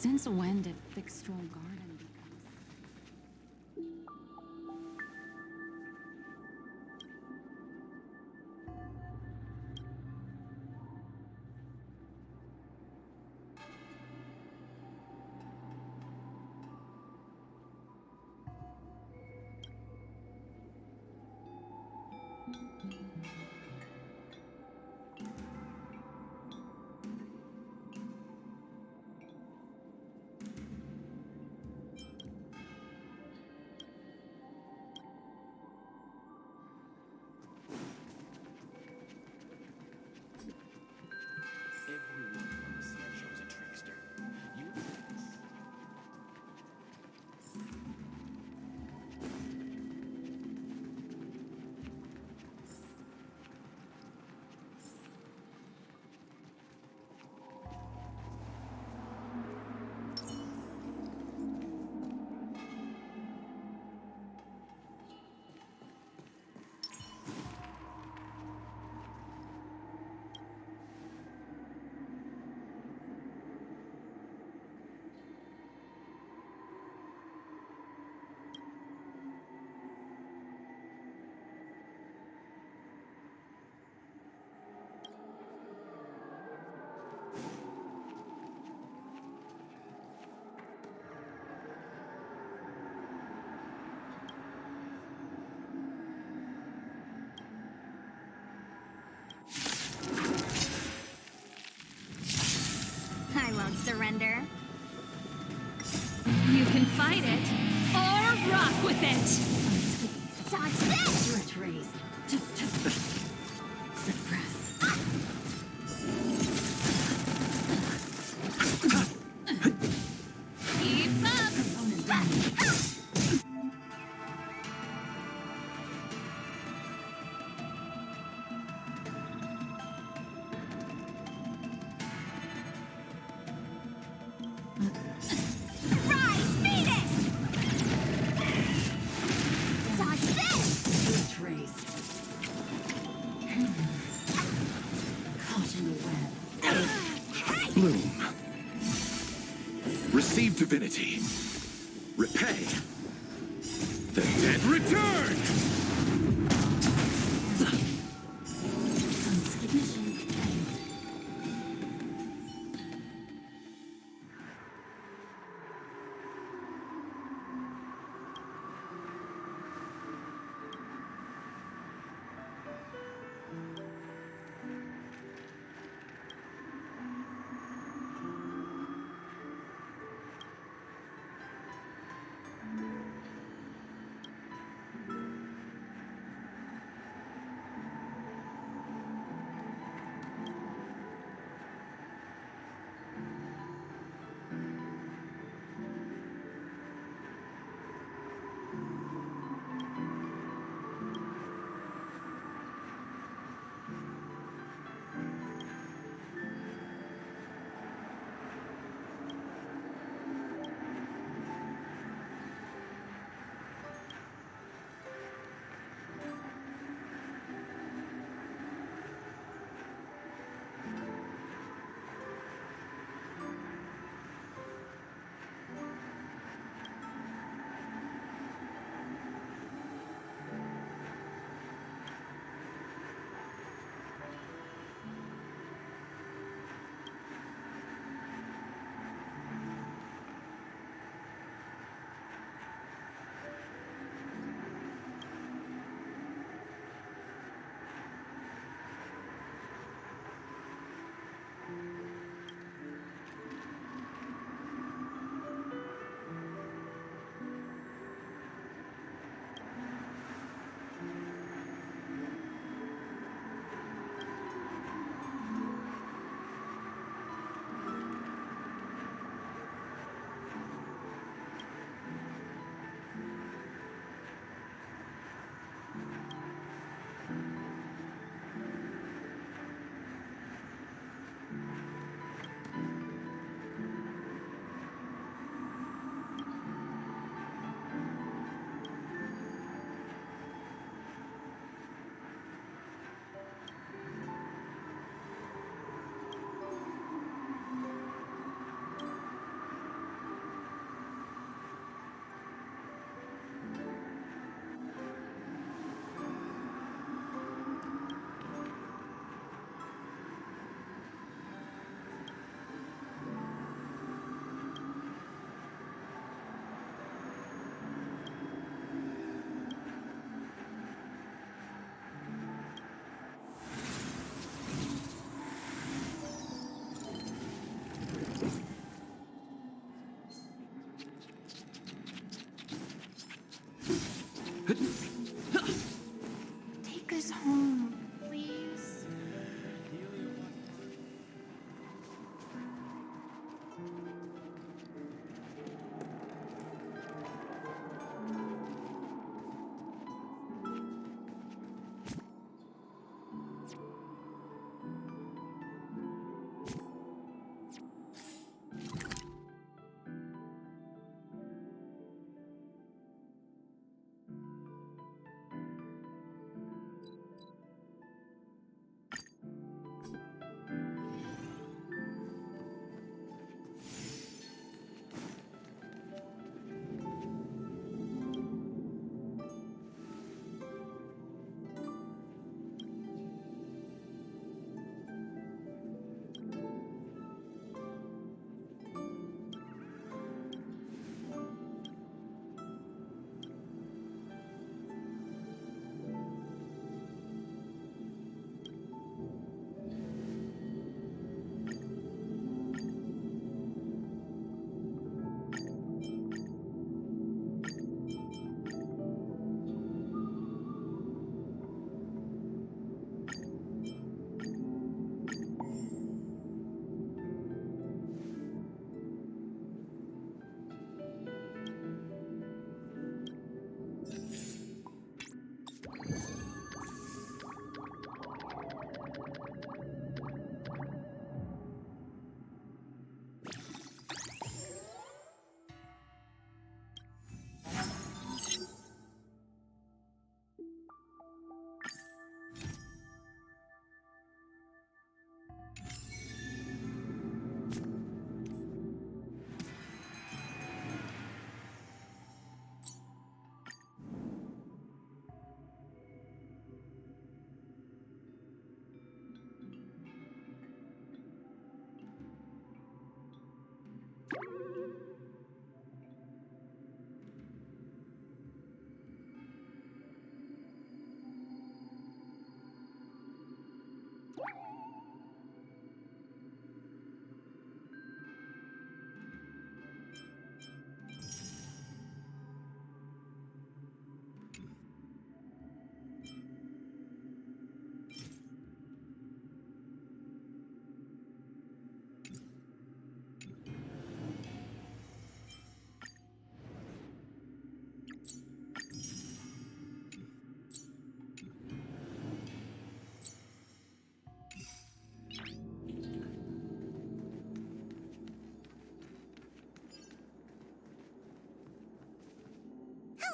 Since when did Thickstraw Garden become... Everyone on the scene shows a trickster. You I won't surrender. You can fight it, or rock with it! Dodge this! Spirit raised. Suppress. Keep up! Rise, Venus! Dodge this! Spirit raised. Caught in the web. Bloom. Receive divinity. Repay. The dead return!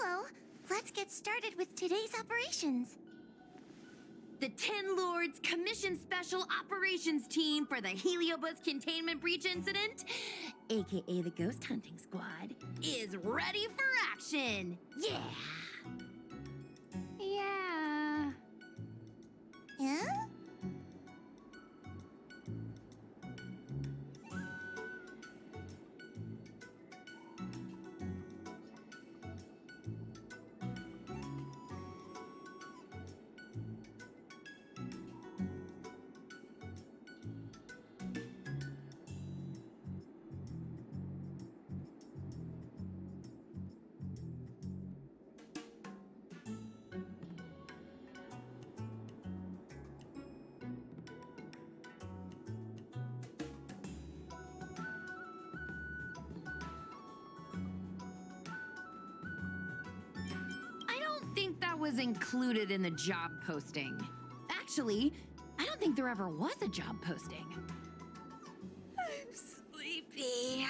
Hello. Let's get started with today's operations. The Ten Lords Commission Special Operations Team for the Heliobus Containment Breach Incident, aka the Ghost Hunting Squad, is ready for action! Yeah! Yeah. Yeah? I don't think that was included in the job posting. Actually, I don't think there ever was a job posting. I'm sleepy.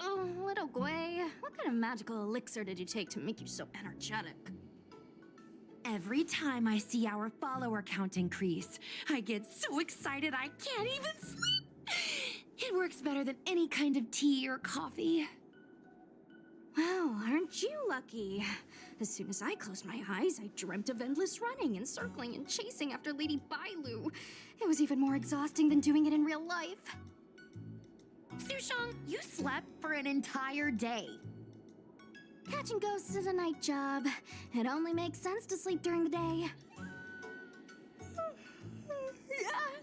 Oh, little Gwei, what kind of magical elixir did you take to make you so energetic? Every time I see our follower count increase, I get so excited I can't even sleep. It works better than any kind of tea or coffee. Well, aren't you lucky? As soon as I closed my eyes, I dreamt of endless running and circling and chasing after Lady Bailu. It was even more exhausting than doing it in real life. Sushang, you slept for an entire day. Catching ghosts is a night job. It only makes sense to sleep during the day.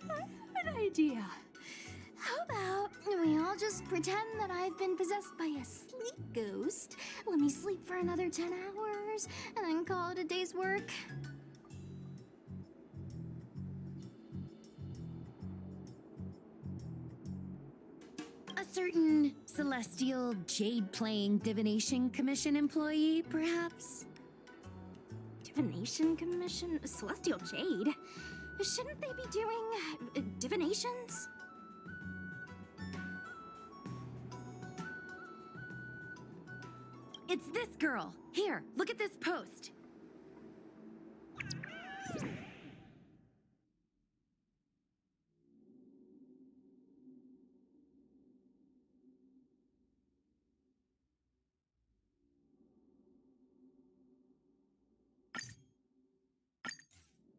I have an idea. How about we all just pretend that I've been possessed by a sleep ghost? Let me sleep for another 10 hours, and then call it a day's work. A certain celestial jade-playing divination commission employee, perhaps? Divination Commission? Celestial Jade? Shouldn't they be doing divinations? It's this girl. Here, look at this post.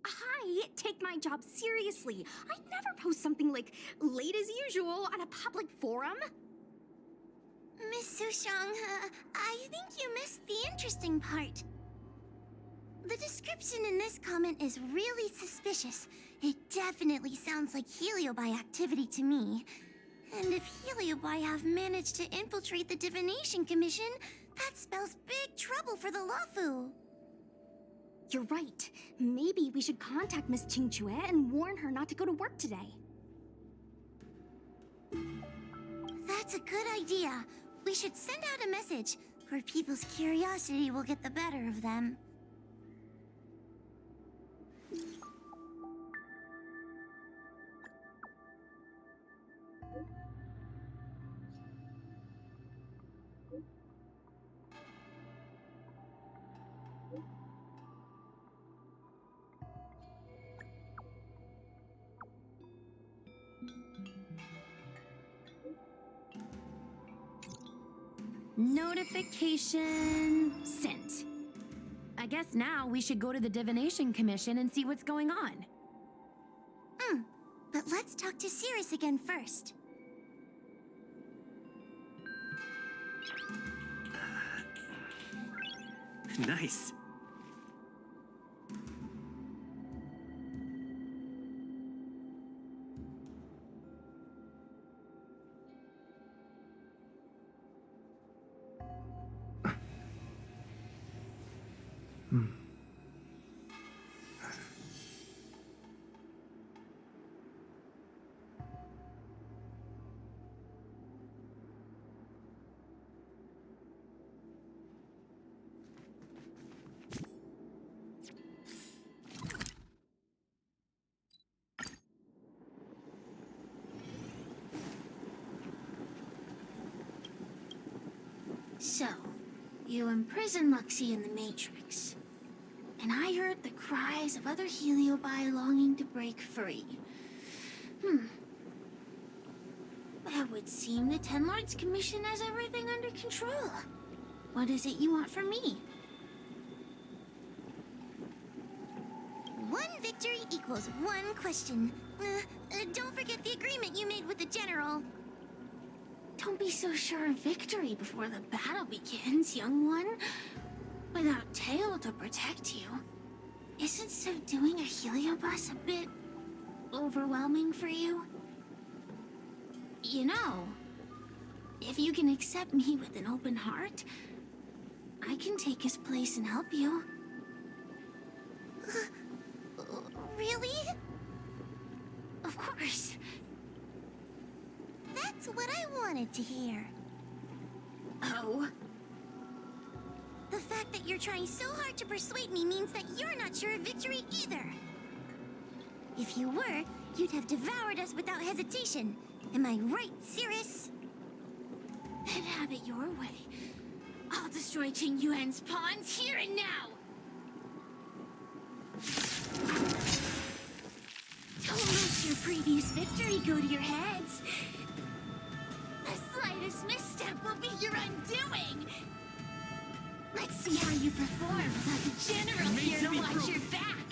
Hi, take my job seriously. I'd never post something like late as usual on a public forum. Miss Sushang, I think you missed the interesting part. The description in this comment is really suspicious. It definitely sounds like Heliobi activity to me. And if Heliobi have managed to infiltrate the Divination Commission, that spells big trouble for the Luofu. You're right. Maybe we should contact Miss Qingque and warn her not to go to work today. That's a good idea. We should send out a message, or people's curiosity will get the better of them. Notification sent. I guess now we should go to the Divination Commission and see what's going on. But let's talk to Cirrus again first. Nice. So, you imprisoned Luxie in the Matrix. And I heard the cries of other Heliobi longing to break free. It would seem the Ten Lords Commission has everything under control. What is it you want from me? One victory equals one question. Don't forget the agreement you made with the General. Don't be so sure of victory before the battle begins, young one. Without Tail to protect you, isn't subduing a Heliobus a bit overwhelming for you? You know, if you can accept me with an open heart, I can take his place and help you. Really? Of course. That's what I wanted to hear. Oh? The fact that you're trying so hard to persuade me means that you're not sure of victory either. If you were, you'd have devoured us without hesitation. Am I right, Cirrus? Then have it your way. I'll destroy Qing Yuan's pawns here and now! Don't let your previous victory go to your heads. The slightest misstep will be your undoing. Let's see how you perform without the General here to watch your back.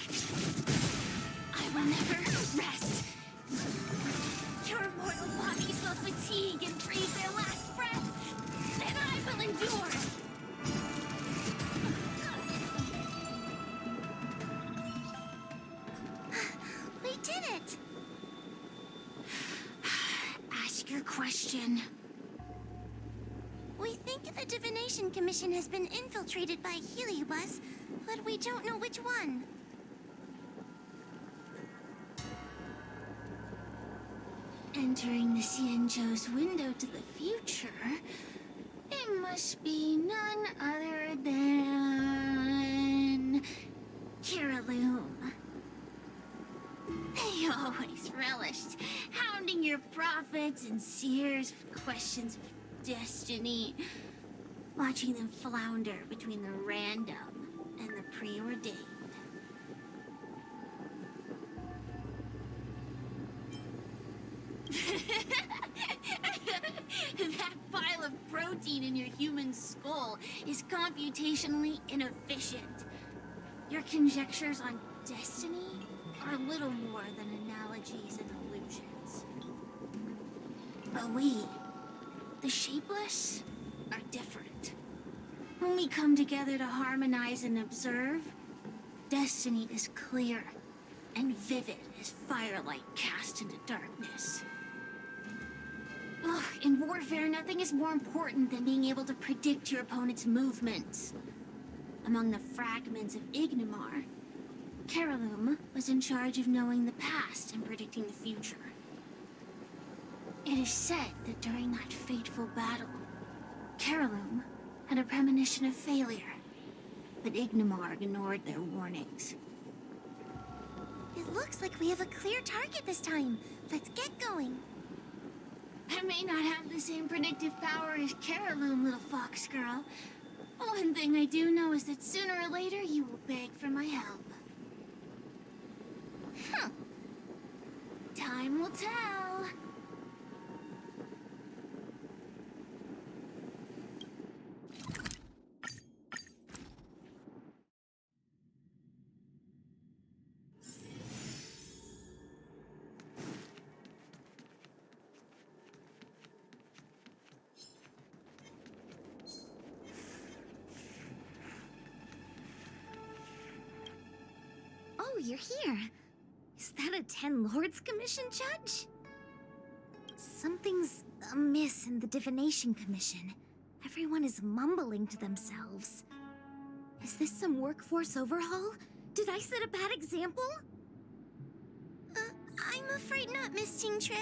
I will never rest. Your mortal bodies will fatigue and breathe their last breath. Then I will endure. We did it! Ask your question. We think the Divination Commission has been infiltrated by Heliobus, but we don't know which one. Entering the Xianzhou's window to the future, it must be none other than Kiraloom. They always relished hounding your prophets and seers with questions of destiny, watching them flounder between the random and the preordained. That pile of protein in your human skull is computationally inefficient. Your conjectures on destiny are little more than analogies and illusions. But we, the Shapeless, are different. When we come together to harmonize and observe, destiny is clear and vivid as firelight cast into darkness. Ugh, in warfare, nothing is more important than being able to predict your opponent's movements. Among the fragments of Ignimar, Kiraloom was in charge of knowing the past and predicting the future. It is said that during that fateful battle, Kiraloom had a premonition of failure, but Ignimar ignored their warnings. It looks like we have a clear target this time. Let's get going. I may not have the same predictive power as Kiraloom, little fox girl. But one thing I do know is that sooner or later you will beg for my help. Time will tell. you're here. Is that a Ten Lords Commission, Judge? Something's amiss in the Divination Commission. Everyone is mumbling to themselves. Is this some workforce overhaul? Did I set a bad example? I'm afraid not, Miss Qingtre.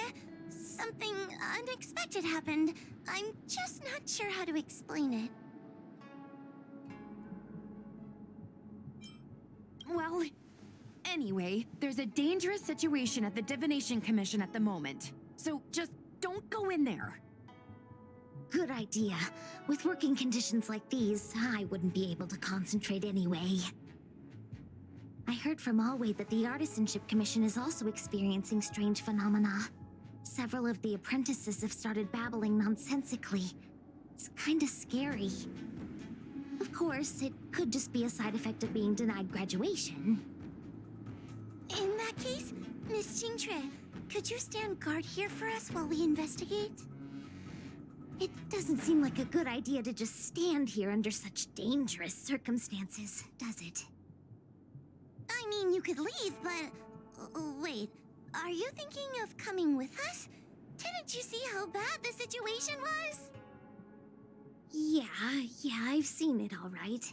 Something unexpected happened. I'm just not sure how to explain it. Well, anyway, there's a dangerous situation at the Divination Commission at the moment. So just don't go in there. Good idea. With working conditions like these, I wouldn't be able to concentrate anyway. I heard from Alway that the Artisanship Commission is also experiencing strange phenomena. Several of the apprentices have started babbling nonsensically. It's kinda scary. Of course, it could just be a side effect of being denied graduation. In that case, Miss Qingtre, could you stand guard here for us while we investigate? It doesn't seem like a good idea to just stand here under such dangerous circumstances, does it? I mean, you could leave, but... wait, are you thinking of coming with us? Didn't you see how bad the situation was? Yeah, I've seen it all right.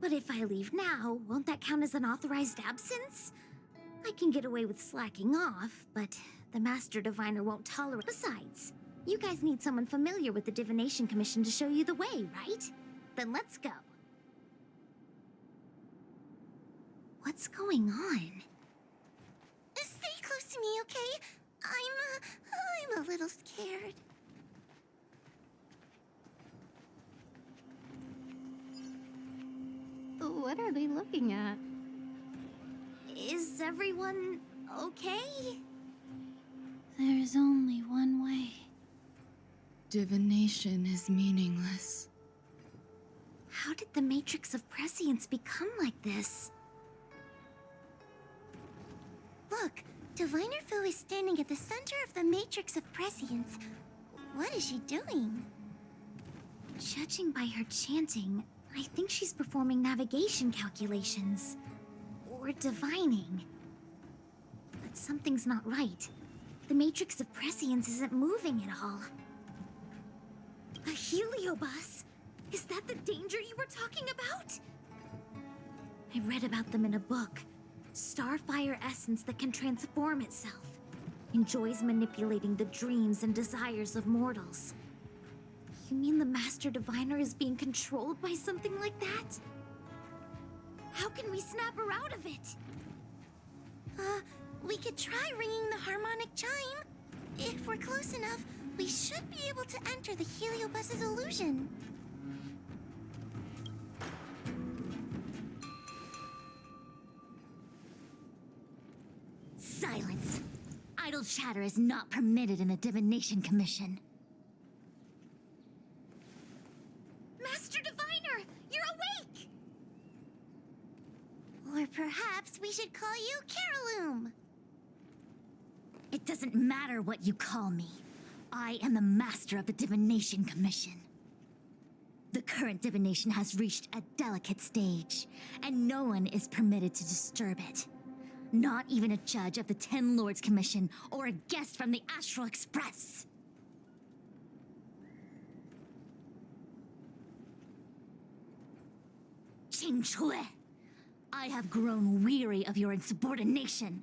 But if I leave now, won't that count as an authorized absence? I can get away with slacking off, but the Master Diviner won't tolerate. Besides, you guys need someone familiar with the Divination Commission to show you the way, right? Then let's go. What's going on? Stay close to me, okay? I'm a little scared. What are they looking at? Is everyone okay? There's only one way. Divination is meaningless. How did the Matrix of Prescience become like this? Look, Diviner Fu is standing at the center of the Matrix of Prescience. What is she doing? Judging by her chanting, I think she's performing navigation calculations. Or divining. But something's not right. The Matrix of Prescience isn't moving at all. A heliobus? Is that the danger you were talking about? I read about them in a book. Starfire essence that can transform itself. Enjoys manipulating the dreams and desires of mortals. You mean the Master Diviner is being controlled by something like that? How can we snap her out of it? We could try ringing the harmonic chime. If we're close enough, we should be able to enter the heliobus's illusion. Silence! Idle chatter is not permitted in the Divination Commission. Master Diviner, you're awake! Or perhaps we should call you Caroloom. It doesn't matter what you call me. I am the master of the Divination Commission. The current divination has reached a delicate stage, and no one is permitted to disturb it. Not even a judge of the Ten Lords Commission or a guest from the Astral Express. Qingtre, I have grown weary of your insubordination.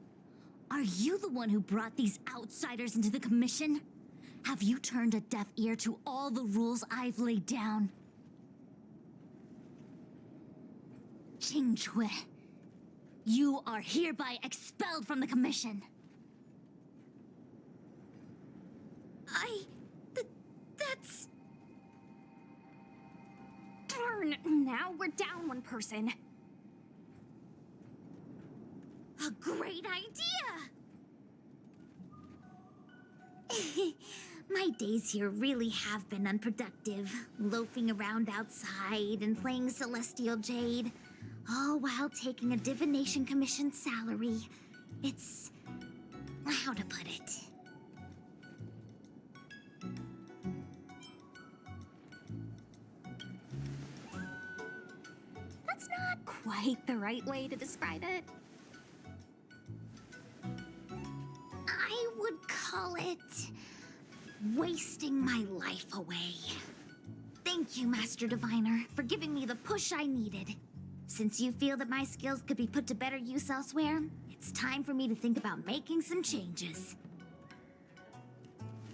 Are you the one who brought these outsiders into the Commission? Have you turned a deaf ear to all the rules I've laid down? Qingtre, you are hereby expelled from the Commission. That's... Darn, now we're down one person. A great idea! My days here really have been unproductive, loafing around outside and playing Celestial Jade, all while taking a Divination Commission salary. It's... how to put it? That's not quite the right way to describe it. I would call it wasting my life away. Thank you, Master Diviner, for giving me the push I needed. Since you feel that my skills could be put to better use elsewhere, it's time for me to think about making some changes.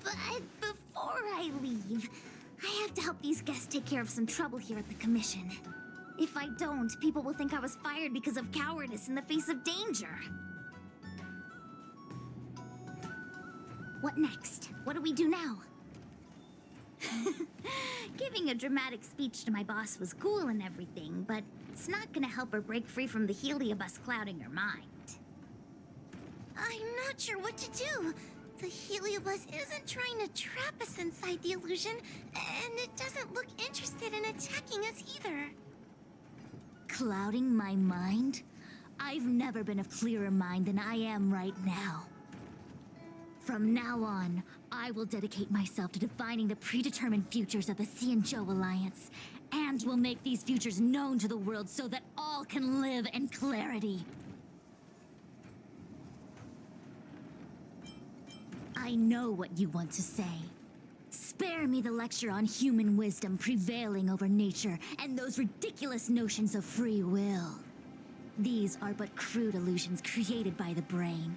But before I leave, I have to help these guests take care of some trouble here at the Commission. If I don't, people will think I was fired because of cowardice in the face of danger. What next? What do we do now? Giving a dramatic speech to my boss was cool and everything, but it's not gonna help her break free from the heliobus clouding her mind. I'm not sure what to do. The heliobus isn't trying to trap us inside the illusion, and it doesn't look interested in attacking us either. Clouding my mind? I've never been of clearer mind than I am right now. From now on, I will dedicate myself to defining the predetermined futures of the Xianzhou Alliance, and will make these futures known to the world so that all can live in clarity. I know what you want to say. Spare me the lecture on human wisdom prevailing over nature and those ridiculous notions of free will. These are but crude illusions created by the brain.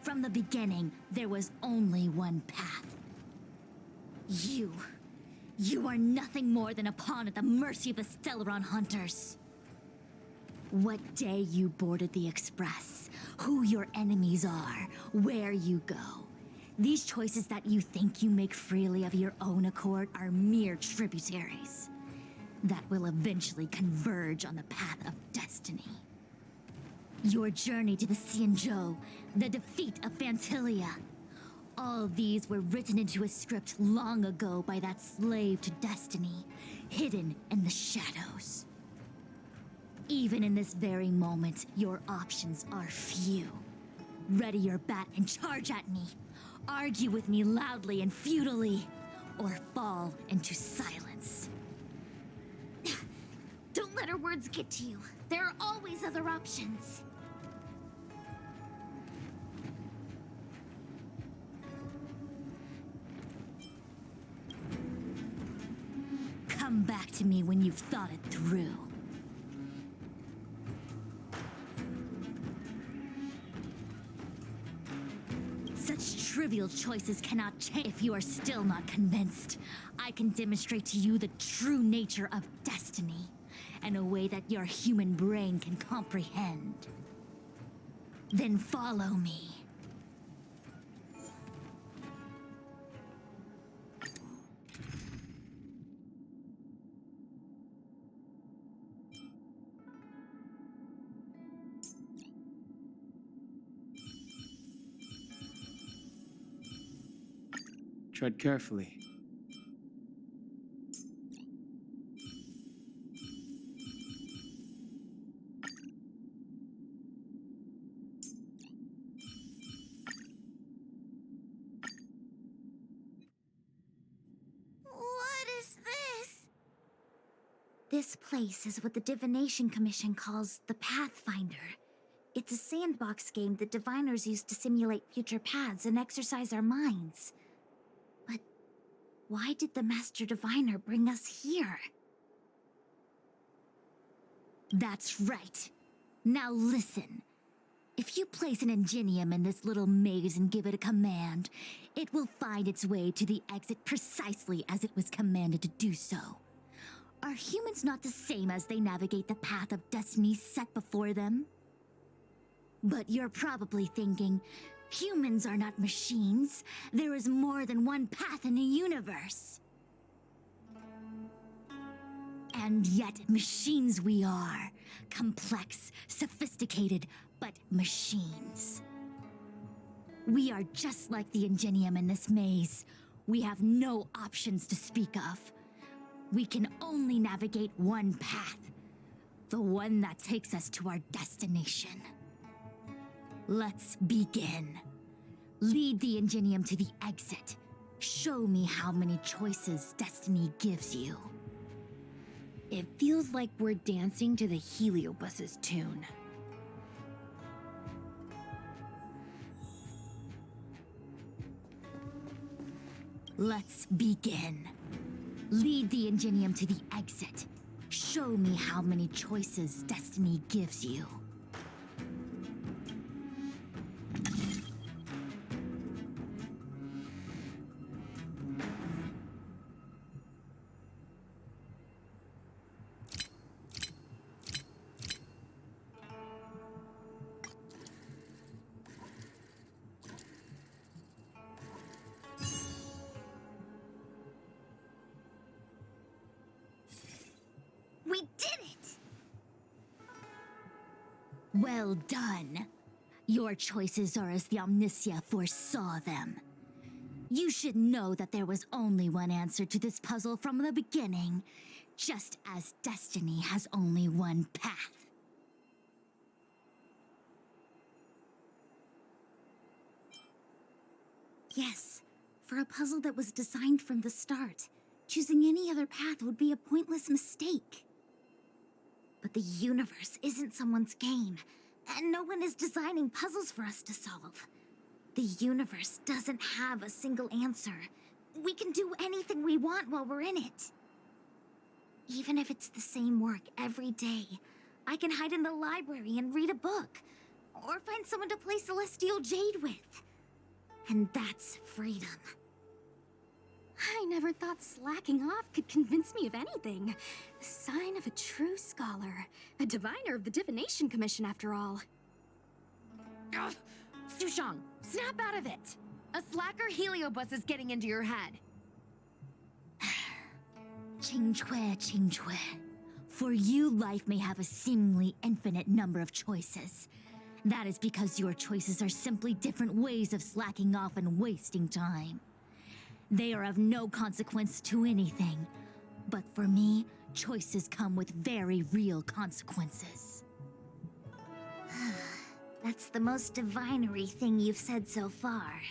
From the beginning, there was only one path. You are nothing more than a pawn at the mercy of the Stellaron hunters. What day you boarded the Express, who your enemies are, where you go. These choices that you think you make freely of your own accord are mere tributaries that will eventually converge on the path of destiny. Your journey to the Xianzhou, the defeat of Phantilia. All these were written into a script long ago by that slave to destiny, hidden in the shadows. Even in this very moment, your options are few. Ready your bat and charge at me. Argue with me loudly and futilely, or fall into silence. Don't let her words get to you. There are always other options. Come back to me when you've thought it through. Such trivial choices cannot change. If you are still not convinced, I can demonstrate to you the true nature of destiny in a way that your human brain can comprehend. Then follow me. Tread carefully. What is this? This place is what the Divination Commission calls the Pathfinder. It's a sandbox game that diviners use to simulate future paths and exercise our minds. But why did the Master Diviner bring us here? That's right. Now listen. If you place an Ingenium in this little maze and give it a command, it will find its way to the exit precisely as it was commanded to do so. Are humans not the same as they navigate the path of destiny set before them? But you're probably thinking, humans are not machines. There is more than one path in the universe. And yet, machines we are. Complex, sophisticated, but machines. We are just like the Ingenium in this maze. We have no options to speak of. We can only navigate one path. The one that takes us to our destination. Let's begin. Lead the Ingenium to the exit. Show me how many choices destiny gives you. It feels like we're dancing to the Heliobus's tune. Let's begin. Lead the Ingenium to the exit. Show me how many choices destiny gives you. We did it! Well done. Your choices are as the Omnicia foresaw them. You should know that there was only one answer to this puzzle from the beginning, just as destiny has only one path. Yes, for a puzzle that was designed from the start, choosing any other path would be a pointless mistake. But the universe isn't someone's game, and no one is designing puzzles for us to solve. The universe doesn't have a single answer. We can do anything we want while we're in it. Even if it's the same work every day, I can hide in the library and read a book, or find someone to play Celestial Jade with. And that's freedom. I never thought slacking off could convince me of anything. Sign of a true scholar. A diviner of the Divination Commission, after all. Ugh. Sushang, snap out of it! A slacker heliobus is getting into your head. Qingque. For you, life may have a seemingly infinite number of choices. That is because your choices are simply different ways of slacking off and wasting time. They are of no consequence to anything. But for me, choices come with very real consequences. That's the most divinery thing you've said so far.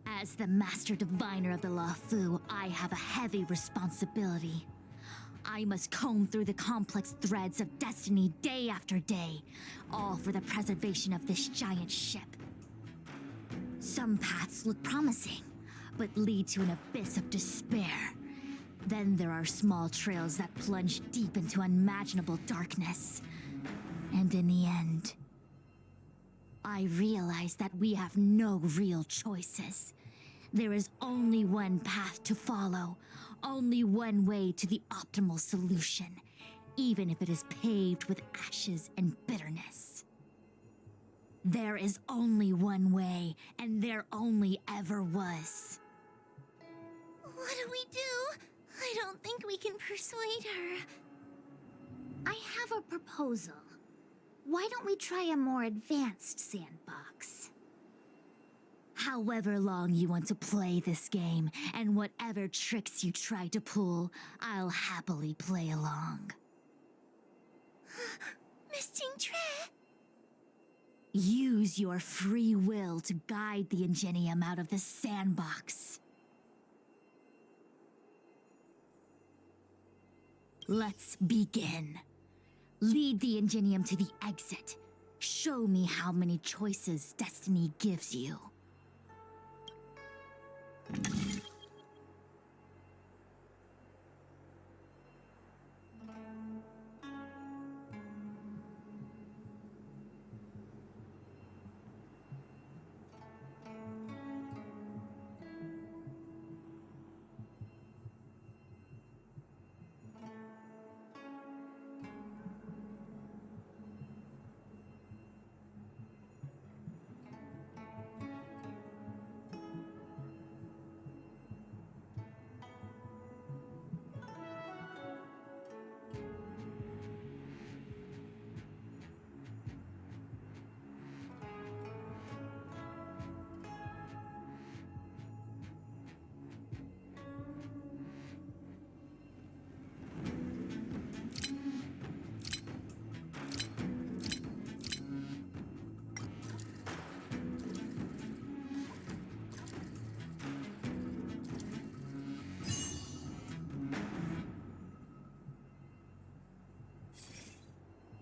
As the Master Diviner of the Luofu, I have a heavy responsibility. I must comb through the complex threads of destiny day after day, all for the preservation of this giant ship. Some paths look promising, but lead to an abyss of despair. Then there are small trails that plunge deep into unimaginable darkness. And in the end, I realize that we have no real choices. There is only one path to follow, only one way to the optimal solution, even if it is paved with ashes and bitterness. There is only one way, and there only ever was. What do we do? I don't think we can persuade her. I have a proposal. Why don't we try a more advanced sandbox? However long you want to play this game, and whatever tricks you try to pull, I'll happily play along. Miss Qingque! Use your free will to guide the Ingenium out of the sandbox. Let's begin. Lead the Ingenium to the exit. Show me how many choices destiny gives you.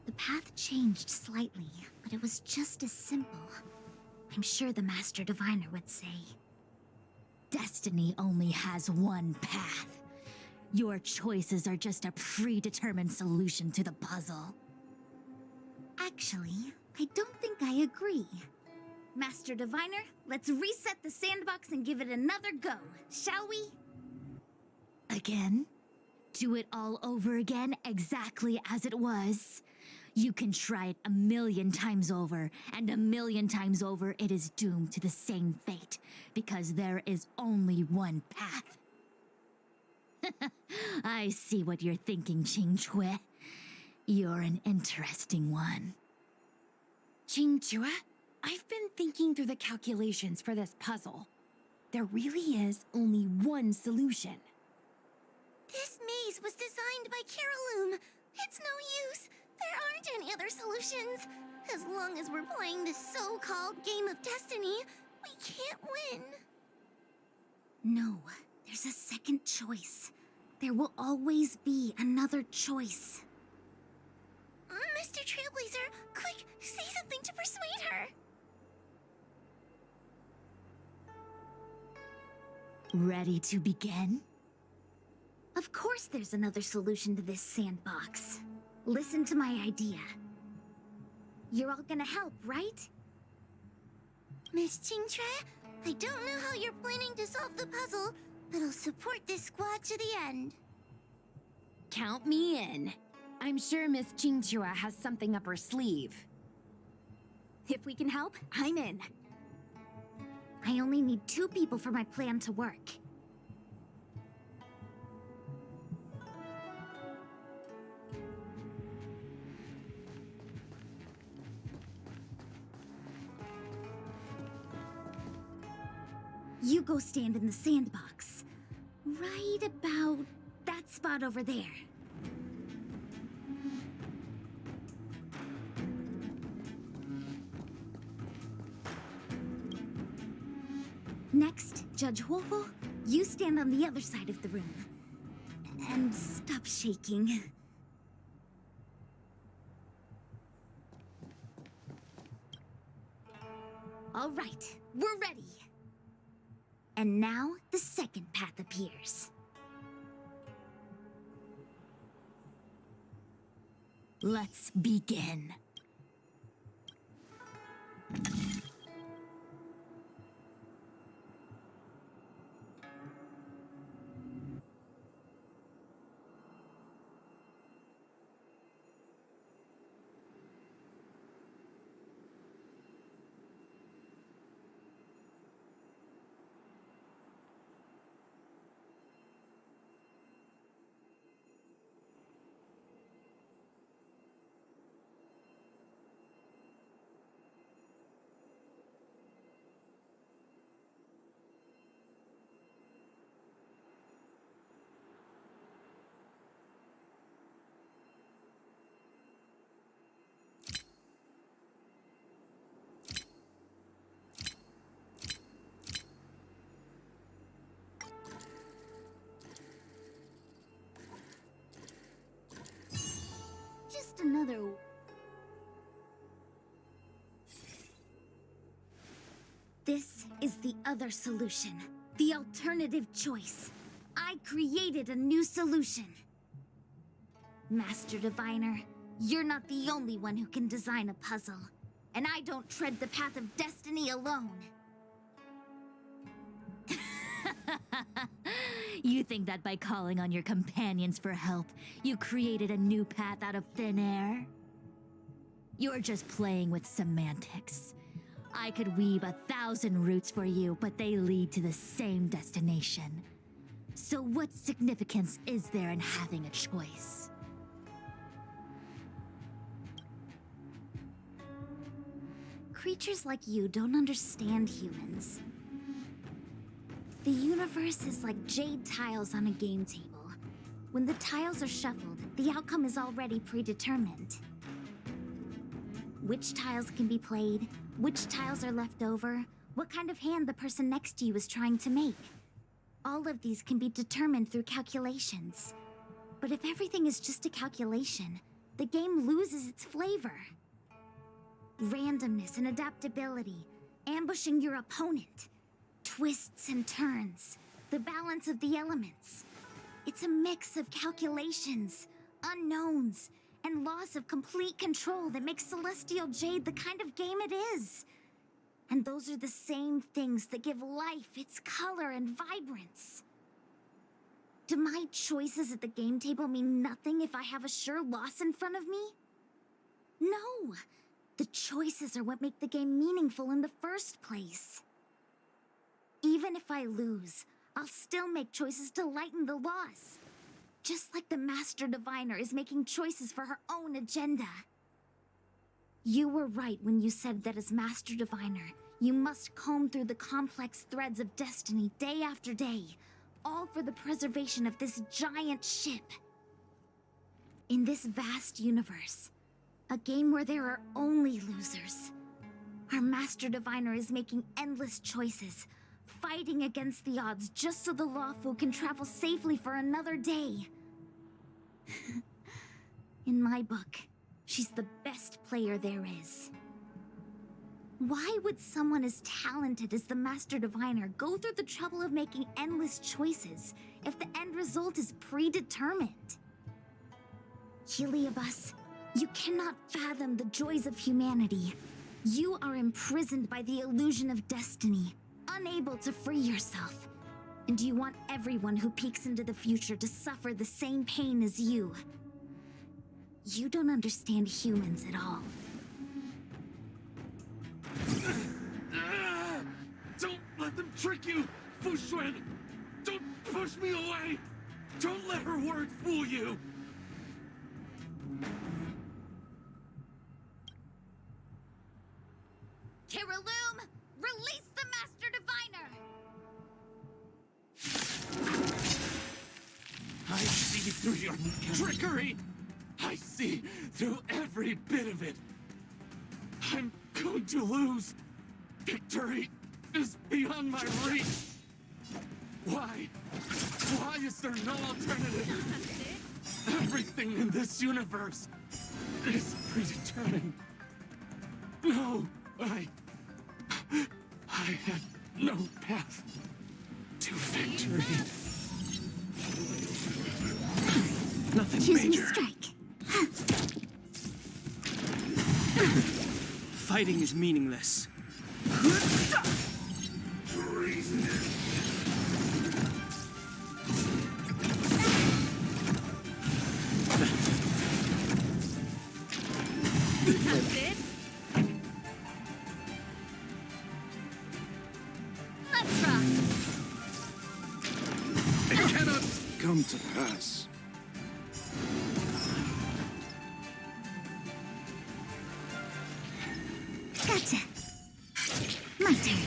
The path changed slightly, but it was just as simple. I'm sure the Master Diviner would say. destiny only has one path. Your choices are just a predetermined solution to the puzzle. Actually, I don't think I agree. Master Diviner, let's reset the sandbox and give it another go, shall we? Again? Do it all over again, exactly as it was. You can try it 1,000,000 times over, and 1,000,000 times over it is doomed to the same fate, because there is only one path. I see what you're thinking, Qingque. You're an interesting one. Qingque, I've been thinking through the calculations for this puzzle. There really is only one solution. This maze was designed by Caroloom. It's no use. There aren't any other solutions. As long as we're playing this so-called game of destiny, we can't win. No, there's a second choice. There will always be another choice. Mr. Trailblazer, quick, say something to persuade her. Ready to begin? Of course there's another solution to this sandbox. Listen to my idea. You're all gonna help, right? Miss Qingque, I don't know how you're planning to solve the puzzle, but I'll support this squad to the end. Count me in. I'm sure Miss Qingque has something up her sleeve. If we can help, I'm in. I only need 2 people for my plan to work. You go stand in the sandbox. Right about that spot over there. Next, Judge Huohuo, you stand on the other side of the room. And stop shaking. All right, we're ready. And now, the second path appears. Let's begin. Just another... This is the other solution. The alternative choice. I created a new solution. Master Diviner, you're not the only one who can design a puzzle. And I don't tread the path of destiny alone. You think that by calling on your companions for help, you created a new path out of thin air? You're just playing with semantics. I could weave 1,000 routes for you, but they lead to the same destination. So what significance is there in having a choice? Creatures like you don't understand humans. The universe is like jade tiles on a game table. When the tiles are shuffled, the outcome is already predetermined. Which tiles can be played, which tiles are left over, what kind of hand the person next to you is trying to make. All of these can be determined through calculations. But if everything is just a calculation, the game loses its flavor. Randomness and adaptability, ambushing your opponent, twists and turns, the balance of the elements. It's a mix of calculations, unknowns, and loss of complete control that makes Celestial Jade the kind of game it is. And those are the same things that give life its color and vibrance. Do my choices at the game table mean nothing if I have a sure loss in front of me? No! The choices are what make the game meaningful in the first place. Even if I lose, I'll still make choices to lighten the loss. Just like the Master Diviner is making choices for her own agenda. You were right when you said that as Master Diviner, you must comb through the complex threads of destiny day after day, all for the preservation of this giant ship. In this vast universe, a game where there are only losers, our Master Diviner is making endless choices, fighting against the odds just so the Lawfu can travel safely for another day. In my book, she's the best player there is. Why would someone as talented as the Master Diviner go through the trouble of making endless choices if the end result is predetermined? Heliobus, you cannot fathom the joys of humanity. You are imprisoned by the illusion of destiny, unable to free yourself. And you want everyone who peeks into the future to suffer the same pain as you. You don't understand humans at all. Don't let them trick you, Fu Xuan! Don't push me away! Don't let her words fool you! Kiriloom, release the Master Diviner! I see through your trickery! I see through every bit of it! I'm going to lose! Victory is beyond my reach! Why? Why is there no alternative? Everything in this universe is predetermined. No, I had no path to victory. Nothing Choose me major. strike. Fighting is meaningless. That's it. Let's rock. It cannot come to pass. Gotcha. My turn.